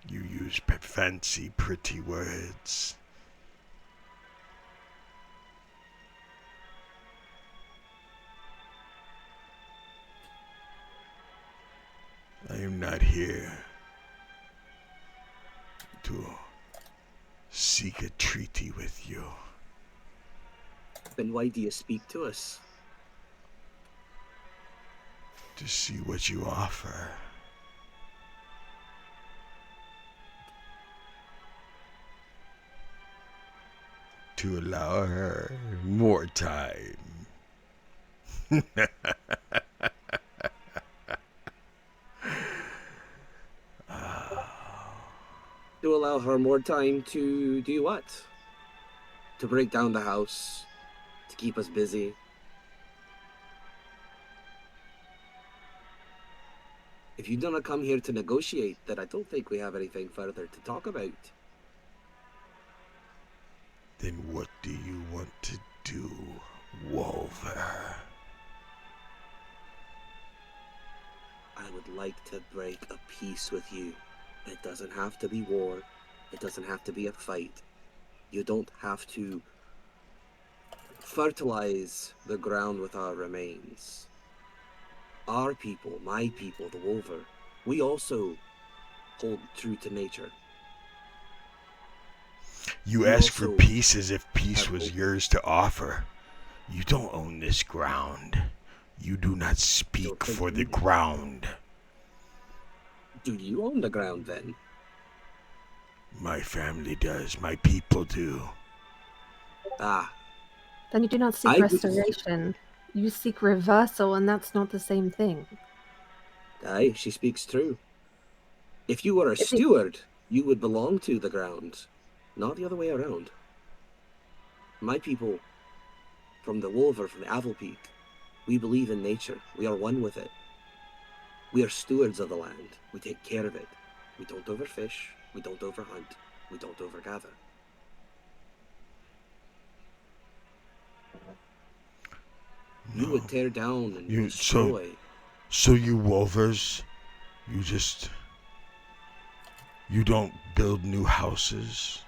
You use fancy, pretty words. I am not here to seek a treaty with you. Then why do you speak to us? To see what you offer. To allow her more time. To allow her more time to do what? To break down the house, to keep us busy. If you do not come here to negotiate, then I don't think we have anything further to talk about. Then what do you want to do, Wolver? I would like to break a peace with you. It doesn't have to be war. It doesn't have to be a fight. You don't have to fertilize the ground with our remains. Our people, my people, the Wolver, we also hold true to nature. You ask for peace as if peace was yours to offer. You don't own this ground. You do not speak for the ground. Do you own the ground then? My family does. My people do. Ah. Then you do not seek restoration. You seek reversal, and that's not the same thing. Aye, she speaks true. If you were a steward, you would belong to the ground, not the other way around. My people, from the Wolver, from the Avalpeak, we believe in nature. We are one with it. We are stewards of the land. We take care of it. We don't overfish. We don't overhunt. We don't overgather. No. You would tear down and destroy. So you Wolvers, you don't build new houses.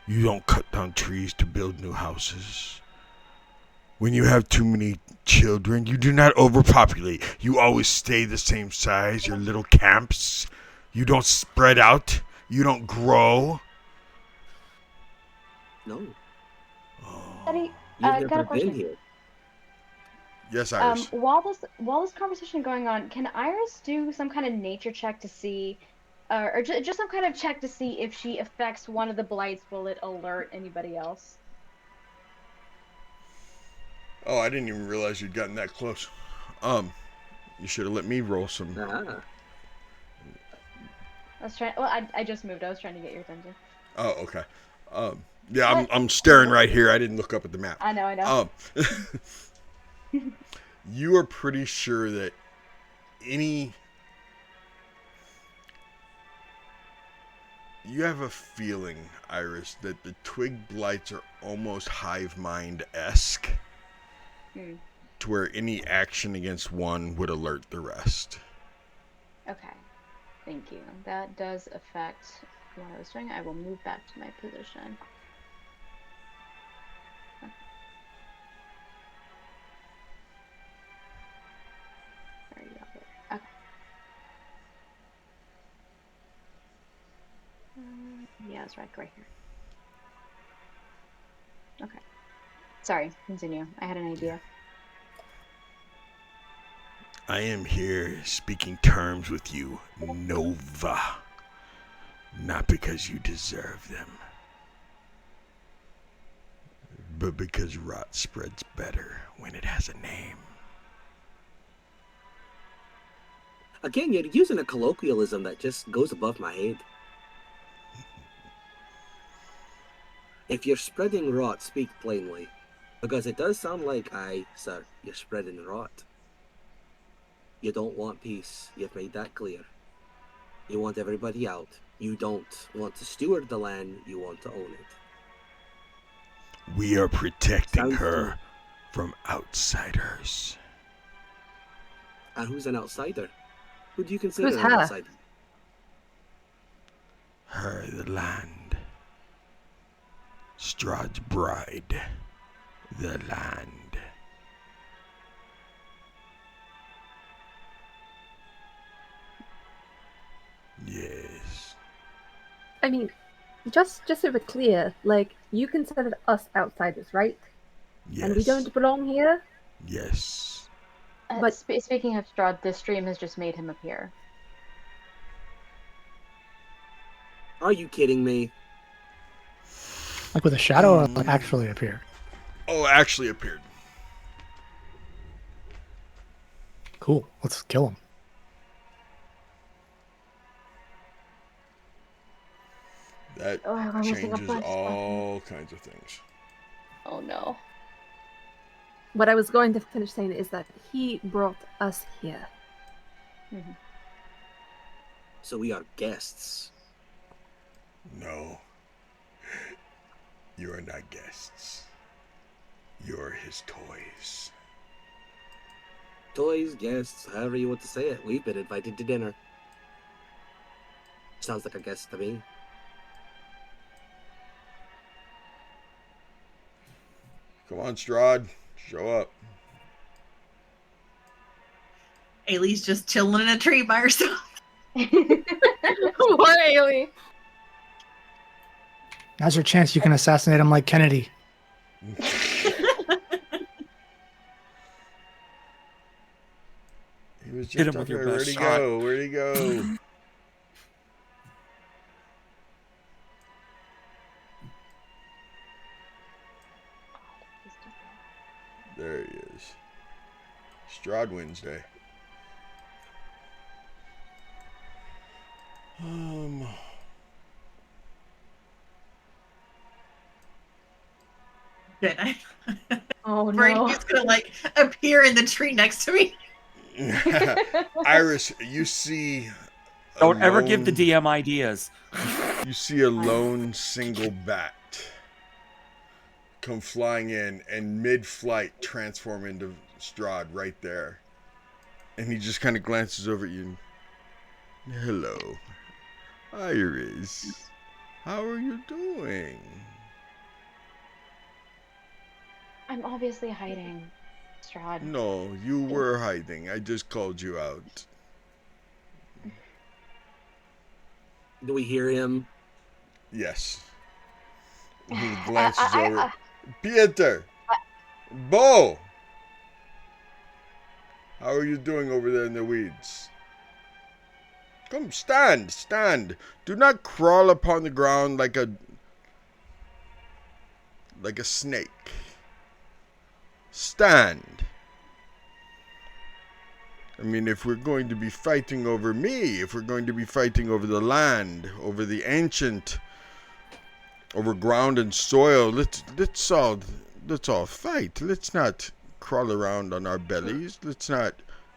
You don't cut down trees to build new houses. When you have too many children, you do not overpopulate. You always stay the same size, your little camps. You don't spread out. You don't grow. No. Eddie, You've got a question. Here. Yes, Iris. While this conversation is going on, can Iris do some kind of nature check to see, or just some kind of check to see if she affects one of the blights? Will it alert anybody else? Oh, I didn't even realize you'd gotten that close. You should have let me roll some. I was trying. Well, I just moved. I was trying to get your attention. Oh, okay. Yeah, I'm staring right here. I didn't look up at the map. I know. You are pretty sure that you have a feeling, Iris, that the Twig Blights are almost hive mind-esque. To where any action against one would alert the rest. Okay. Thank you. That does affect what I was doing. I will move back to my position. There you go. Okay. Yeah, it's right here. Okay. sorry, continue. I had an idea. I am here speaking terms with you, Nova. Not because you deserve them, but because rot spreads better when it has a name. Again, you're using a colloquialism that just goes above my head. If you're spreading rot, speak plainly. Because it does sound like, aye, sir, you're spreading rot. You don't want peace. You've made that clear. You want everybody out. You don't want to steward the land. You want to own it. We are protecting Sounds her from outsiders. And who's an outsider? Who do you consider Who's an her? outsider? Her, the land. Strahd's bride. The land. Yes. I mean, just so we're clear, like, you considered us outsiders, right? Yes. And we don't belong here? Yes. But- Speaking of Strahd, this stream has just made him appear. Are you kidding me? Like with a shadow or like actually appear? Oh, actually appeared. Cool. Let's kill him. That Oh, we're missing a changes bunch. all kinds of things. Oh no. What I was going to finish saying is that he brought us here. So we are guests. No. You are not guests. You're his toys. Toys, guests, however you want to say it. We've been invited to dinner. Sounds like a guest to me. Come on, Strahd. Show up. Ailey's just chilling in a tree by herself. Poor Ailey. Now's your chance. You can assassinate him like Kennedy. He was Hit just him up with your there. best Where'd he shot. go? Where'd he go? There he is. Strahd Wednesday. Good. Oh Afraid no. he's gonna like appear in the tree next to me. Iris, you see. a Don't ever give the lone- DM ideas. You see a lone single bat come flying in and mid-flight transform into Strahd right there. And he just kind of glances over at you. Hello, Iris. How are you doing? I'm obviously hiding, Strahd. No, you were hiding. I just called you out. Do we hear him? Yes. He glances over. Piotr! Bo! How are you doing over there in the weeds? Come, stand, stand. Do not crawl upon the ground like a snake. Stand. I mean, if we're going to be fighting over me, if we're going to be fighting over the land, over the ancient, over ground and soil, let's all fight. Let's not crawl around on our bellies. Let's not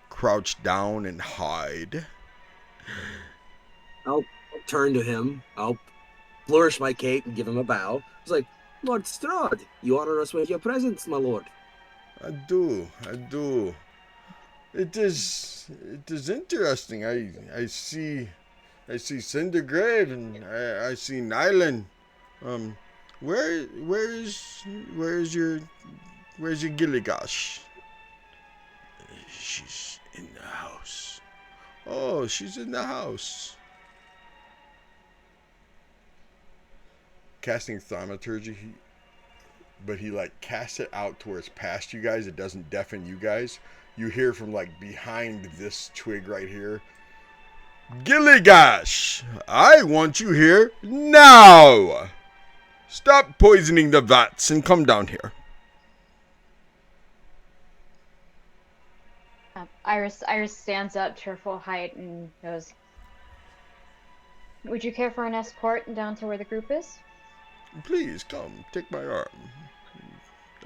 crouch down and hide. I'll turn to him. I'll flourish my cape and give him a bow. It's like, Lord Strahd, you honor us with your presence, my lord. I do. It is interesting. I see Cindergrave and I see Nyland. Where's your Gyillygash? She's in the house. Oh, she's in the house. Casting thaumaturgy, but he like casts it out to where it's past you guys. It doesn't deafen you guys. You hear from like behind this twig right here, Gyillygash, I want you here now. Stop poisoning the vats and come down here. Iris stands up to her full height and goes, "Would you care for an escort down to where the group is?" Please come, take my arm.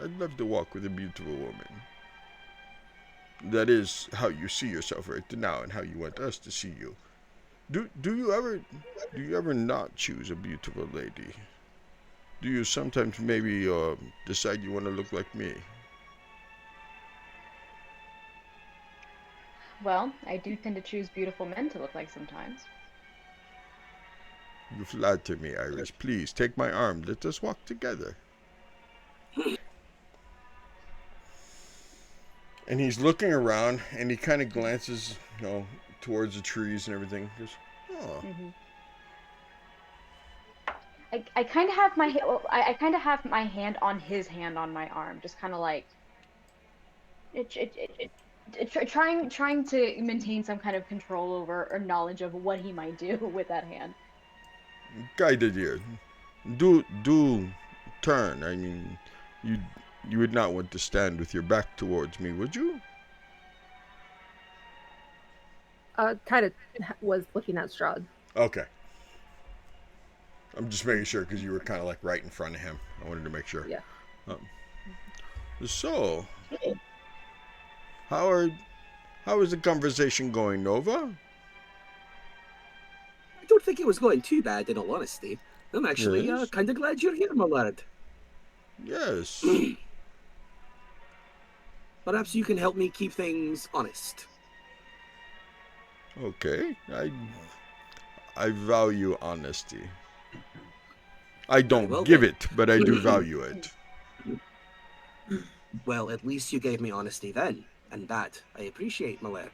I'd love to walk with a beautiful woman. That is how you see yourself right now, and how you want us to see you. Do you ever not choose a beautiful lady? Do you sometimes maybe decide you want to look like me? Well, I do tend to choose beautiful men to look like sometimes. You flatter me, Iris. Please take my arm. Let us walk together. And he's looking around, and he kind of glances, towards the trees and everything. He goes, oh. Mm-hmm. I kind of have my hand on his hand on my arm, just kind of like trying to maintain some kind of control over or knowledge of what he might do with that hand. Kaida dear, do turn. I mean, you would not want to stand with your back towards me, would you? Kind of was looking at Strahd. Okay. I'm just making sure because you were kind of like right in front of him. I wanted to make sure. Yeah. So, how is the conversation going, Nova? I don't think it was going too bad, in all honesty. I'm actually Yes? kind of glad you're here, my lad. Yes. Perhaps you can help me keep things honest. Okay. I value honesty. I don't well give then. it, but I do value it. Well, at least you gave me honesty then, and that I appreciate, my lad.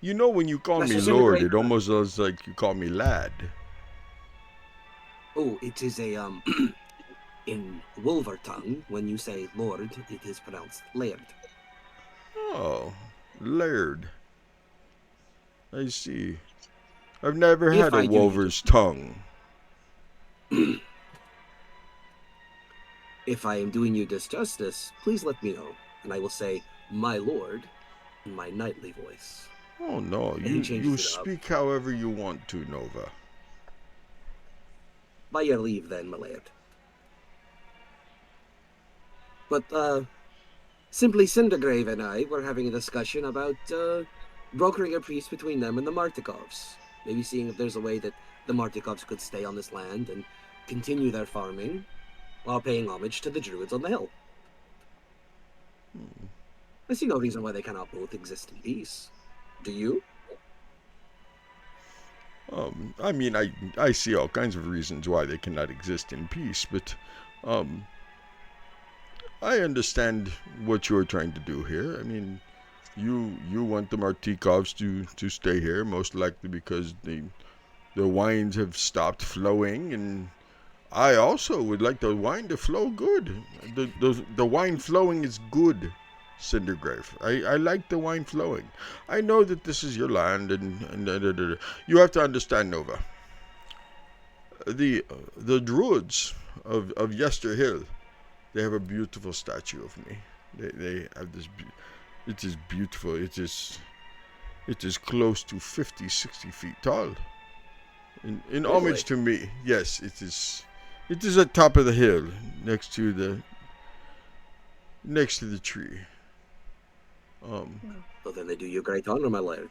You know, when you call That's me just Lord, great- it almost sounds like you call me lad. Oh, it is a, in Wolver tongue, when you say Lord, it is pronounced Laird. Oh, laird. I see. I've never If had a I do, you wolver's tongue. If I am doing you disjustice, please let me know, and I will say, my lord, in my knightly voice. Oh no, And he you changes it up. speak however you want to, Nova. By your leave, then, my lord. But, simply Cindergrave and I were having a discussion about, brokering a peace between them and the Martikovs. Maybe seeing if there's a way that the Martikovs could stay on this land and continue their farming while paying homage to the druids on the hill. I see no reason why they cannot both exist in peace. Do you? I mean, I see all kinds of reasons why they cannot exist in peace, but, I understand what you're trying to do here. I mean, you want the Martikovs to stay here, most likely because the wines have stopped flowing, and I also would like the wine to flow good. The wine flowing is good, Cindergrave. I like the wine flowing. I know that this is your land, and you have to understand, Nova. The druids of Yesterhill, they have a beautiful statue of me. They have this. It is beautiful. It is close to 50, 60 feet tall. In homage to me, yes, it is. It is at top of the hill, next to the tree. Well, then they do you great honor, my lord.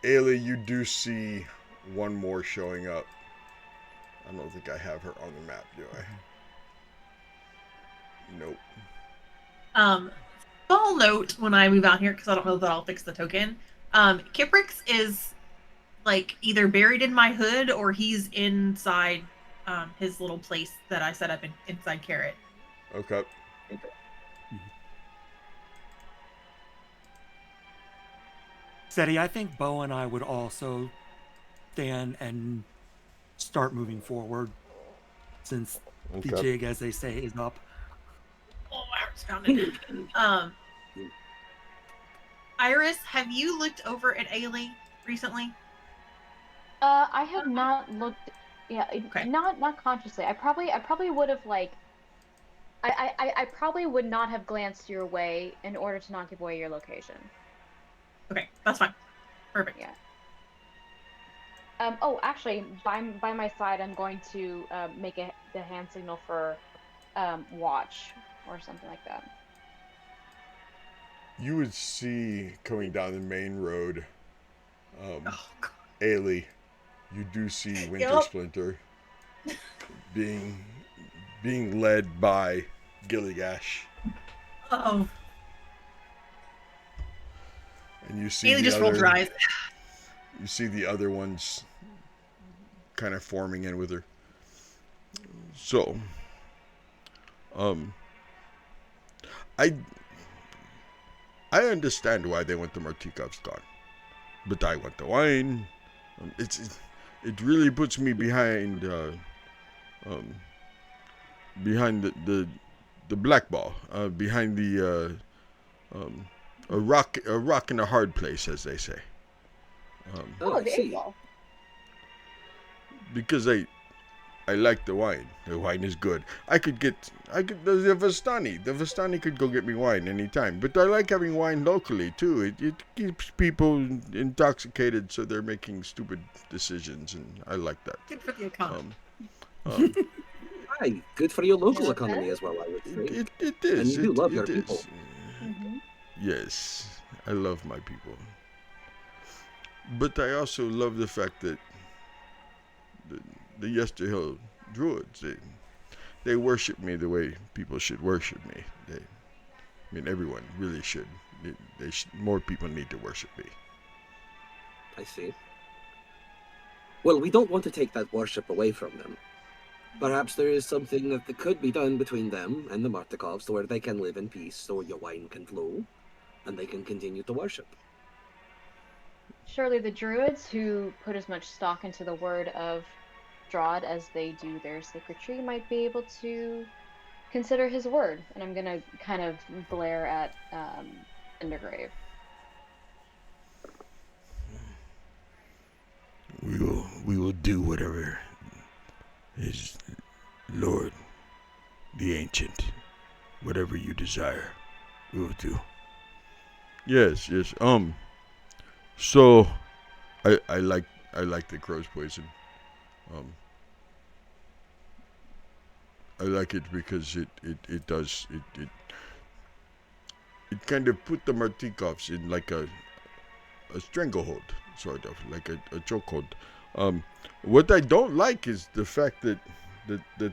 Eilidh, you do see one more showing up. I don't think I have her on the map, do I? Nope. Small note when I move out here, because I don't know that I'll fix the token. Kiprix is like either buried in my hood or he's inside his little place that I set up inside Carrot. Okay. Seti, I think Bo and I would also stand and start moving forward since the jig, as they say, is up. Oh, my heart's pounding. Iris, have you looked over at Eilidh recently? I have not looked. Yeah, Okay. Not consciously. I probably would have like. I probably would not have glanced your way in order to not give away your location. Okay, that's fine. Perfect. Yeah. Oh, actually, by my side, I'm going to make the hand signal for watch or something like that. You would see coming down the main road, Eilidh. You do see Winter Splinter being led by Gyillygash. Oh. And you see Eilidh just rolled her eyes. You see the other ones kind of forming in with her. So, I understand why they want the Martikovs gone, but I want the wine. It really puts me behind the black ball, behind the a rock in a hard place, as they say. The 8-ball. Because I like the wine. The wine is good. I could the Vistani. The Vistani could go get me wine anytime. But I like having wine locally too. It keeps people intoxicated, so they're making stupid decisions, and I like that. Good for the economy. Hi, good for your local economy as well, I would say. It is. And you do love your people. Mm-hmm. Yes, I love my people. But I also love the fact that the Yesterhill Druids, they worship me the way people should worship me. Everyone really should. More people need to worship me. I see. Well, we don't want to take that worship away from them. Perhaps there is something that could be done between them and the Martikovs to where they can live in peace, so your wine can flow, and they can continue to worship. Surely the druids, who put as much stock into the word of Strahd as they do their sacred tree, might be able to consider his word. And I'm gonna kind of glare at Cindergrave. We will do whatever his Lord, the Ancient, whatever you desire, we will do. Yes. So, I like the crow's poison. I like it because it kind of put the Martikovs in like a stranglehold, sort of like a chokehold. What I don't like is the fact that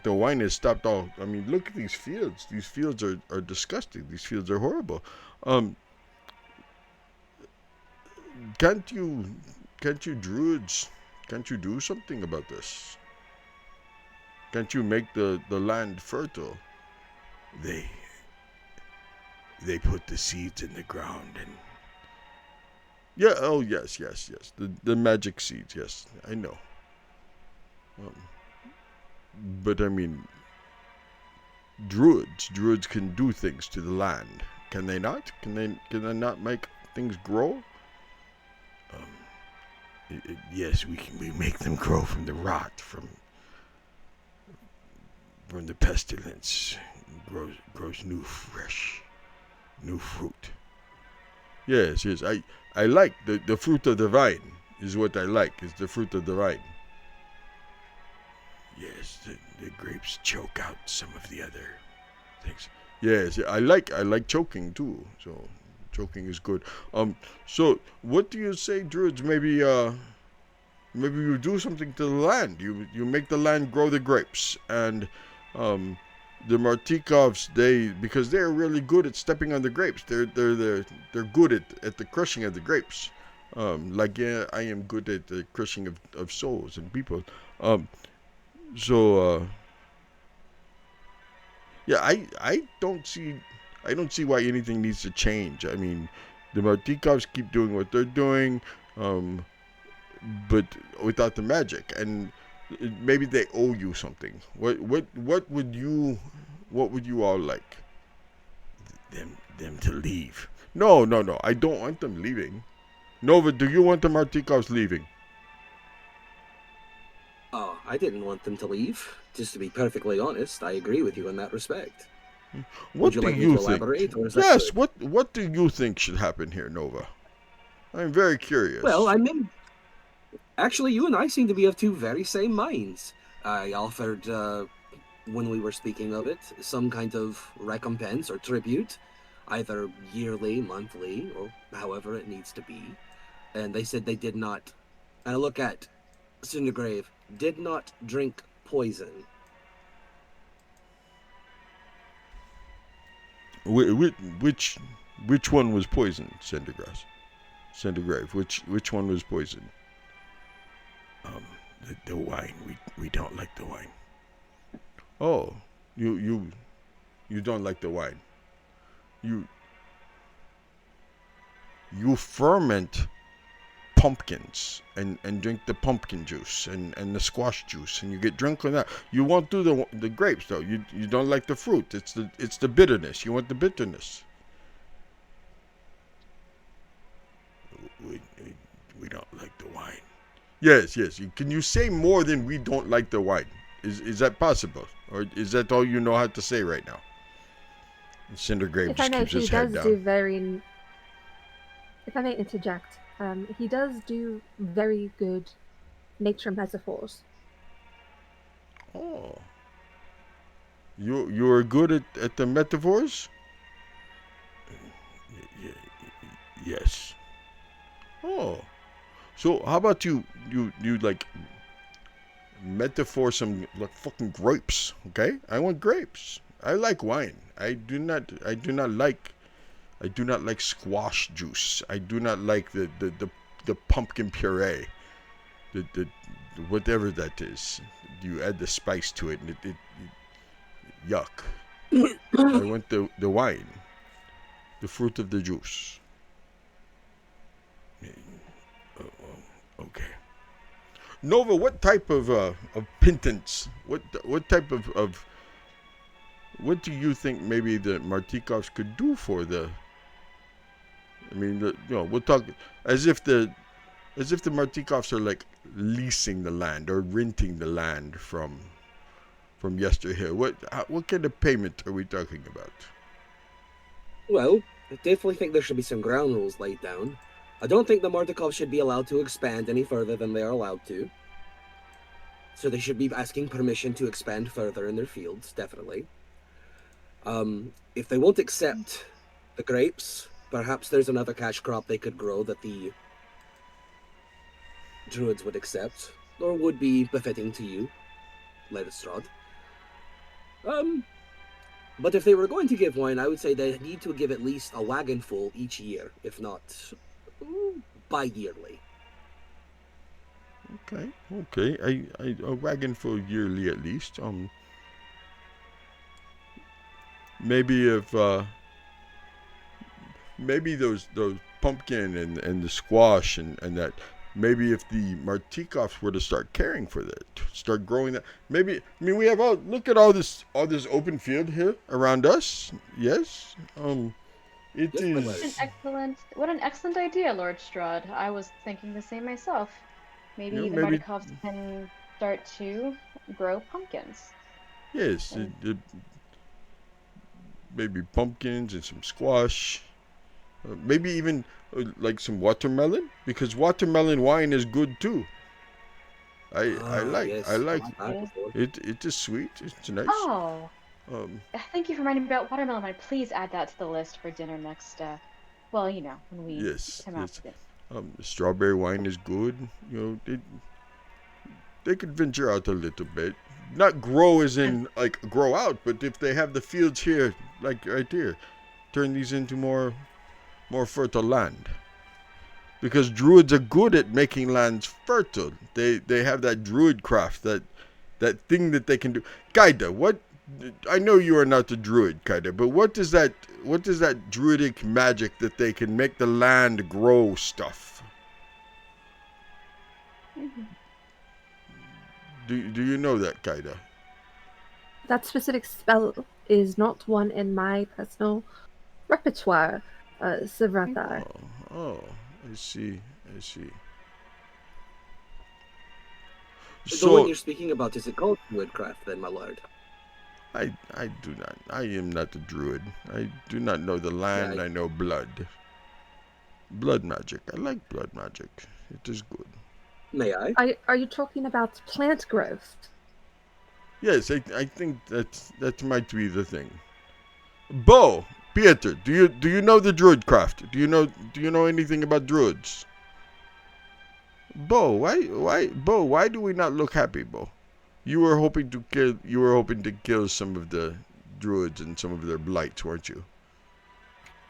the wine has stopped all. I mean, look at these fields. These fields are disgusting. These fields are horrible. Can't you druids? Can't you do something about this? Can't you make the land fertile? They put the seeds in the ground and yes. The magic seeds, yes, I know. But I mean, druids can do things to the land. Can they not? Can they not make things grow? Yes, we make them grow from the rot, from the pestilence. Grows new fruit. Yes. I like the fruit of the vine is what I like. Is the fruit of the vine. Yes, the grapes choke out some of the other things. Yes, I like choking too. So choking is good. So what do you say, druids? Maybe you do something to the land. You make the land grow the grapes, and the Martikovs, because they're really good at stepping on the grapes. They're good at the crushing of the grapes. I am good at the crushing of souls and people. I don't see why anything needs to change. I mean, the Martikovs keep doing what they're doing, but without the magic. And maybe they owe you something. What would you all like? Them to leave. No. I don't want them leaving. Nova, do you want the Martikovs leaving? Oh, I didn't want them to leave. Just to be perfectly honest, I agree with you in that respect. What Would you do like me you to think? elaborate, or is that Yes. good? What do you think should happen here, Nova? I'm very curious. Well, actually, you and I seem to be of two very same minds. I offered, when we were speaking of it, some kind of recompense or tribute, either yearly, monthly, or however it needs to be. And they said they did not, and I look at Cindergrave, did not drink poison. Which one was poisoned, Cindergrave? Which one was poisoned? The wine. We don't like the wine. Oh, you don't like the wine. You ferment pumpkins and drink the pumpkin juice and the squash juice, and you get drunk on that. You won't do the grapes though. You don't like the fruit. It's the bitterness. You want the bitterness. We don't like the wine. Yes. Can you say more than we don't like the wine? Is that possible, or is that all you know how to say right now? And Cindergrave If I just may, keeps he his head does down. do very. If I may interject, he does do very good nature metaphors. Oh, you are good at the metaphors. Yes. Oh, so how about you like metaphor some like fucking grapes? Okay, I want grapes. I like wine. I do not like squash juice. I do not like the pumpkin puree. The whatever that is. You add the spice to it, and it yuck. I want the wine, the fruit of the juice. Okay. Nova, what type of penance? What type of what do you think maybe the Martikovs could do for the? I mean, we'll talk as if the Martikovs are like leasing the land or renting the land from yesteryear. What kind of payment are we talking about? Well, I definitely think there should be some ground rules laid down. I don't think the Martikov should be allowed to expand any further than they are allowed to. So they should be asking permission to expand further in their fields, definitely. If they won't accept the grapes, perhaps there's another cash crop they could grow that the druids would accept, or would be befitting to you, Lady Strahd. But if they were going to give wine, I would say they need to give at least a wagon full each year, if not bi-yearly. Okay. A wagon full yearly at least. Maybe if maybe those pumpkin and the squash and that. Maybe if the Martikovs were to start caring for that, start growing that. Maybe we have look at all this open field here around us. Yes. It is. What an excellent idea, Lord Strahd. I was thinking the same myself. Maybe the Martikovs can start to grow pumpkins. Yes, maybe pumpkins and some squash. Maybe even like some watermelon, because watermelon wine is good too. I like it. It is sweet. It's nice. Oh. Thank you for reminding me about watermelon wine. Please add that to the list for dinner next. When we come out. Strawberry wine is good. They could venture out a little bit. Not grow as in like grow out, but if they have the fields here, like right here, turn these into more fertile land. Because druids are good at making lands fertile. They have that druid craft, that thing that they can do. Kaida, what? I know you are not a druid, Kaida, but what is that druidic magic that they can make the land grow stuff? Do you know that, Kaida? That specific spell is not one in my personal repertoire, Savrathar. Oh, I see. The one you're speaking about, is it called Druidcraft then, my lord? I do not. I am not a druid. I do not know the land. I know blood. Blood magic. I like blood magic. It is good. May I? Are you talking about plant growth? Yes, I think that might be the thing. Bo, Piotr, do you know the druidcraft? Do you know anything about druids? Bo, why do we not look happy, Bo? You were hoping to kill some of the druids and some of their blights, weren't you?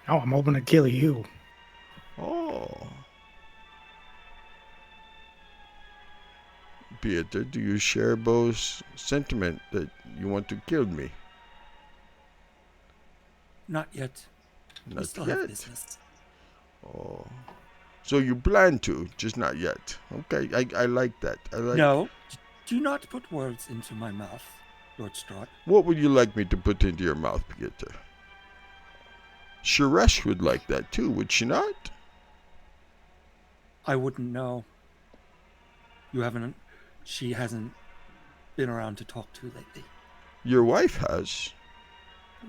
Oh, I'm hoping to kill you. Oh. Piotr, do you share Bo's sentiment that you want to kill me? Not yet. Not we still yet. have business. Oh. So you plan to, just not yet. Okay, I like that. No, do not put words into my mouth, Lord Strahd. What would you like me to put into your mouth, Piotr? Sharesh would like that too, would she not? I wouldn't know. She hasn't been around to talk to lately. Your wife has.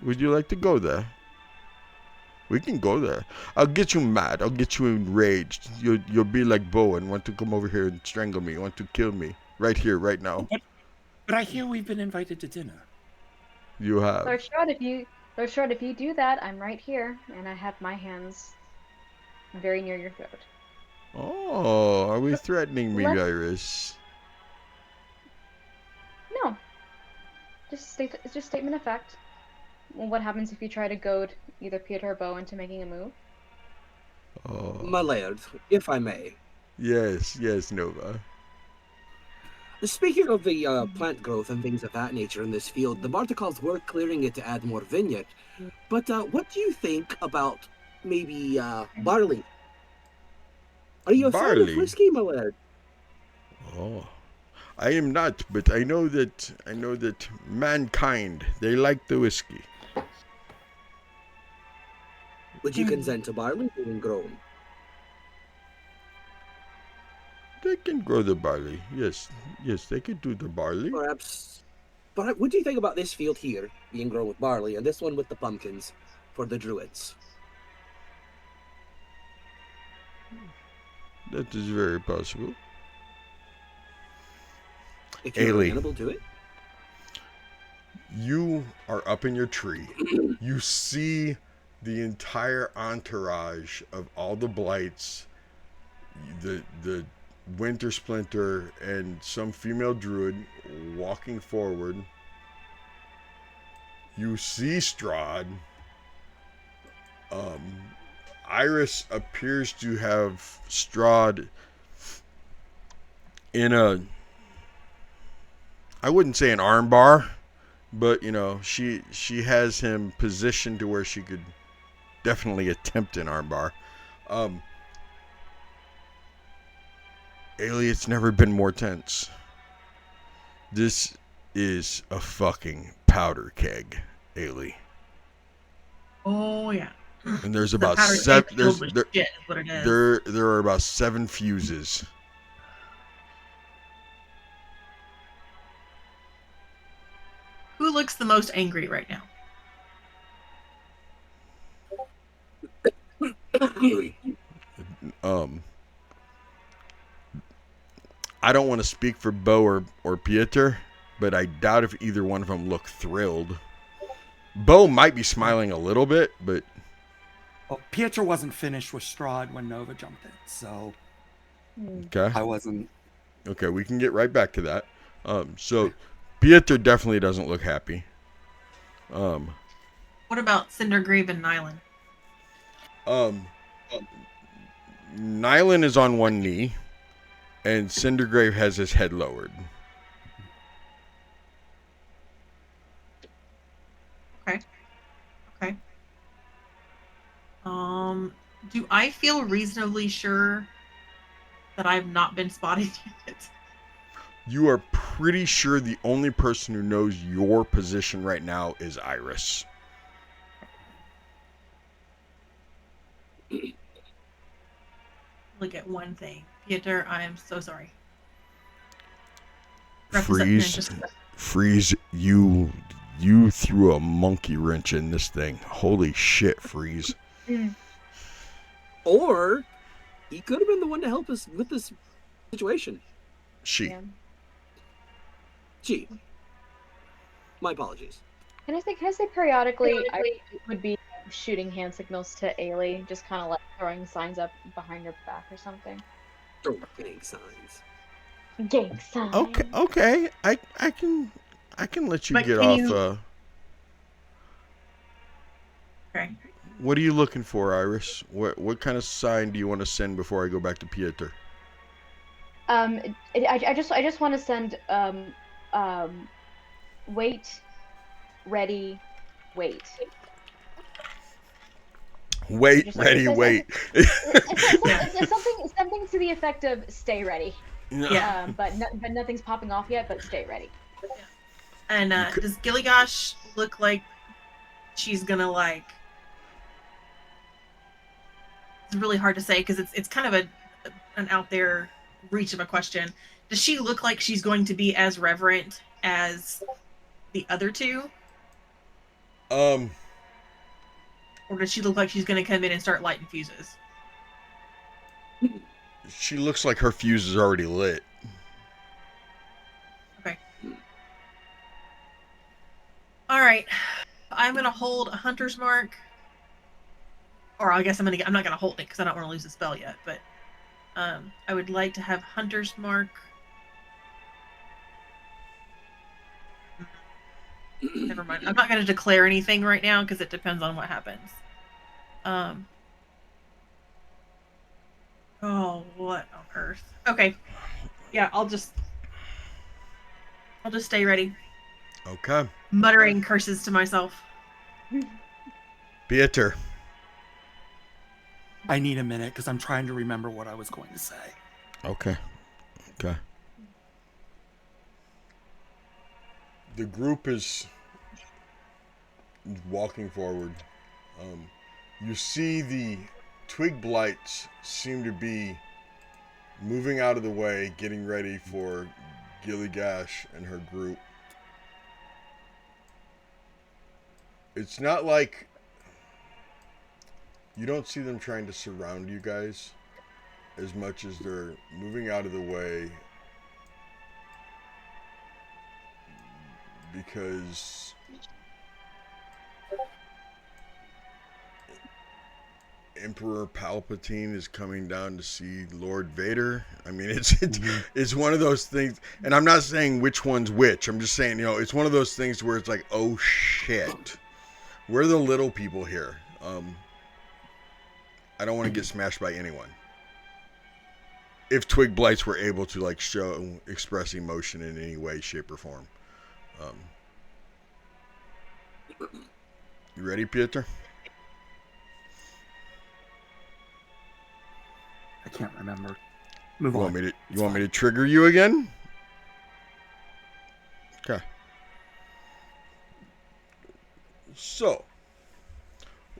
Would you like to go there? We can go there. I'll get you mad. I'll get you enraged. You'll be like Bo and want to come over here and strangle me. Want to kill me. Right here, right now. But I hear we've been invited to dinner. You have. Lord Strahd, if you do that, I'm right here, and I have my hands very near your throat. Oh, are we threatening me, Iris? No. Just statement of fact. What happens if you try to goad either Piotr or Bo into making a move? Oh. My lord, if I may. Yes, Nova. Speaking of the plant growth and things of that nature in this field, the Martikovs were clearing it to add more vineyard. But what do you think about maybe barley? Are you a fan of whiskey, my lord? Oh, I am not, but I know that mankind, they like the whiskey. Would you consent to barley being grown? They can grow the barley. Yes, they could do the barley. Perhaps. But what do you think about this field here being grown with barley and this one with the pumpkins for the druids? That is very possible. If you're Eilidh, amenable to it. You are up in your tree. You see the entire entourage of all the blights, the Winter Splinter, and some female druid walking forward. You see Strahd. Iris appears to have Strahd in a, I wouldn't say an armbar, but she has him positioned to where she could definitely attempt an armbar. Eilidh, it's never been more tense. This is a fucking powder keg, Eilidh. Oh yeah. And there's about seven. There are about 7 fuses. Who looks the most angry right now? I don't want to speak for Bo or Piotr, but I doubt if either one of them look thrilled. Bo might be smiling a little bit, but... Well, Piotr wasn't finished with Strahd when Nova jumped in, so... Okay. I wasn't... Okay, we can get right back to that. So, Piotr definitely doesn't look happy. What about Cindergrave and Nyland? Nyland is on one knee, and Cindergrave has his head lowered. Okay. Do I feel reasonably sure that I've not been spotted yet? You are pretty sure the only person who knows your position right now is Iris. Look at one thing. Piotr, I am so sorry. Freeze, you threw a monkey wrench in this thing. Holy shit, Freeze. Or he could have been the one to help us with this situation. She. My apologies. Can I say periodically I would be shooting hand signals to Eilidh, just kind of like throwing signs up behind her back or something. Oh, gang signs. Gang signs. Okay. I can let you But get can off. you- Okay. What are you looking for, Iris? What kind of sign do you want to send before I go back to Piotr? I just want to send wait, ready, wait. Wait, ready, wait. It's something to the effect of stay ready. Yeah. But nothing's popping off yet. But stay ready. And does Gyillygash look like she's gonna like? It's really hard to say because it's kind of an out there reach of a question. Does she look like she's going to be as reverent as the other two? Or does she look like she's going to come in and start lighting fuses? She looks like her fuse is already lit. Okay. All right. I'm going to hold a hunter's mark. Or I guess I'm not going to hold it because I don't want to lose the spell yet. But I would like to have hunter's mark. Never mind. I'm not going to declare anything right now because it depends on what happens. Oh, what on earth? Okay. Yeah, I'll just stay ready. Okay. Muttering curses to myself. Piotr. I need a minute because I'm trying to remember what I was going to say. Okay. The group is walking forward. You see the Twig Blights seem to be moving out of the way, getting ready for Gyillygash and her group. It's not like you don't see them trying to surround you guys as much as they're moving out of the way because Emperor Palpatine is coming down to see Lord Vader. I mean, it's one of those things, and I'm not saying which one's which. I'm just saying, it's one of those things where it's like, oh shit, we're the little people here. I don't want to get smashed by anyone. If Twig Blights were able to express emotion in any way, shape, or form. You ready, Piotr? I can't remember. Move on. You want me to trigger you again? Okay. So,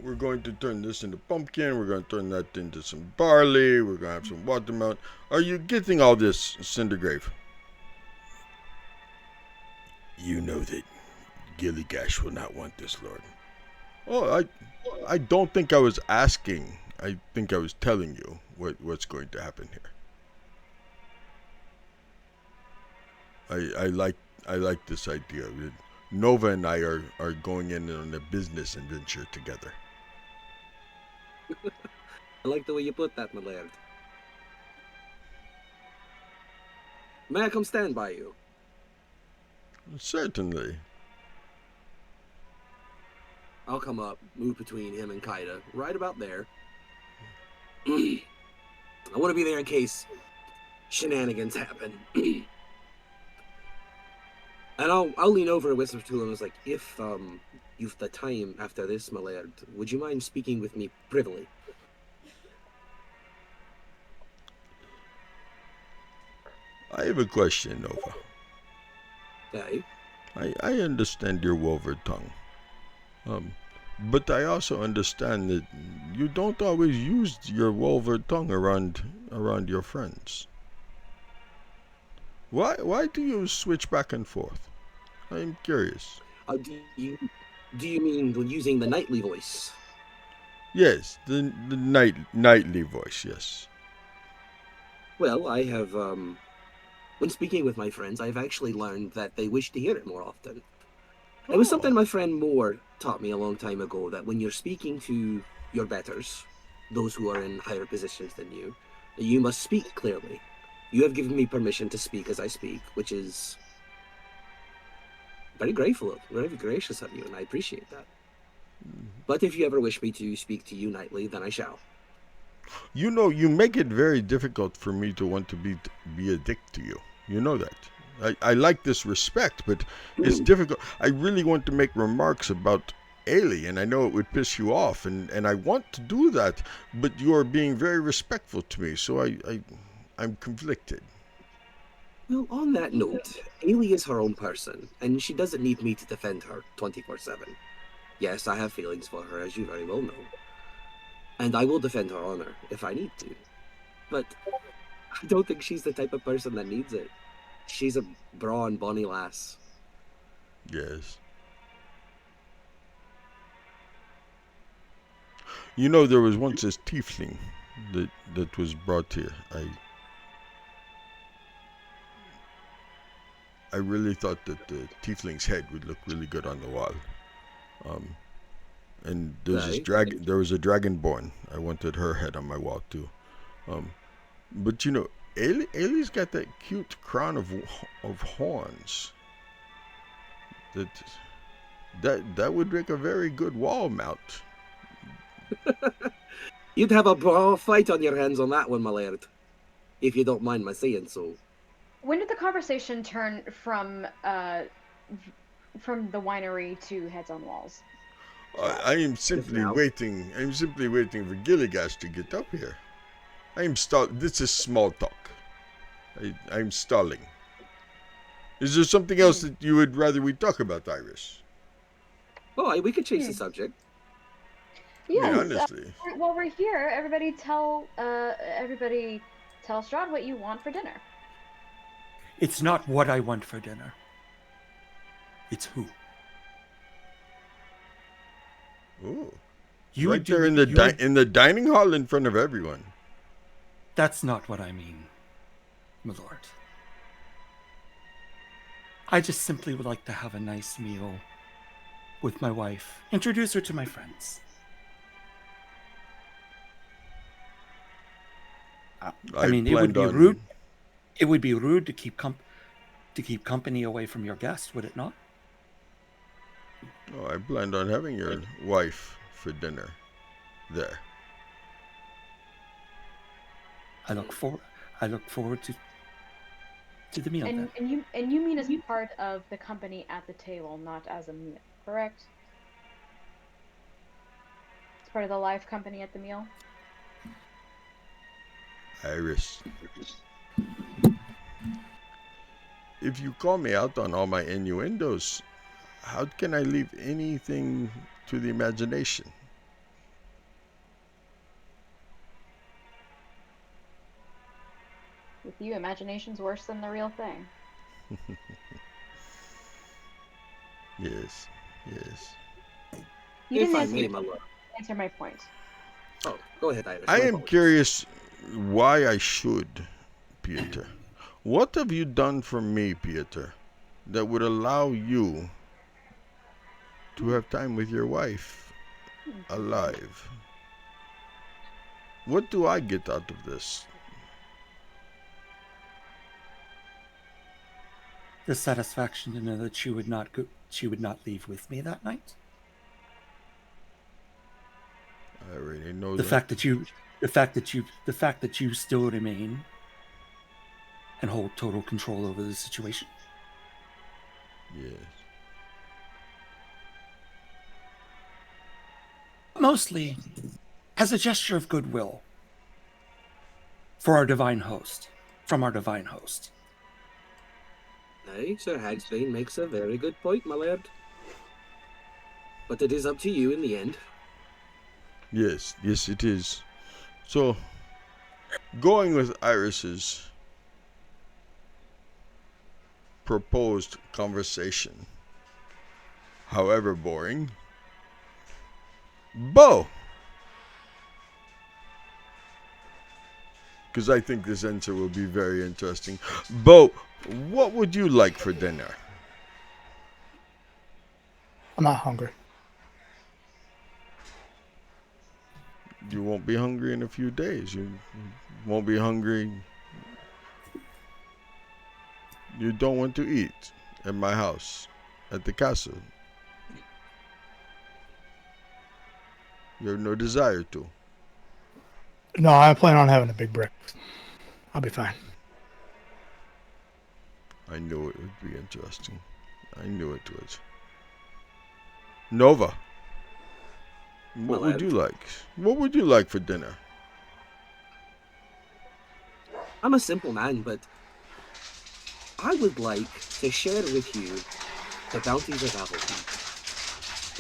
we're going to turn this into pumpkin. We're going to turn that into some barley. We're going to have some watermelon. Are you getting all this, Cindergrave? You know that Gyillygash will not want this, Lord. Oh, I don't think I was asking. I think I was telling you what's going to happen here. I like this idea. Nova and I are going in on a business adventure together. I like the way you put that, my lad. May I come stand by you? Certainly. I'll come up, move between him and Kaida, right about there. I want to be there in case shenanigans happen. And I'll lean over and whisper to him. I was like, if you've the time after this, my lad, would you mind speaking with me privily? I have a question, Nova. Okay. I understand your Wolver tongue. But I also understand that you don't always use your Wolver tongue around your friends. Why do you switch back and forth? I'm curious. Do you mean using the knightly voice? Yes, the nightly voice, yes. Well, I have, when speaking with my friends, I've actually learned that they wish to hear it more often. It was something my friend Moore taught me a long time ago, that when you're speaking to your betters, those who are in higher positions than you must speak clearly. You have given me permission to speak as I speak, which is very grateful, very gracious of you, and I appreciate that. But if you ever wish me to speak to you nightly, then I shall. You know, you make it very difficult for me to want to be a dick to you. You know that. I like this respect, but it's difficult. I really want to make remarks about Eilidh, and I know it would piss you off, and I want to do that, but you are being very respectful to me, so I'm conflicted. Well, on that note, Eilidh is her own person, and she doesn't need me to defend her 24/7. Yes, I have feelings for her, as you very well know. And I will defend her honor if I need to. But I don't think she's the type of person that needs it. She's a brawn, bonny lass. Yes. You know, there was once this tiefling that was brought here. I really thought that the tiefling's head would look really good on the wall. And there's this dragon. There was a dragonborn. I wanted her head on my wall too. But you know, Eilidh's got that cute crown of horns. That would make a very good wall mount. You'd have a brawl fight on your hands on that one, my laird. If you don't mind my saying so. When did the conversation turn from the winery to heads on walls? I am simply waiting. I'm simply waiting for Gyillygash to get up here. This is small talk. I'm stalling. Is there something else that you would rather we talk about, Iris? Oh, we could change the subject. Yes. Yeah, honestly. While we're here, everybody tell Strahd what you want for dinner. It's not what I want for dinner. It's who. Ooh. You right there in the dining hall in front of everyone. That's not what I mean, my lord. I just simply would like to have a nice meal with my wife. Introduce her to my friends. I mean, it would be rude. It would be rude to keep company away from your guest, would it not? Oh, I planned on having your wife for dinner there. I look forward to the meal. And you mean as part of the company at the table, not as a meal, correct? It's part of the live company at the meal. Iris, if you call me out on all my innuendos, how can I leave anything to the imagination? With you, imagination's worse than the real thing. Yes. You didn't answer my point. Oh, go ahead, Iris. I am curious why I should, Piotr. What have you done for me, Piotr, that would allow you to have time with your wife alive? What do I get out of this? The satisfaction to know that she would not leave with me that night. I already know the fact that you still remain and hold total control over the situation. Yes. Mostly as a gesture of goodwill from our divine host. Aye, Sir Hagsbane makes a very good point, my lord. But it is up to you in the end. Yes, yes, it is. So, going with Iris's proposed conversation, however boring, Bo! Because I think this answer will be very interesting. Bo, what would you like for dinner? I'm not hungry. You won't be hungry in a few days. You won't be hungry. You don't want to eat at my house, at the castle. You have no desire to. No, I plan on having a big breakfast. I'll be fine. I knew it would be interesting. I knew it was. Nova, what would you like? What would you like for dinner? I'm a simple man, but I would like to share with you the bounties of Appleton.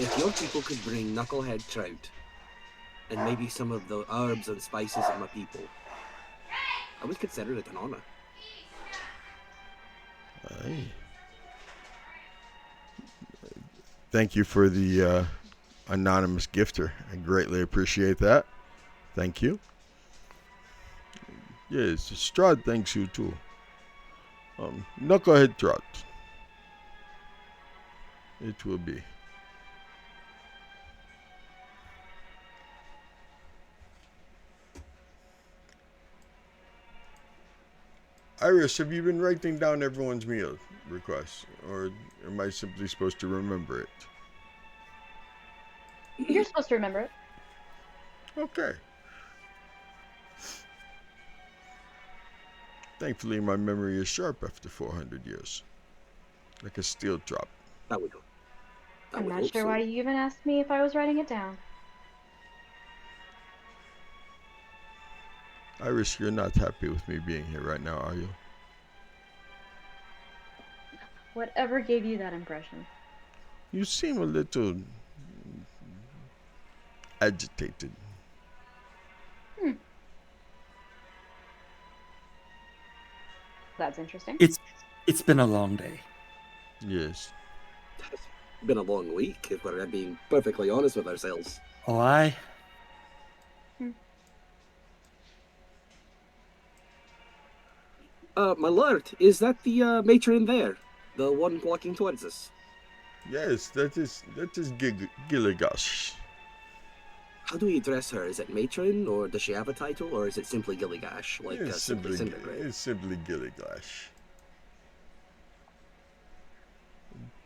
If your people could bring knucklehead trout and maybe some of the herbs and spices of my people, I would consider it an honor. Aye. Thank you for the anonymous gifter. I greatly appreciate that. Thank you. Yes, Strahd thanks you too. Knucklehead trout. It will be. Iris, have you been writing down everyone's meal requests, or am I simply supposed to remember it? You're supposed to remember it. Okay. Thankfully, my memory is sharp after 400 years. Like a steel trap. That would go. I'm not sure why you even asked me if I was writing it down. Iris, you're not happy with me being here right now, are you? Whatever gave you that impression? You seem a little agitated. That's interesting. It's been a long day. Yes. It's been a long week, if we're being perfectly honest with ourselves. Oh, aye. My lord, is that the matron there? The one walking towards us? Yes, that is Gyillygash. How do we address her? Is it matron, or does she have a title, or is it simply Gyillygash, like It's simply simply, Cindergrave? it's simply Gyillygash.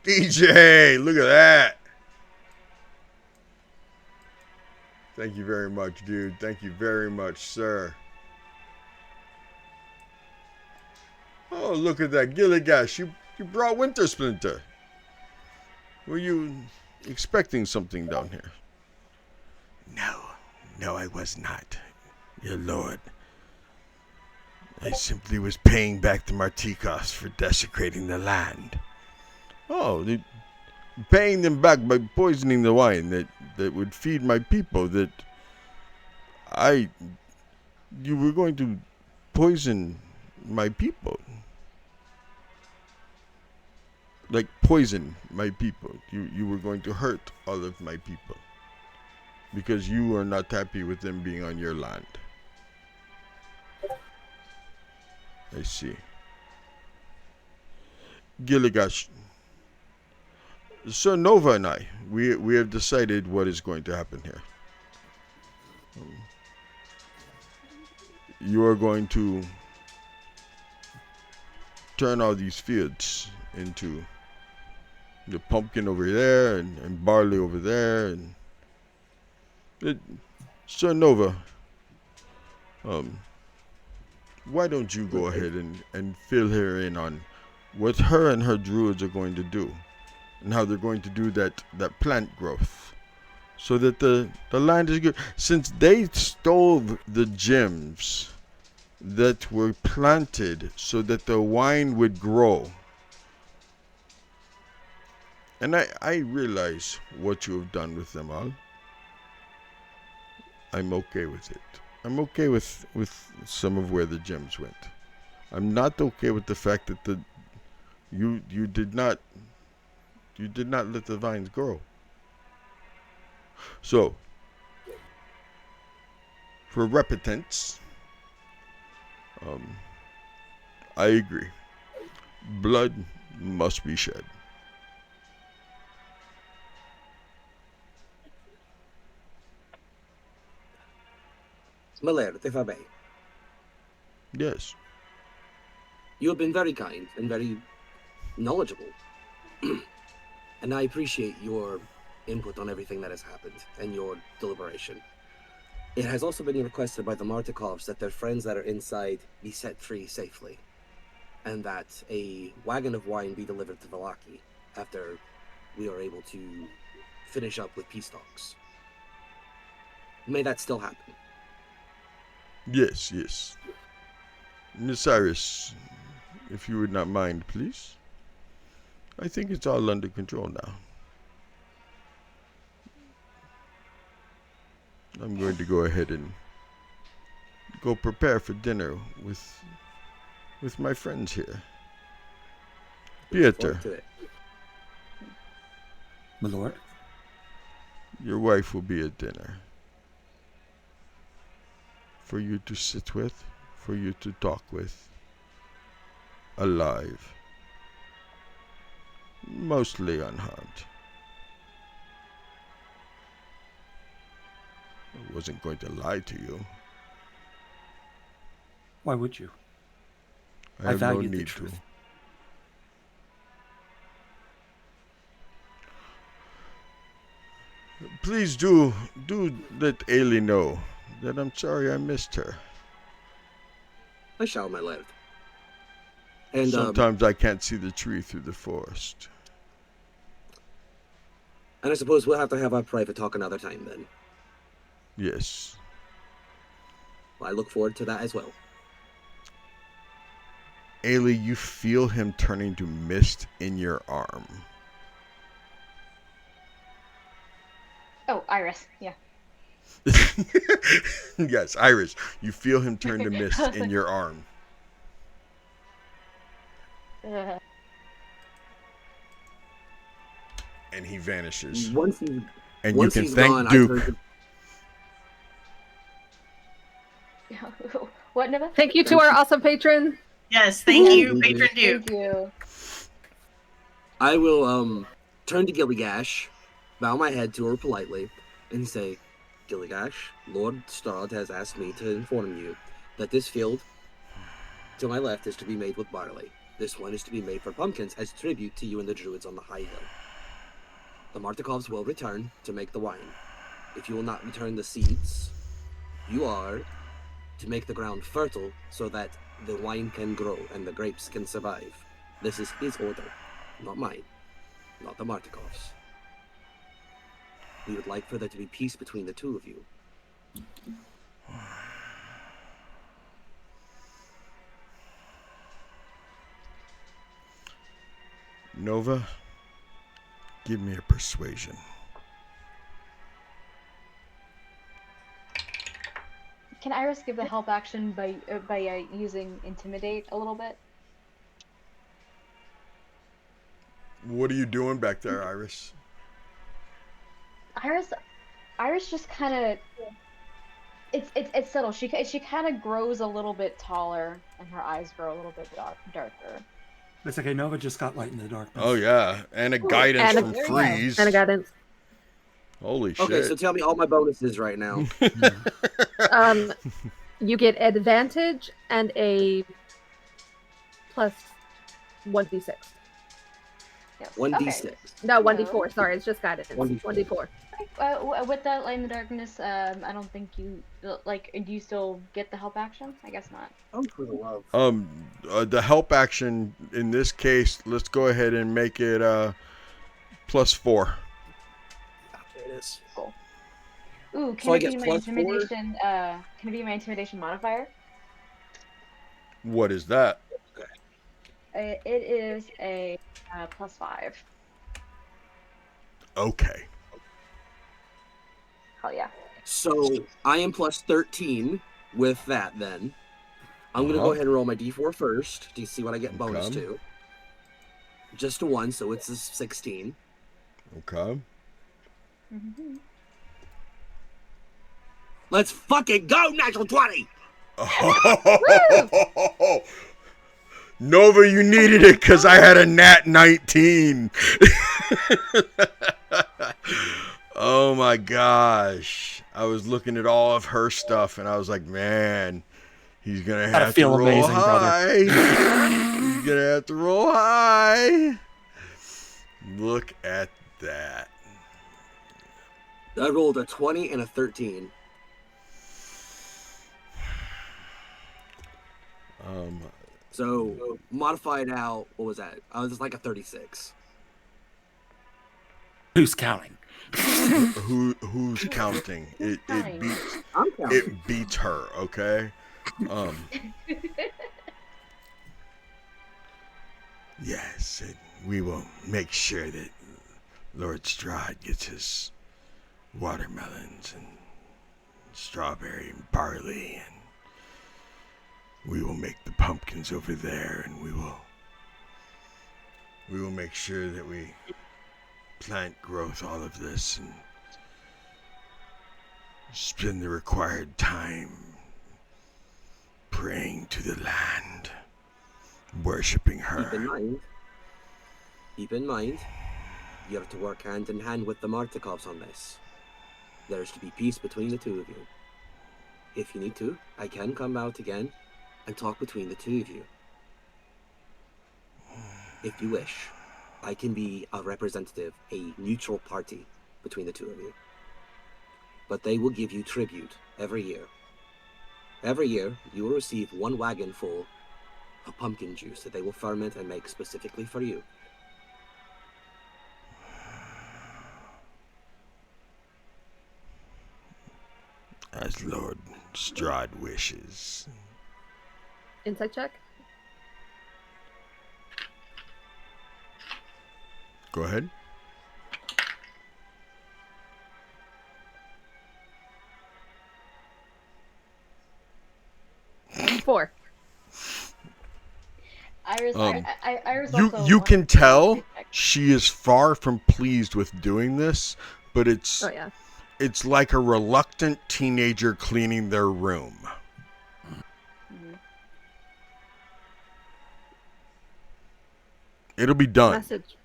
DJ, look at that. Thank you very much, dude. Thank you very much, sir. Oh, look at that, Gyillygash. You brought Winter Splinter. Were you expecting something down here? No, I was not, your lord. I simply was paying back the Martikovs for desecrating the land. Oh, paying them back by poisoning the wine that would feed my people, you were going to poison my people. Like poison my people. You were going to hurt all of my people. Because you are not happy with them being on your land. I see. Gyillygash. Sir Nova and I, we have decided what is going to happen here. You are going to turn all these fields into the pumpkin over there and barley over there and Sir Nova, why don't you go ahead and fill her in on what her and her druids are going to do and how they're going to do that plant growth so that the land is good. Since they stole the gems that were planted so that the wine would grow And I realize what you have done with them all. I'm okay with it. I'm okay with some of where the gems went. I'm not okay with the fact that you did not let the vines grow. So, for repentance, I agree. Blood must be shed. My lord, if I may. Yes. You have been very kind and very knowledgeable. And I appreciate your input on everything that has happened and your deliberation. It has also been requested by the Martikovs that their friends that are inside be set free safely, and that a wagon of wine be delivered to Vallaki after we are able to finish up with peace talks. May that still happen. Yes, yes. Miss Iris, if you would not mind, please. I think it's all under control now. I'm going to go ahead and go prepare for dinner with my friends here. Piotr, My lord? your wife will be at dinner. For you to sit with, for you to talk with. Alive. Mostly unharmed. I wasn't going to lie to you. Why would you? I have no value the need truth. to. Please do let Eilidh know that I'm sorry I missed her. I shall, my lord. And sometimes I can't see the tree through the forest. And I suppose we'll have to have our private talk another time then. Yes. Well, I look forward to that as well. Eilidh, you feel him turning to mist in your arm. Oh, Iris, yeah. Yes, Iris, you feel him turn to mist in your arm. And he vanishes. And you can thank Duke. What, Neva? Thank you to our awesome patron. Yes, thank you, Patron Duke. Thank you. I will turn to Gyillygash, bow my head to her politely, and say, Gyillygash, Lord Strahd has asked me to inform you that this field to my left is to be made with barley. This one is to be made for pumpkins as tribute to you and the druids on the high hill. The Martikovs will return to make the wine. If you will not return the seeds, you are to make the ground fertile so that the wine can grow and the grapes can survive. This is his order, not mine, not the Martikovs. We would like for there to be peace between the two of you. Nova, give me a persuasion. Can Iris give the help action by using intimidate a little bit? What are you doing back there, Iris? Iris just kind of, it's subtle. She kind of grows a little bit taller, and her eyes grow a little bit darker. It's okay. Nova just got light in the darkness. Oh yeah, and a guidance from freeze. And a guidance. Holy shit. Okay, so tell me all my bonuses right now. You get advantage and a plus 1d6. Yes. 1d6. Okay. No, 1d4. Sorry, it's just guidance. 1d4. With that light in the darkness, I don't think you like. Do you still get the help action? I guess not. Oh, for the love. The help action in this case, let's go ahead and make it +4. There it is. Cool. Ooh, can So I it be get my +4? intimidation? Can it be my intimidation modifier? What is that? It is a +5. Okay. Hell yeah. So I am plus 13 with that then. I'm going to go ahead and roll my d4 first to see what I get bonus to. Just a 1, so it's a 16. Okay. Mm-hmm. Let's fucking go, natural 20! Nova, you needed it because I had a nat 19. Oh my gosh. I was looking at all of her stuff and I was like, man, he's going to have to roll amazing, high. He's going to have to roll high. Look at that. I rolled a 20 and a 13. So modified out, what was that? I was like a 36. Who's counting? Who's counting? It beats. I'm counting. It beats her. Okay. Yes, and we will make sure that Lord Strahd gets his watermelons and strawberry and barley, and we will make the pumpkins over there, and we will make sure that we plant growth all of this and spend the required time praying to the land, worshipping her. Keep in mind, you have to work hand in hand with the Martikovs on this. There is to be peace between the two of you. If you need to, I can come out again and talk between the two of you. If you wish, I can be a representative, a neutral party between the two of you. But they will give you tribute every year. Every year, you will receive 1 wagon full of pumpkin juice that they will ferment and make specifically for you. As Lord Strahd wishes. Insight check. Go ahead. Four. Iris you can tell she is far from pleased with doing this, but it's it's like a reluctant teenager cleaning their room. Mm-hmm. It'll be done. Message.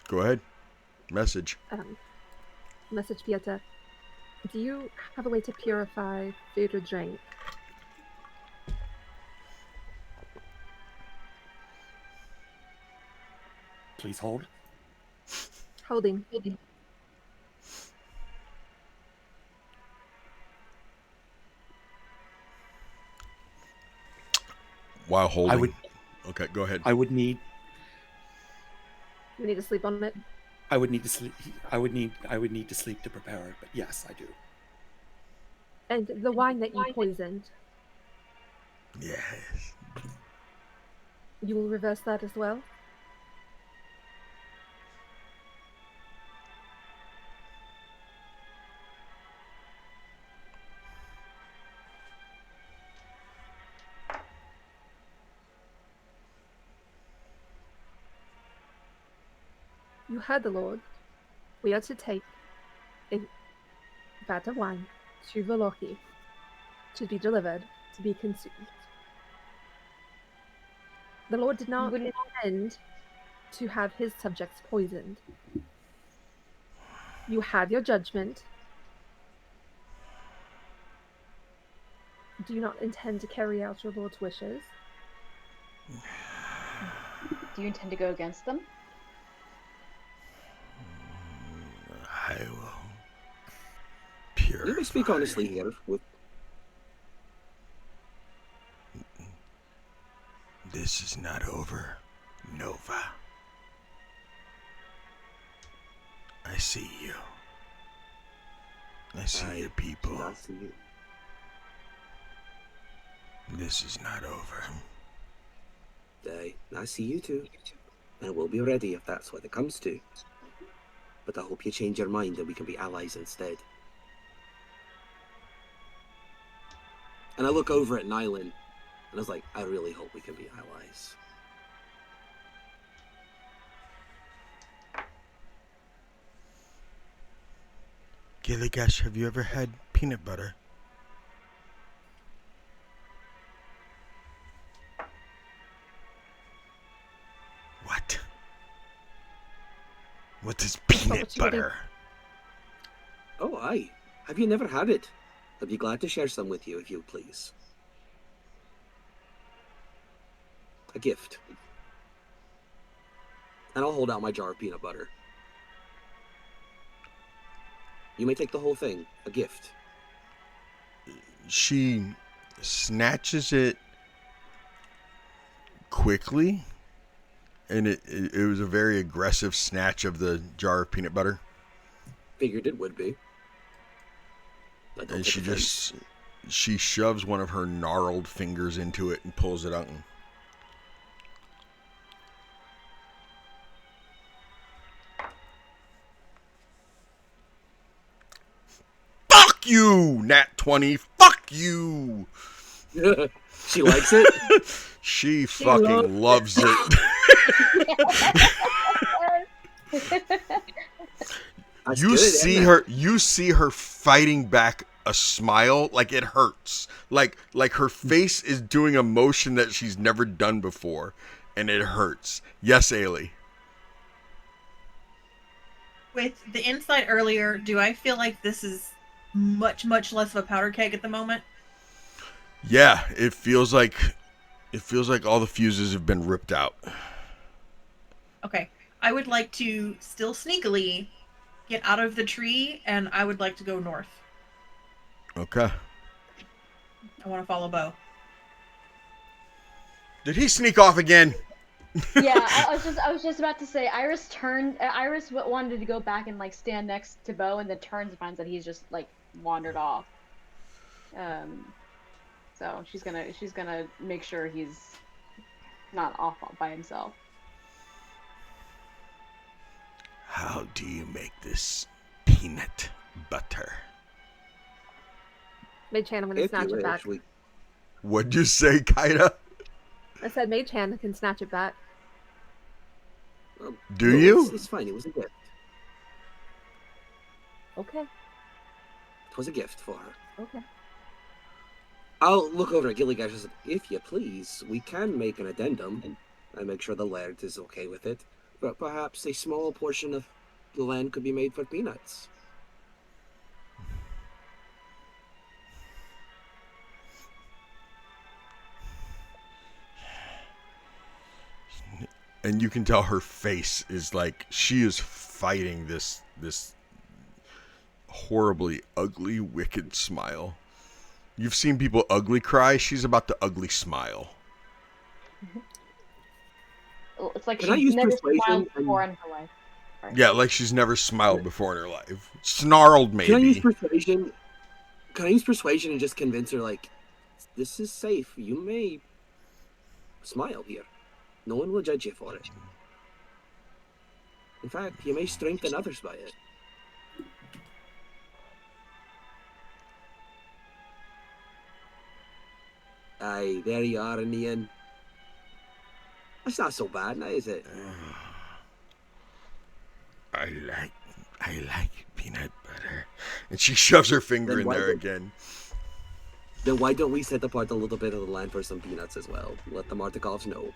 Go ahead. Message. Message, Piotr. Do you have a way to purify food or drink? Please hold. Holding. While holding. I would. Okay, go ahead. I would need. You need to sleep on it. I would need to sleep. I would need to sleep to prepare it. But yes, I do. And the wine that you poisoned. Yes. You will reverse that as well. You heard the Lord. We are to take a vat of wine to Voloki to be delivered, to be consumed. The Lord did not intend to have his subjects poisoned. You have your judgment. Do you not intend to carry out your Lord's wishes? Do you intend to go against them? I will purify. You may speak honestly here. This is not over, Nova. I see you. I see your people. I see you. This is not over. I see you too. And we'll be ready if that's what it comes to. But I hope you change your mind and we can be allies instead. And I look over at Nyland, and I was like, I really hope we can be allies. Gyillygash, have you ever had peanut butter? What? What is peanut butter? Oh, aye. Have you never had it? I'd be glad to share some with you, if you please. A gift. And I'll hold out my jar of peanut butter. You may take the whole thing. A gift. She snatches it quickly, and it was a very aggressive snatch of the jar of peanut butter. Figured it would be. And she shoves one of her gnarled fingers into it and pulls it out. And fuck you, Nat 20. Fuck you. She likes it? She fucking loves it. You see her fighting back a smile, like it hurts. Like her face is doing a motion that she's never done before, and it hurts. Yes, Eilidh. With the insight earlier, do I feel like this is much, much less of a powder keg at the moment? Yeah, it feels like all the fuses have been ripped out. Okay. I would like to still sneakily get out of the tree, and I would like to go north. Okay. I want to follow Bo. Did he sneak off again? Yeah, I was just about to say, Iris wanted to go back and like stand next to Bo, and then turns and finds that he's just like wandered off. So she's gonna make sure he's not off by himself. How do you make this peanut butter? Mage Hand, I'm gonna snatch it back. What'd you say, Kaida? I said Mage Hand can snatch it back. Do you? It's fine. It was a gift. Okay. It was a gift for her. Okay. I'll look over at Gyillygash and say, if you please, we can make an addendum and make sure the laird is okay with it. But perhaps a small portion of the land could be made for peanuts. And you can tell her face is like she is fighting this horribly ugly, wicked smile. You've seen people ugly cry. She's about to ugly smile. It's like she's never smiled before in her life. Right. Yeah, like she's never smiled before in her life. Snarled, maybe. Can I use persuasion? Can I use persuasion and just convince her, like, this is safe. You may smile here. No one will judge you for it. In fact, you may strengthen others by it. Aye, there you are in the end. That's not so bad, now is it? I like peanut butter. And she shoves her finger in there again. Then why don't we set apart a little bit of the land for some peanuts as well? Let the Martikovs know.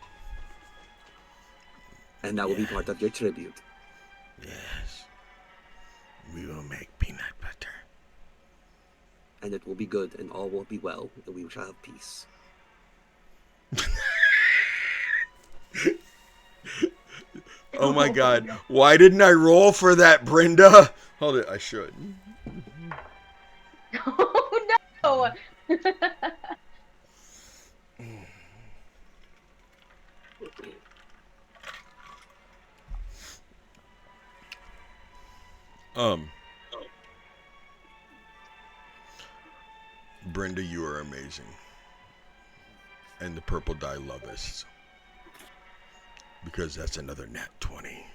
And that will be part of your tribute. Yes. We will make peanut butter. And it will be good, and all will be well, and we shall have peace. Oh my god. Why didn't I roll for that, Brenda? Hold it, I should. Oh no! Brenda, you are amazing. And the purple dye lovists. Because that's another nat 20.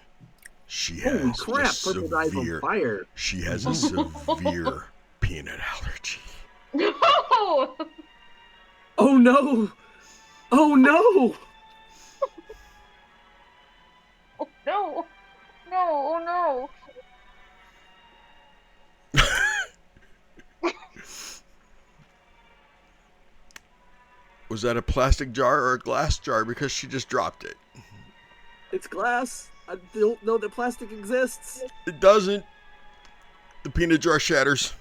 She Holy has crap! a Purple guy's on severe. fire. She has a severe peanut allergy. No! Oh no! Oh no! Oh no! No! Oh no! Was that a plastic jar or a glass jar? Because she just dropped it. It's glass. I don't know that plastic exists. It doesn't. The peanut jar shatters.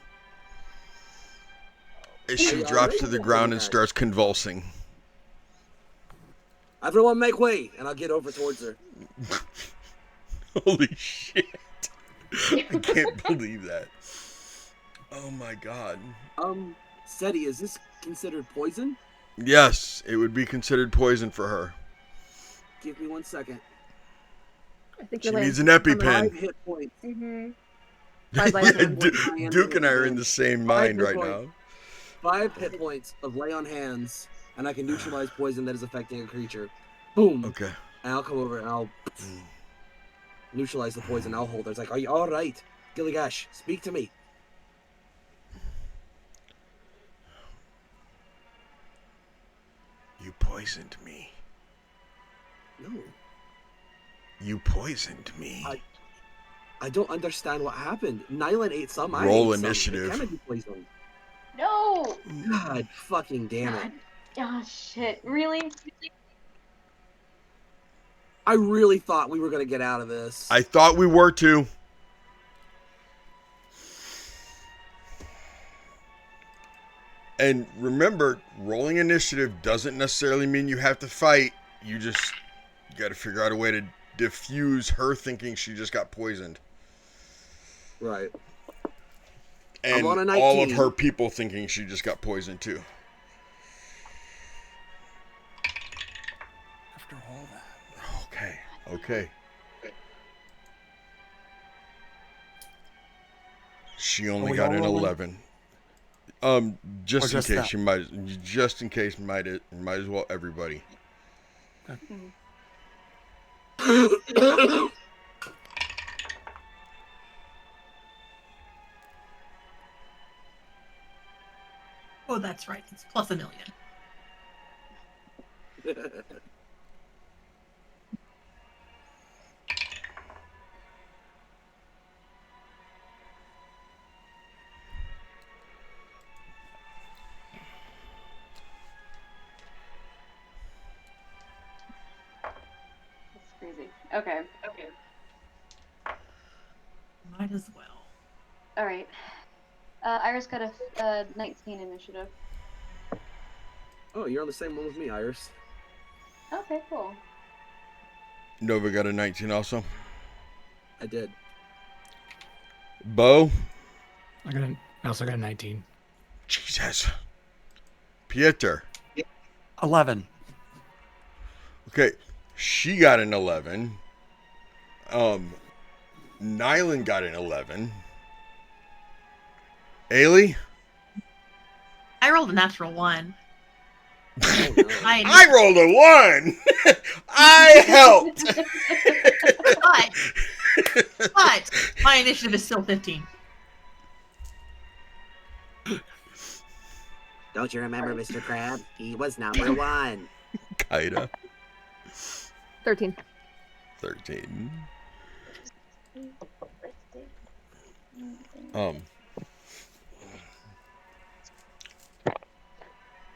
As she drops to the ground and starts convulsing. Everyone make way, and I'll get over towards her. Holy shit. I can't believe that. Oh my god. Seti, is this considered poison? Yes, it would be considered poison for her. Give me 1 second. I think She you're needs an landing. 5 EpiPen. hit points. Mm-hmm. Five life Yeah, Duke and I are in the same mind right now. 5 hit points of lay on hands, and I can neutralize poison that is affecting a creature. Boom. Okay. And I'll come over and I'll neutralize the poison. I'll hold her. It's like, are you all right? Gyillygash, speak to me. You poisoned me. No. You poisoned me. I don't understand what happened. Nyland ate some. I Roll ate some. initiative. It cannot be poisoned. No! God fucking damn it. God. Oh shit! Really? I really thought we were going to get out of this. I thought we were too. And remember, rolling initiative doesn't necessarily mean you have to fight. You just got to figure out a way to diffuse her thinking she just got poisoned. Right. And I'm on a all of 19. her people thinking she just got poisoned too. After all that. Okay. She only we got all an rolling? 11. Just in just case that? you might as well everybody. Oh, that's right. It's plus 1 million. That's crazy. Okay. Might as well. All right. Iris got a 19 initiative. Oh, you're on the same one with me, Iris. Okay, cool. Nova got a 19 also. I did. Bo? I also got a 19. Jesus. Piotr. 11. Okay, she got an 11. Nyland got an 11. Eilidh? I rolled a natural 1. Oh, no. I rolled a 1! I helped! but my initiative is still 15. Don't you remember, Mr. Crab? He was number 1. Kaida. 13. 13.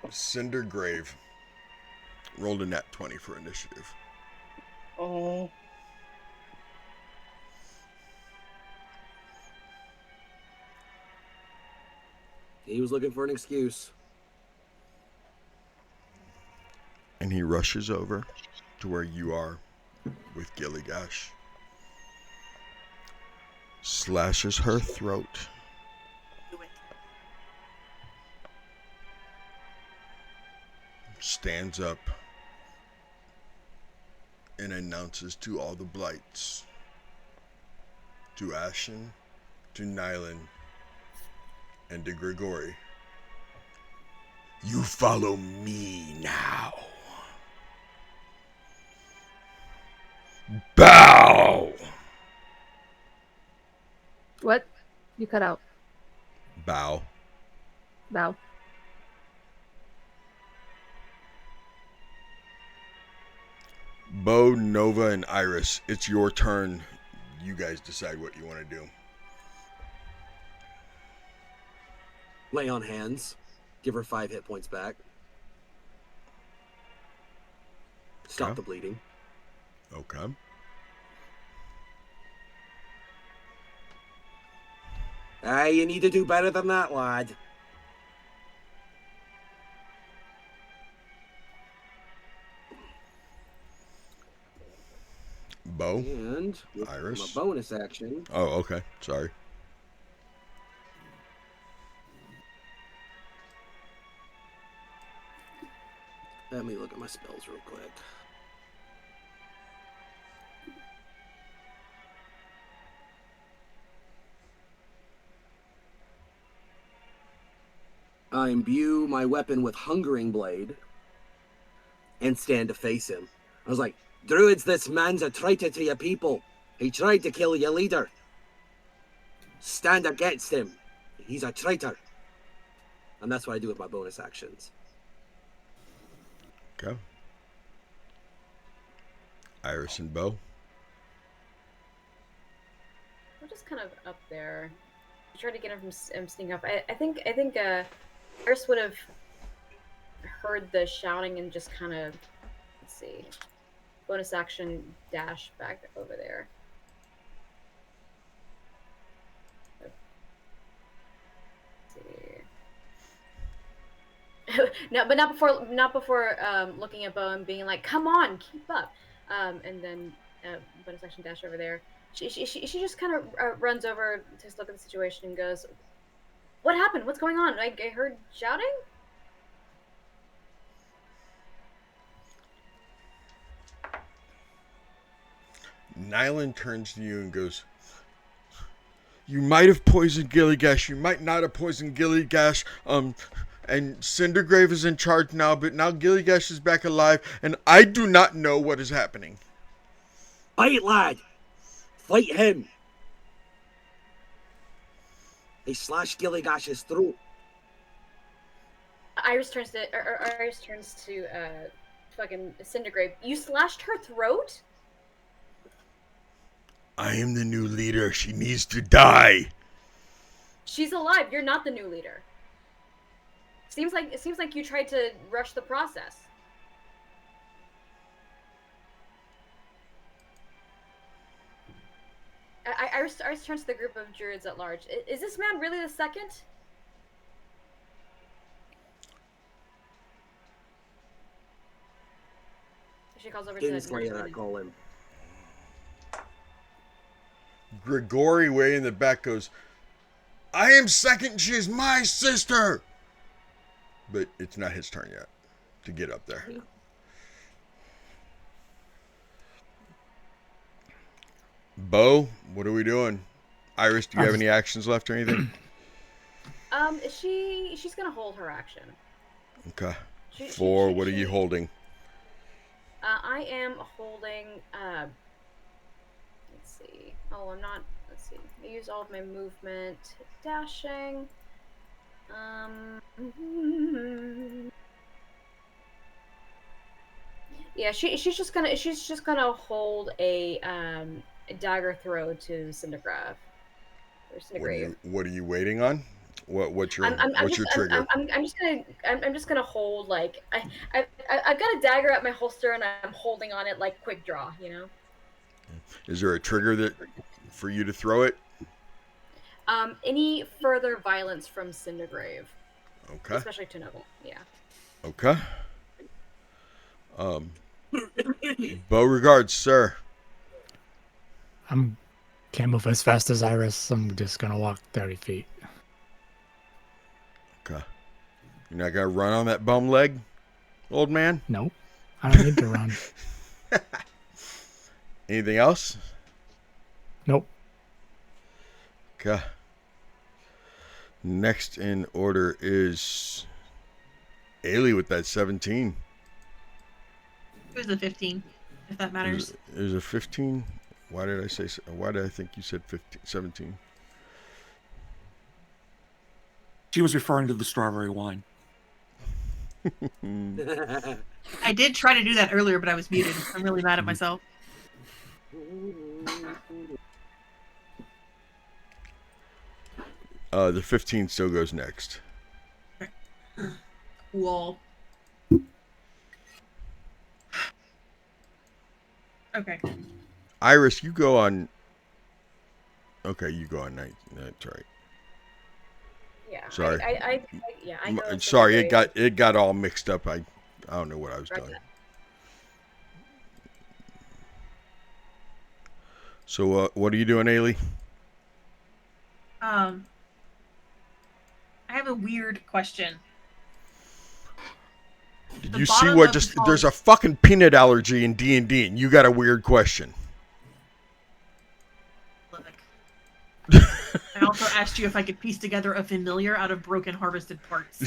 Cindergrave rolled a nat 20 for initiative. Oh. He was looking for an excuse. And he rushes over to where you are with Gyillygash. Slashes her throat. Do it. Stands up and announces to all the blights, to Ashen, to Nyland, and to Grigori, you follow me now. Bow! What? You cut out. Bow. Bow. Bo, Nova, and Iris, it's your turn. You guys decide what you want to do. Lay on hands. Give her 5 hit points back. Stop Okay. the bleeding. Okay. Hey, you need to do better than that, lad. Bo. And with Iris. a bonus action. Oh, okay. Sorry. Let me look at my spells real quick. I imbue my weapon with Hungering Blade and stand to face him. I was like, Druids, this man's a traitor to your people. He tried to kill your leader. Stand against him. He's a traitor. And that's what I do with my bonus actions. Okay. Iris and Bo. We're just kind of up there. I tried to get him from sneaking up. I think Iris would have heard the shouting and just kind of, let's see, bonus action dash back over there. Let's see. No, but not before looking at Bo and being like, "Come on, keep up," and then bonus action dash over there. She just kind of runs over to look at the situation and goes, "What happened? What's going on? I heard shouting." Nyland turns to you and goes, "You might have poisoned Gyillygash. You might not have poisoned Gyillygash. And Cindergrave is in charge now, but now Gyillygash is back alive, and I do not know what is happening." Fight, lad! Fight him! They slashed Gyllygash's throat. Iris turns to fucking Cindergrave. You slashed her throat? I am the new leader. She needs to die. She's alive. You're not the new leader. It seems like you tried to rush the process. Iris turns to the group of druids at large. Is this man really the second? She calls over to Kinslayer, I call him. Grigori way in the back goes, "I am second. She is my sister." But it's not his turn yet to get up there. Bo, what are we doing? Iris, do you have any actions left or anything? She's gonna hold her action. Okay. What are you holding? I am holding. Let's see. Oh, I'm not. Let's see. I use all of my movement, dashing. Yeah, she's just gonna hold a dagger throw to Cindergrave. Or Cindergrave. What are you waiting on? What's your trigger? I'm just gonna hold, like, I've got a dagger at my holster and I'm holding on it like quick draw, you know. Is there a trigger that for you to throw it? Any further violence from Cindergrave. Okay. Especially to Noble, yeah. Okay. Beauregard, sir. Can't move as fast as Iris. I'm just gonna walk 30 feet. Okay. You're not gonna run on that bum leg, old man? Nope. I don't need to run. Anything else? Nope. Okay. Next in order is Eilidh with that 17. It was a 15. if that matters. Is it 15? Why did I think you said 15, 17? She was referring to the strawberry wine. I did try to do that earlier, but I was muted. I'm really mad at myself. The 15 still goes next. Cool. Okay. Iris, you go on. Okay, you go on 19. That's right. Yeah. Sorry. I go Sorry, Cindergrave. it got all mixed up. I don't know what I was doing. So what are you doing, Ailey? I have a weird question. Did you see what just? There's a fucking peanut allergy in D&D, and you got a weird question. Look. I also asked you if I could piece together a familiar out of broken harvested parts.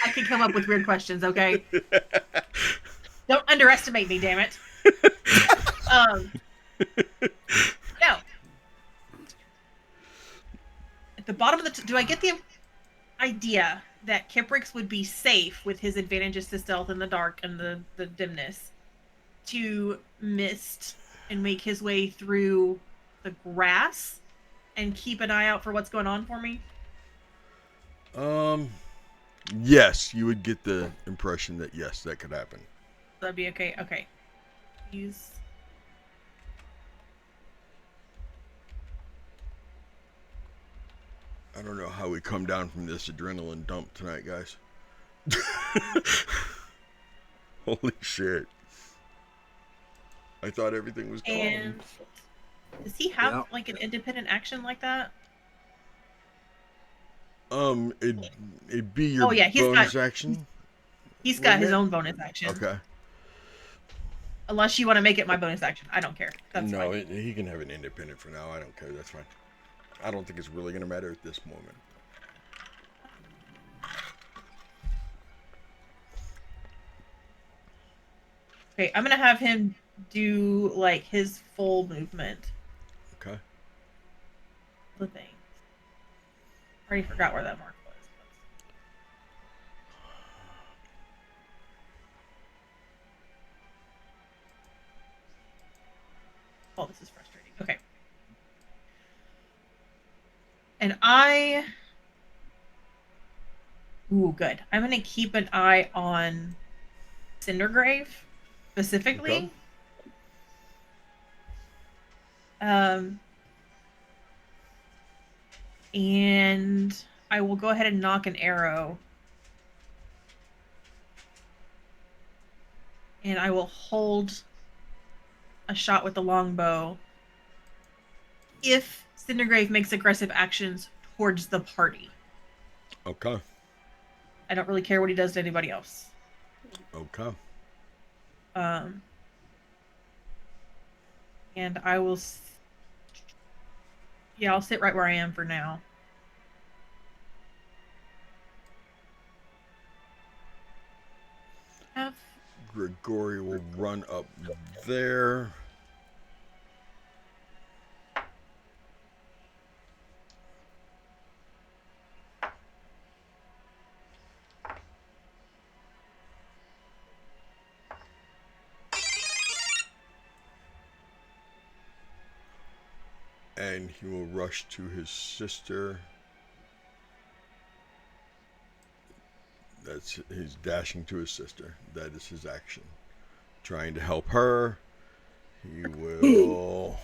I can come up with weird questions, okay? Don't underestimate me, damn it. No. At the bottom of the... do I get the idea that Kiprix would be safe with his advantages to stealth in the dark and the dimness to mist and make his way through the grass and keep an eye out for what's going on for me? Yes, you would get the impression that yes, that could happen. That'd be okay. Okay. Use... I don't know how we come down from this adrenaline dump tonight, guys. Holy shit. I thought everything was calm. And does he have like an independent action like that? It'd be your bonus action. He's got his own bonus action. Okay. Unless you want to make it my bonus action. I don't care. That's no, fine. He can have an independent for now. I don't care. That's fine. I don't think it's really going to matter at this moment. Okay, I'm going to have him do like his full movement. Okay. The thing. I already forgot where that mark was. Oh, this is frustrating. Okay. And ooh, good. I'm going to keep an eye on Cindergrave, specifically. Okay. And I will go ahead and knock an arrow. And I will hold a shot with the longbow if Cindergrave makes aggressive actions towards the party. Okay. I don't really care what he does to anybody else. Okay. And I will... yeah, I'll sit right where I am for now. Grigori will run up there. And he will rush to his sister. He's dashing to his sister. That is his action. Trying to help her. He will...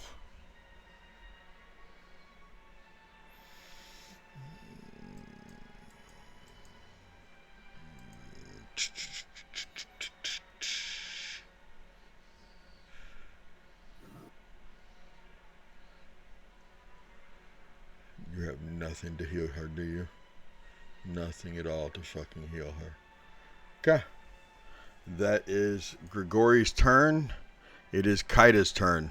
You have nothing to heal her, do you? Nothing at all to fucking heal her. Okay. That is Grigori's turn. It is Kaida's turn.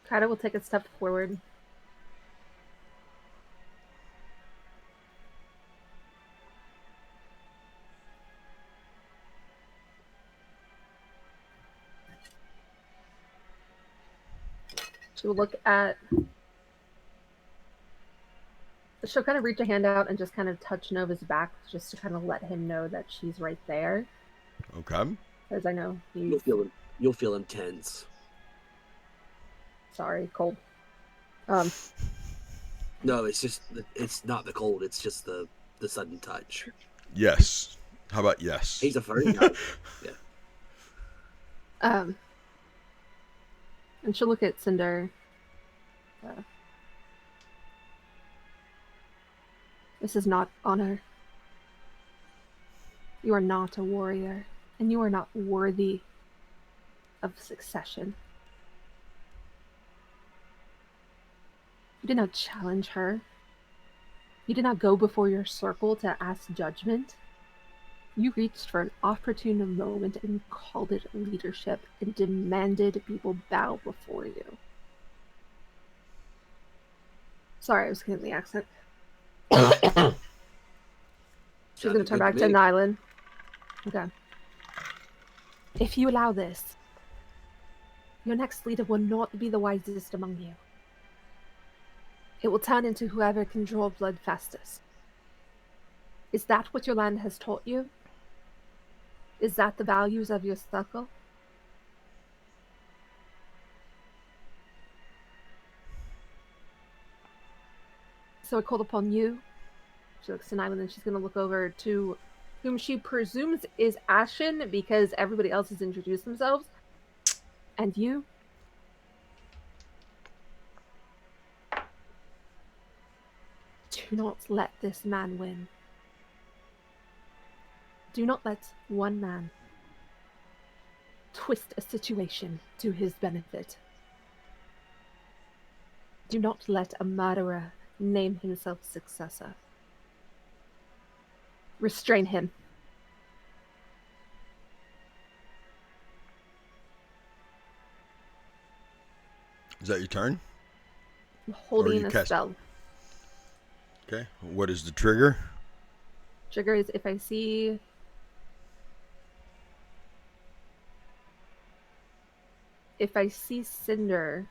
Kaida will take a step forward. She'll look at... She'll kind of reach a hand out and just kind of touch Nova's back just to kind of let him know that she's right there. Okay. Because I know he's... You'll feel him tense. Sorry, cold. No, it's not the cold. It's just the sudden touch. Yes. How about yes? He's a furry guy. Yeah. And she'll look at Cinder. This is not honor. You are not a warrior, and you are not worthy of succession. You did not challenge her. You did not go before your circle to ask judgment. You reached for an opportune moment and called it leadership and demanded people bow before you. Sorry, I was getting the accent. She's going to turn back to Nyland. Okay. If you allow this, your next leader will not be the wisest among you. It will turn into whoever can draw blood fastest. Is that what your land has taught you? Is that the values of your circle? So I called upon you. She looks to Nyland and she's going to look over to whom she presumes is Ashen because everybody else has introduced themselves. And you? Do not let this man win. Do not let one man twist a situation to his benefit. Do not let a murderer name himself successor. Restrain him. Is that your turn? I'm holding a spell. Okay. What is the trigger? Trigger is if I see... If I see Cinder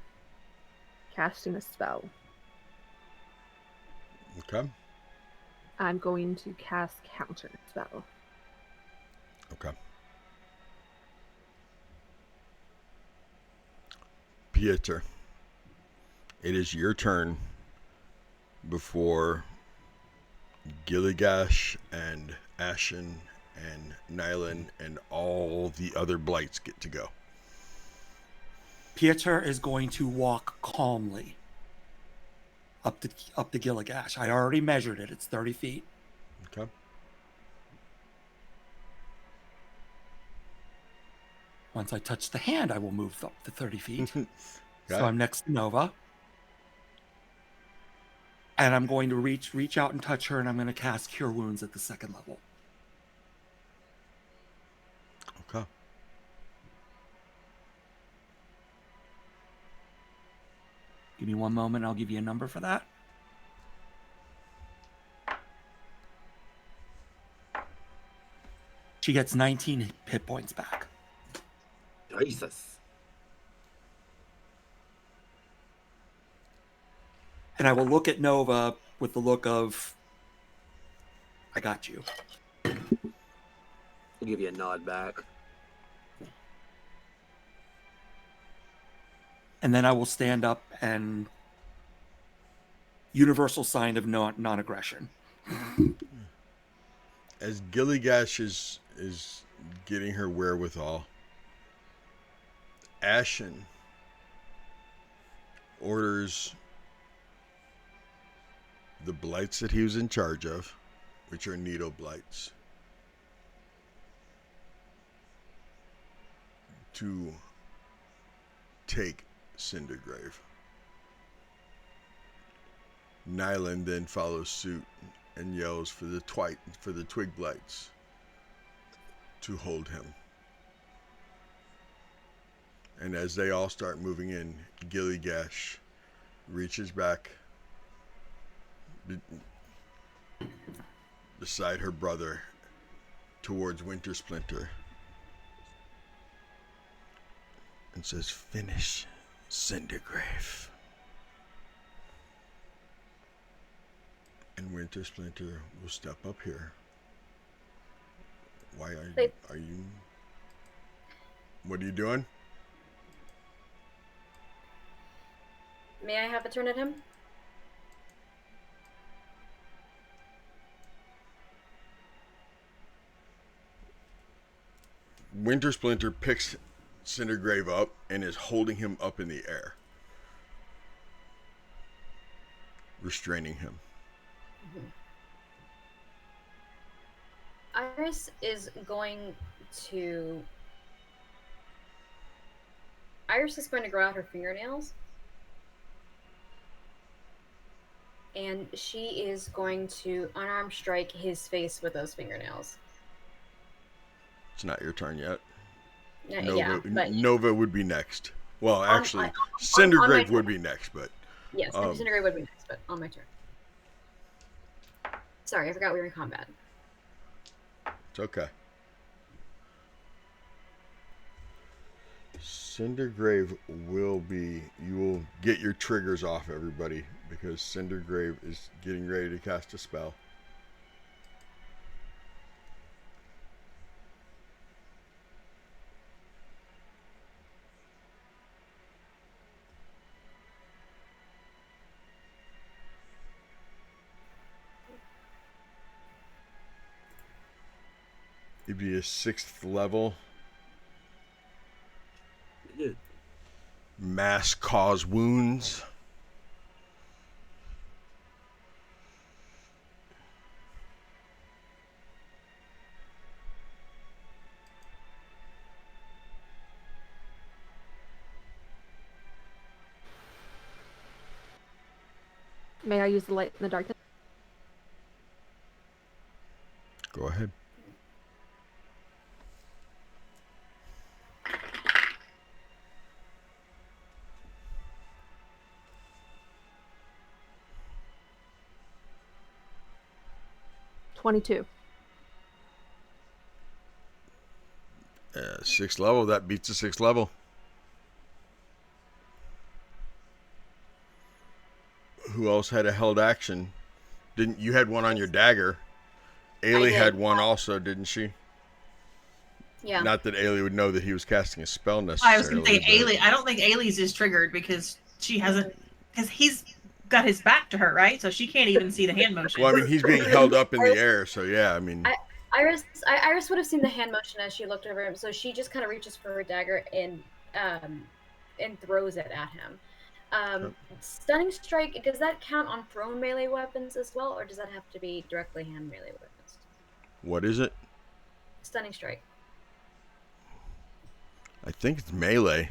casting a spell. Okay. I'm going to cast counter spell. Okay. Piotr, it is your turn before Gyillygash and Ashen and Nyland and all the other blights get to go. Piotr is going to walk calmly up to Gyillygash. I already measured it. It's 30 feet. Okay. Once I touch the hand, I will move up to 30 feet. Okay. So I'm next to Nova. And I'm going to reach out and touch her, and I'm going to cast Cure Wounds at the second level. Okay. Give me one moment. I'll give you a number for that. She gets 19 hit points back. Jesus. And I will look at Nova with the look of, I got you. I'll give you a nod back. And then I will stand up and universal sign of non-aggression. As Gyillygash is getting her wherewithal, Ashen orders the blights that he was in charge of, which are needle blights, to take Cindergrave. Nyland then follows suit and yells for the Twig Blights to hold him. And as they all start moving in, Gyillygash reaches back beside her brother towards Winter Splinter and says, "Finish Cindergrave. And Winter Splinter will step up here. Why are you? What are you doing? May I have a turn at him? Winter Splinter picks Cindergrave up and is holding him up in the air, restraining him. Iris is going to grow out her fingernails. And she is going to unarmed strike his face with those fingernails. It's not your turn yet. Nova would be next. Well, actually, Cindergrave would be next, but... Yes, Cindergrave would be next, but on my turn. Sorry, I forgot we were in combat. It's okay. Cindergrave will be... You will get your triggers off, everybody, because Cindergrave is getting ready to cast a spell. It'd be a 6th level. Mass cause wounds. May I use the light in the darkness? Go ahead. $22. 6th level. That beats the 6th level. Who else had a held action? Didn't you had one on your dagger? Eilidh had one also, didn't she? Yeah. Not that Eilidh would know that he was casting a spell necessarily. I was going to say Eilidh. I don't think Eilidh's is triggered because she hasn't, because he's got his back to her, right? So she can't even see the hand motion. Well, I mean, he's being held up in the air, so yeah, I mean. Iris would have seen the hand motion as she looked over him, so she just kind of reaches for her dagger and throws it at him. Stunning strike, does that count on thrown melee weapons as well, or does that have to be directly hand melee weapons? What is it? Stunning strike. I think it's melee.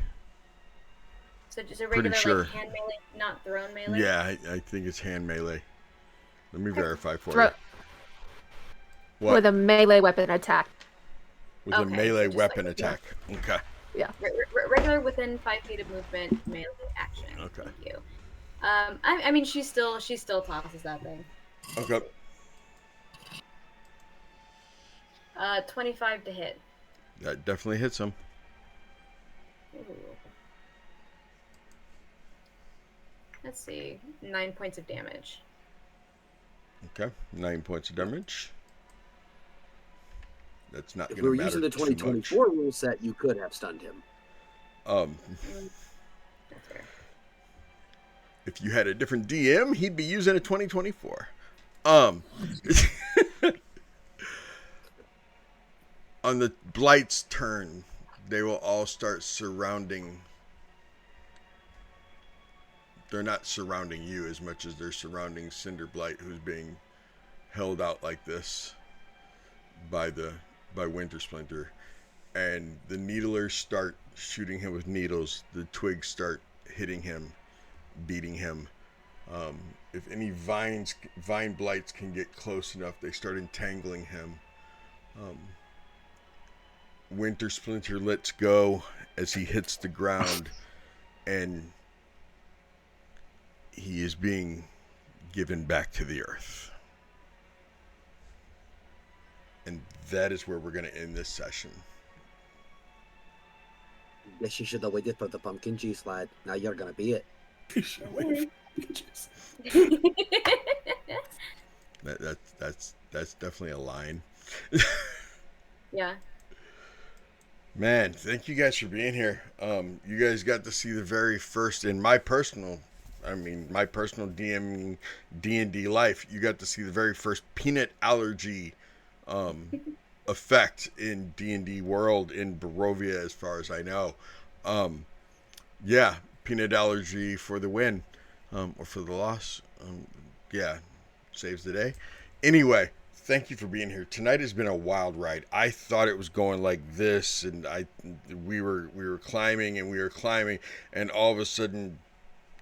So just a regular like hand melee, not thrown melee? Yeah, I think it's hand melee. Let me verify for you. What? With a melee weapon attack. With a melee weapon attack. Yeah. Okay. Yeah. Regular within 5 feet of movement melee action. Okay. Thank you. I mean, she still tosses that thing. Okay. 25 to hit. That definitely hits him. Ooh. Let's see. 9 points of damage. Okay. 9 points of damage. That's not going to matter. If we were using the 2024 rule set, you could have stunned him. That's fair. If you had a different DM, he'd be using a 2024. On the Blight's turn, they will all start surrounding. They're not surrounding you as much as they're surrounding Cinder Blight, who's being held out like this by Winter Splinter. And the needlers start shooting him with needles. The twigs start hitting him, beating him. If any vine blights can get close enough, they start entangling him. Winter Splinter lets go as he hits the ground, and he is being given back to the earth. And that is where we're going to end this session. Yes, you should have waited for the pumpkin juice, lad. Now you're gonna be it. That's definitely a line. Yeah. Man, thank you guys for being here. You guys got to see the very first in my personal DM D&D life. You got to see the very first peanut allergy effect in D&D world in Barovia, as far as I know. Yeah, peanut allergy for the win, or for the loss. Yeah, saves the day. Anyway, thank you for being here. Tonight has been a wild ride. I thought it was going like this, and we were climbing and we were climbing, and all of a sudden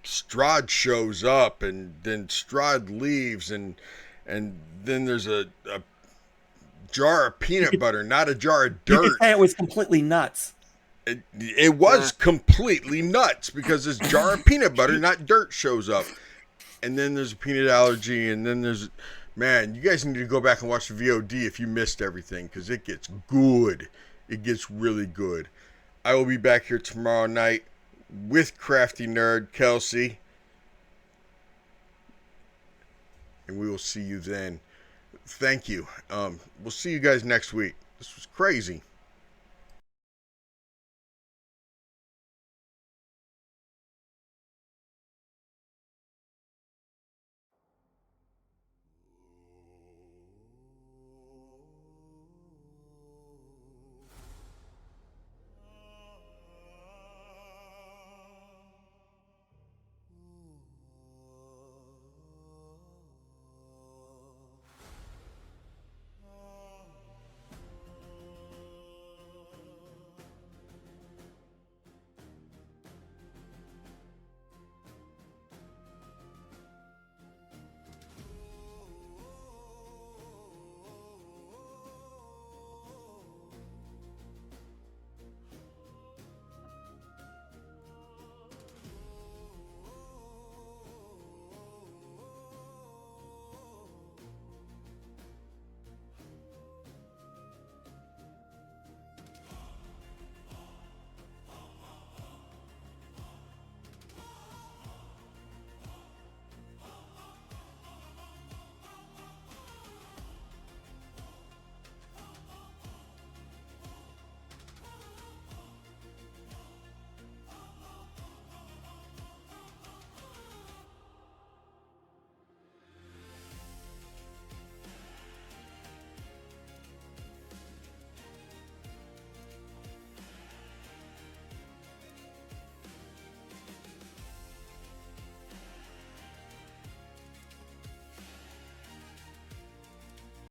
Strahd shows up, and then Strahd leaves, and then there's a jar of peanut butter, not a jar of dirt. It was completely nuts. It was completely nuts, because this jar of peanut butter, not dirt, shows up. And then there's a peanut allergy, and then there's... Man, you guys need to go back and watch the VOD if you missed everything, because it gets good. It gets really good. I will be back here tomorrow night with Crafty Nerd, Kelsey. And we will see you then. Thank you. We'll see you guys next week. This was crazy.